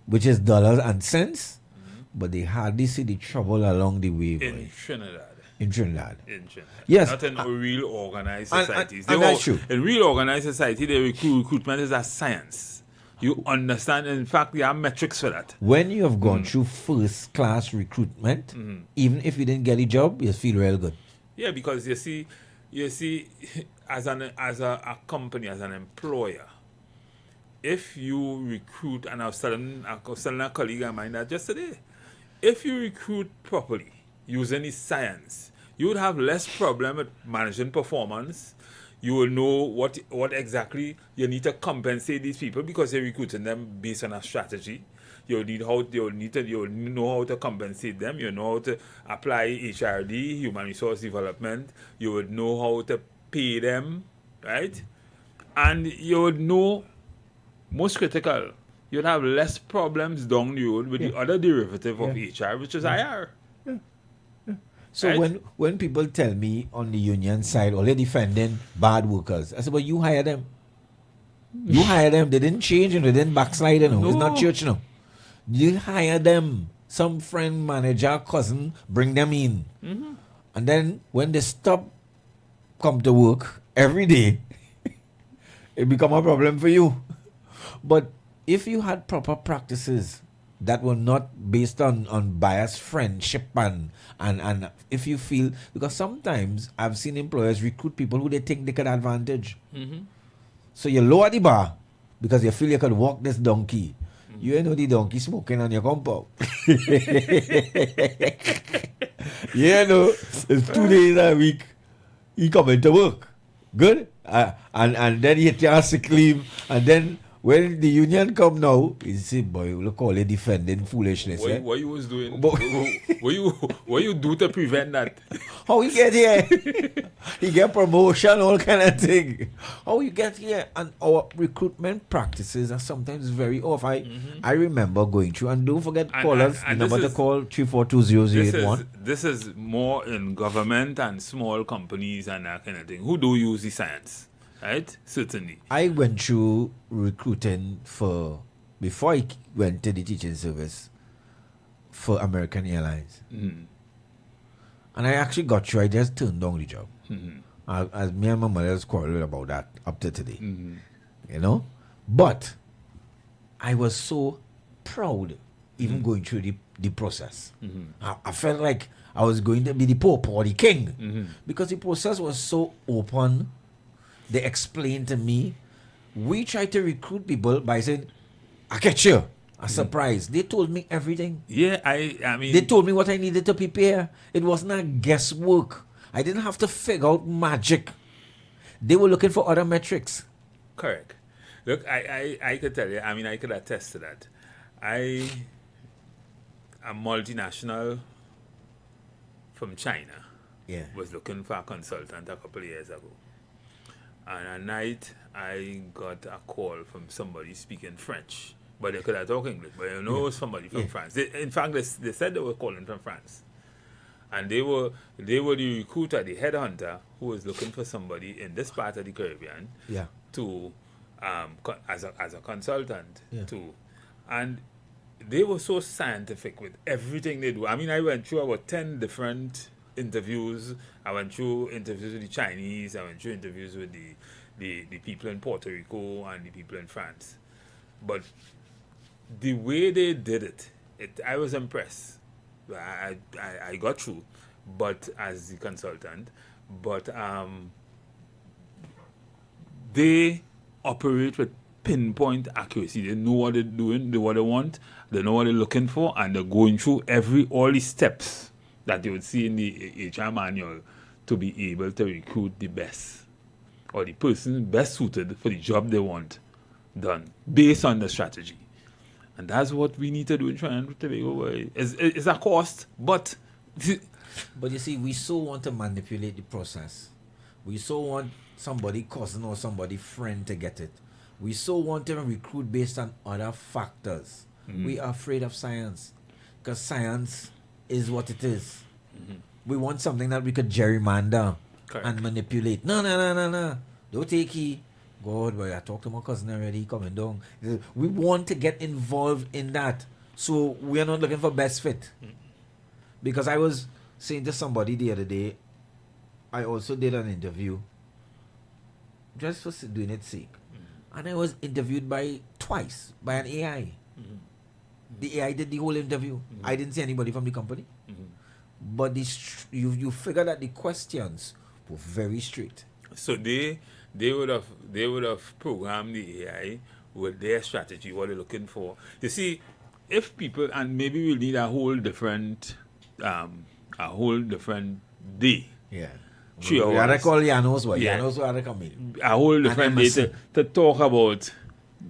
which is dollars and cents, but they hardly see the trouble along the way. In Trinidad. In Trinidad. Yes. Not in real organized societies. And that's true. In real organized society, the recruitment is a science. You understand. In fact, there are metrics for that. When you have gone through first class recruitment, even if you didn't get a job, you feel real good. Yeah, because you see, as a company, as an employer, if you recruit, and I was telling a colleague of mine that just today, if you recruit properly, using the science, you would have less problem with managing performance. You will know what exactly you need to compensate these people because you're recruiting them based on a strategy. You'll know how to compensate them. You know how to apply HRD, human resource development. You would know how to pay them, right? And you would know, most critical, you'd have less problems down the road with the other derivative of HR, which is IR. So right? when people tell me on the union side, or they're defending bad workers, I said, but you hire them. You hire them. They didn't change and they didn't backslide. It's not church now. You hire them. Some friend, manager, cousin, bring them in. Mm-hmm. And then when they stop come to work every day, it become a problem for you. But if you had proper practices that were not based on biased friendship and if you feel, because sometimes I've seen employers recruit people who they think they can advantage. Mm-hmm. So you lower the bar because you feel you could walk this donkey. You ain't know the donkey smoking on your compound. You know, it's 2 days a week. He coming to work. Good? And then he take sick leave. And then when the union come now, he say, boy, look all they defending foolishness. What you was doing? what you do to prevent that? How he get here? He get promotion, all kind of thing. How you get here? And our recruitment practices are sometimes very off. I remember going through, and don't forget, call us. The number to call 3420081. This is more in government and small companies and that kind of thing. Who do use the science? Right? Certainly. I went through recruiting before I went to the teaching service for American Airlines. Mm-hmm. And I actually got through. I just turned down the job. Mm-hmm. As me and my mother was quarreling about that up to today. Mm-hmm. You know? But I was so proud even going through the process. Mm-hmm. I felt like I was going to be the Pope or the King. Because the process was so open. They explained to me, we try to recruit people by saying, I get you. A surprise. They told me everything. Yeah, I mean... They told me what I needed to prepare. It wasn't a guesswork. I didn't have to figure out magic. They were looking for other metrics. Correct. Look, I could tell you, I mean, I could attest to that. A multinational from China was looking for a consultant a couple of years ago. And at night, I got a call from somebody speaking French. But they could have talked English. But you know it was somebody from France. In fact, they said they were calling from France. And they were the recruiter, the headhunter, who was looking for somebody in this part of the Caribbean to as a consultant too. And they were so scientific with everything they do. I mean, I went through about 10 different interviews. I went through interviews with the Chinese. I went through interviews with the people in Puerto Rico and the people in France. But the way they did it, I was impressed. I got through, but as the consultant, but they operate with pinpoint accuracy. They know what they're doing, what they want, they know what they're looking for, and they're going through all the steps that you would see in the HR manual to be able to recruit the best or the person best suited for the job they want done based on the strategy. And that's what we need to do in Trinidad and Tobago. It's a cost, but you see, we so want to manipulate the process. We so want somebody cousin or somebody friend to get it. We so want to recruit based on other factors. We are afraid of science because science is what it is. We want something that we could gerrymander and manipulate. No. Don't take he. God, boy, I talked to my cousin already, coming down. We want to get involved in that. So we are not looking for best fit. Because I was saying to somebody the other day, I also did an interview just for doing its sake. And I was interviewed twice by an AI. The AI did the whole interview. I didn't see anybody from the company. But you figure that the questions were very straight. So they would have programmed the AI with their strategy, what they're looking for. You see, if people, and maybe we'll need a whole different a whole different day. Yeah. 3 hours. We had to call Janos, what? Yeah. Janos had to come in. A whole And different day Emerson. to talk about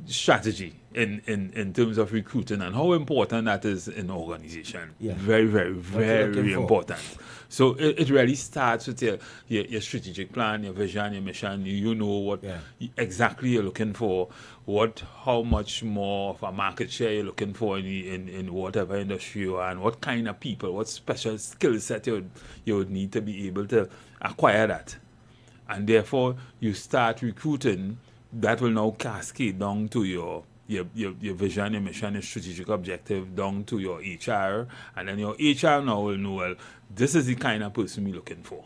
strategy in terms of recruiting and how important that is in organization. Yeah. Very, very, What you're looking very for. important. So it really starts with your strategic plan, your vision, your mission. You know what exactly you're looking for, how much more of a market share you're looking for in whatever industry you are, and what kind of people, what special skill set you would need to be able to acquire that. And therefore, you start recruiting. That will now cascade down to your vision, your mission, your strategic objective, down to your HR. And then your HR now will know, well, this is the kind of person we're looking for,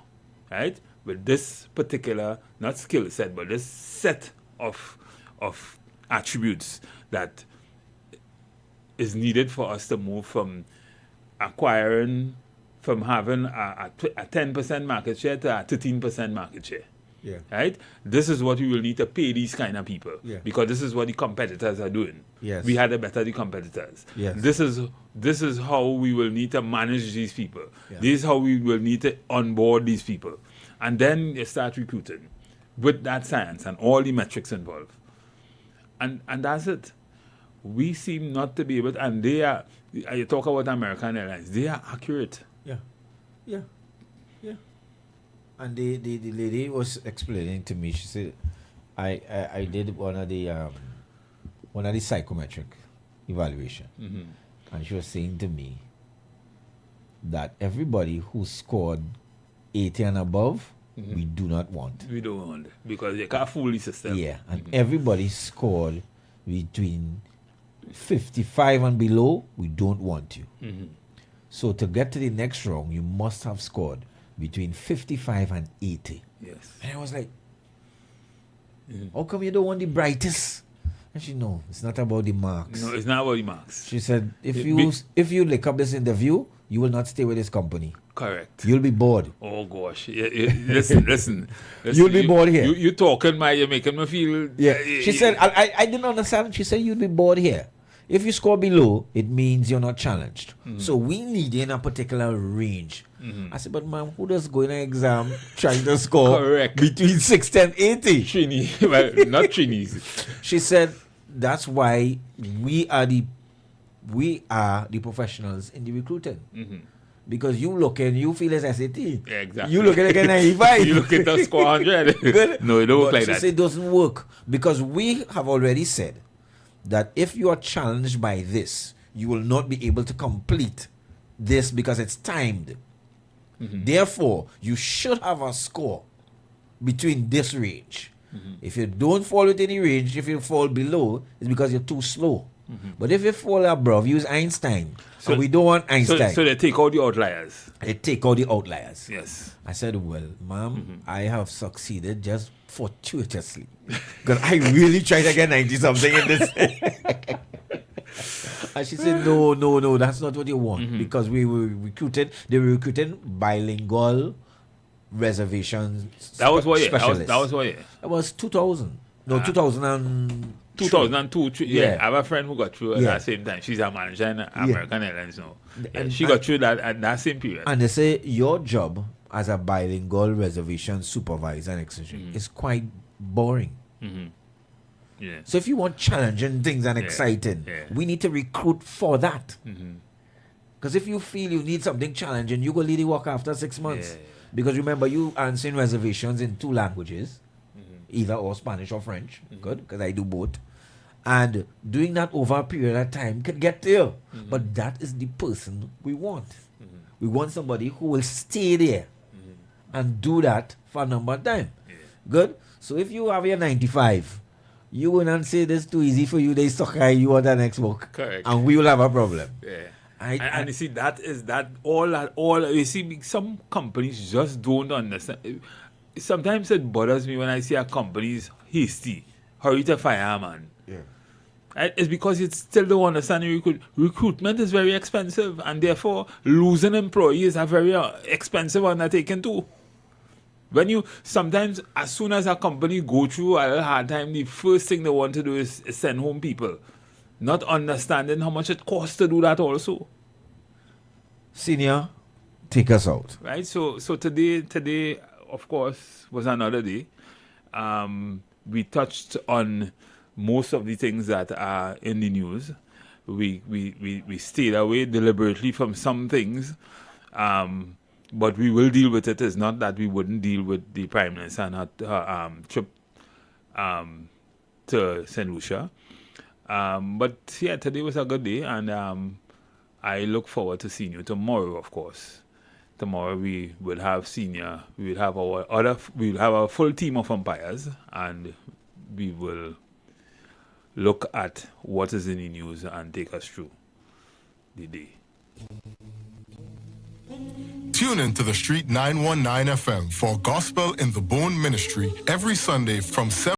right? With this particular, not skill set, but this set of attributes that is needed for us to move from having a 10% market share to a 13% market share. Yeah. Right? This is what we will need to pay these kind of people. Yeah. Because this is what the competitors are doing. Yes. We had to better the competitors. Yes. This is how we will need to manage these people. Yeah. This is how we will need to onboard these people. And then you start recruiting with that science and all the metrics involved. And that's it. We seem not to be able to, and they are, you talk about American Airlines, they are accurate. Yeah. Yeah. Yeah. And the lady was explaining to me, she said, I did one of the psychometric evaluation. Mm-hmm. And she was saying to me that everybody who scored 80 and above, we do not want. We don't want it because you can't fool the system. Yeah, and everybody scored between 55 and below, we don't want you. Mm-hmm. So to get to the next round, you must have scored between 55 and 80. Yes. And I was like, how come you don't want the brightest? And she, no, it's not about the marks. No, it's not about the marks. She said, if you lick up this interview, you will not stay with this company. Correct. You'll be bored. Oh gosh. Listen. You'll be bored here. You talking, you're making me feel. Yeah. She said, I didn't understand. She said, you'll be bored here. If you score below, it means you're not challenged. Mm-hmm. So we need in a particular range. Mm-hmm. I said, but ma'am, who does go in an exam trying to score Correct. between 60 and 80? Trini. Well, not Trinis. She said, that's why we are the professionals in the recruiting. Mm-hmm. Because you look and you feel as SAT. Yeah, exactly. You look at like a 95. You look at the score 100. Good. No, it don't work like she that. said it doesn't work. Because we have already said that if you are challenged by this, you will not be able to complete this because it's timed. Mm-hmm. Therefore, you should have a score between this range. Mm-hmm. If you don't fall within the range, if you fall below, it's because you're too slow. Mm-hmm. But if you fall above, use Einstein. So we don't want Einstein. So they take out the outliers. They take out the outliers. Yes. I said, well, ma'am, I have succeeded just fortuitously. Because I really tried to get 90-something in this. And she said, no, that's not what you want. Because they were recruiting bilingual reservations That was what year? specialists. That was what year? That was 2000. No, 2002. 2002. Yeah. I have a friend who got through at that same time. She's a manager in American Airlines now. And she got through that at that same period. And they say your job as a bilingual reservation supervisor and extension is quite boring. Mm-hmm. Yeah. So if you want challenging things and exciting, we need to recruit for that. Because if you feel you need something challenging, you go lead the work after 6 months. Because remember, you answering reservations in 2 languages, either or Spanish or French. Good, because I do both. And doing that over a period of time can get there. But that is the person we want. We want somebody who will stay there and do that for a number of time. Good. So if you have your 95, you will not say this too easy for you. They suck you on the next book. Correct. And we will have a problem. Yeah. And you see, all you see, some companies just don't understand. Sometimes it bothers me when I see a company's hasty, hurry to fire a man. Yeah. It's because it still don't understand recruitment is very expensive, and therefore losing employees are very expensive undertaking too. When you sometimes, as soon as a company go through a hard time, the first thing they want to do is send home people, not understanding how much it costs to do that also. Senior, take us out. Right. So today, of course, was another day. We touched on most of the things that are in the news. We stayed away deliberately from some things, but we will deal with it. It's not that we wouldn't deal with the Prime Minister and her trip to St. Lucia. But yeah, today was a good day, and I look forward to seeing you tomorrow, of course. Tomorrow we will have we will have our full team of umpires, and we will look at what is in the news and take us through the day. Tune in to the Street 919 FM for Gospel in the Bone Ministry every Sunday from 7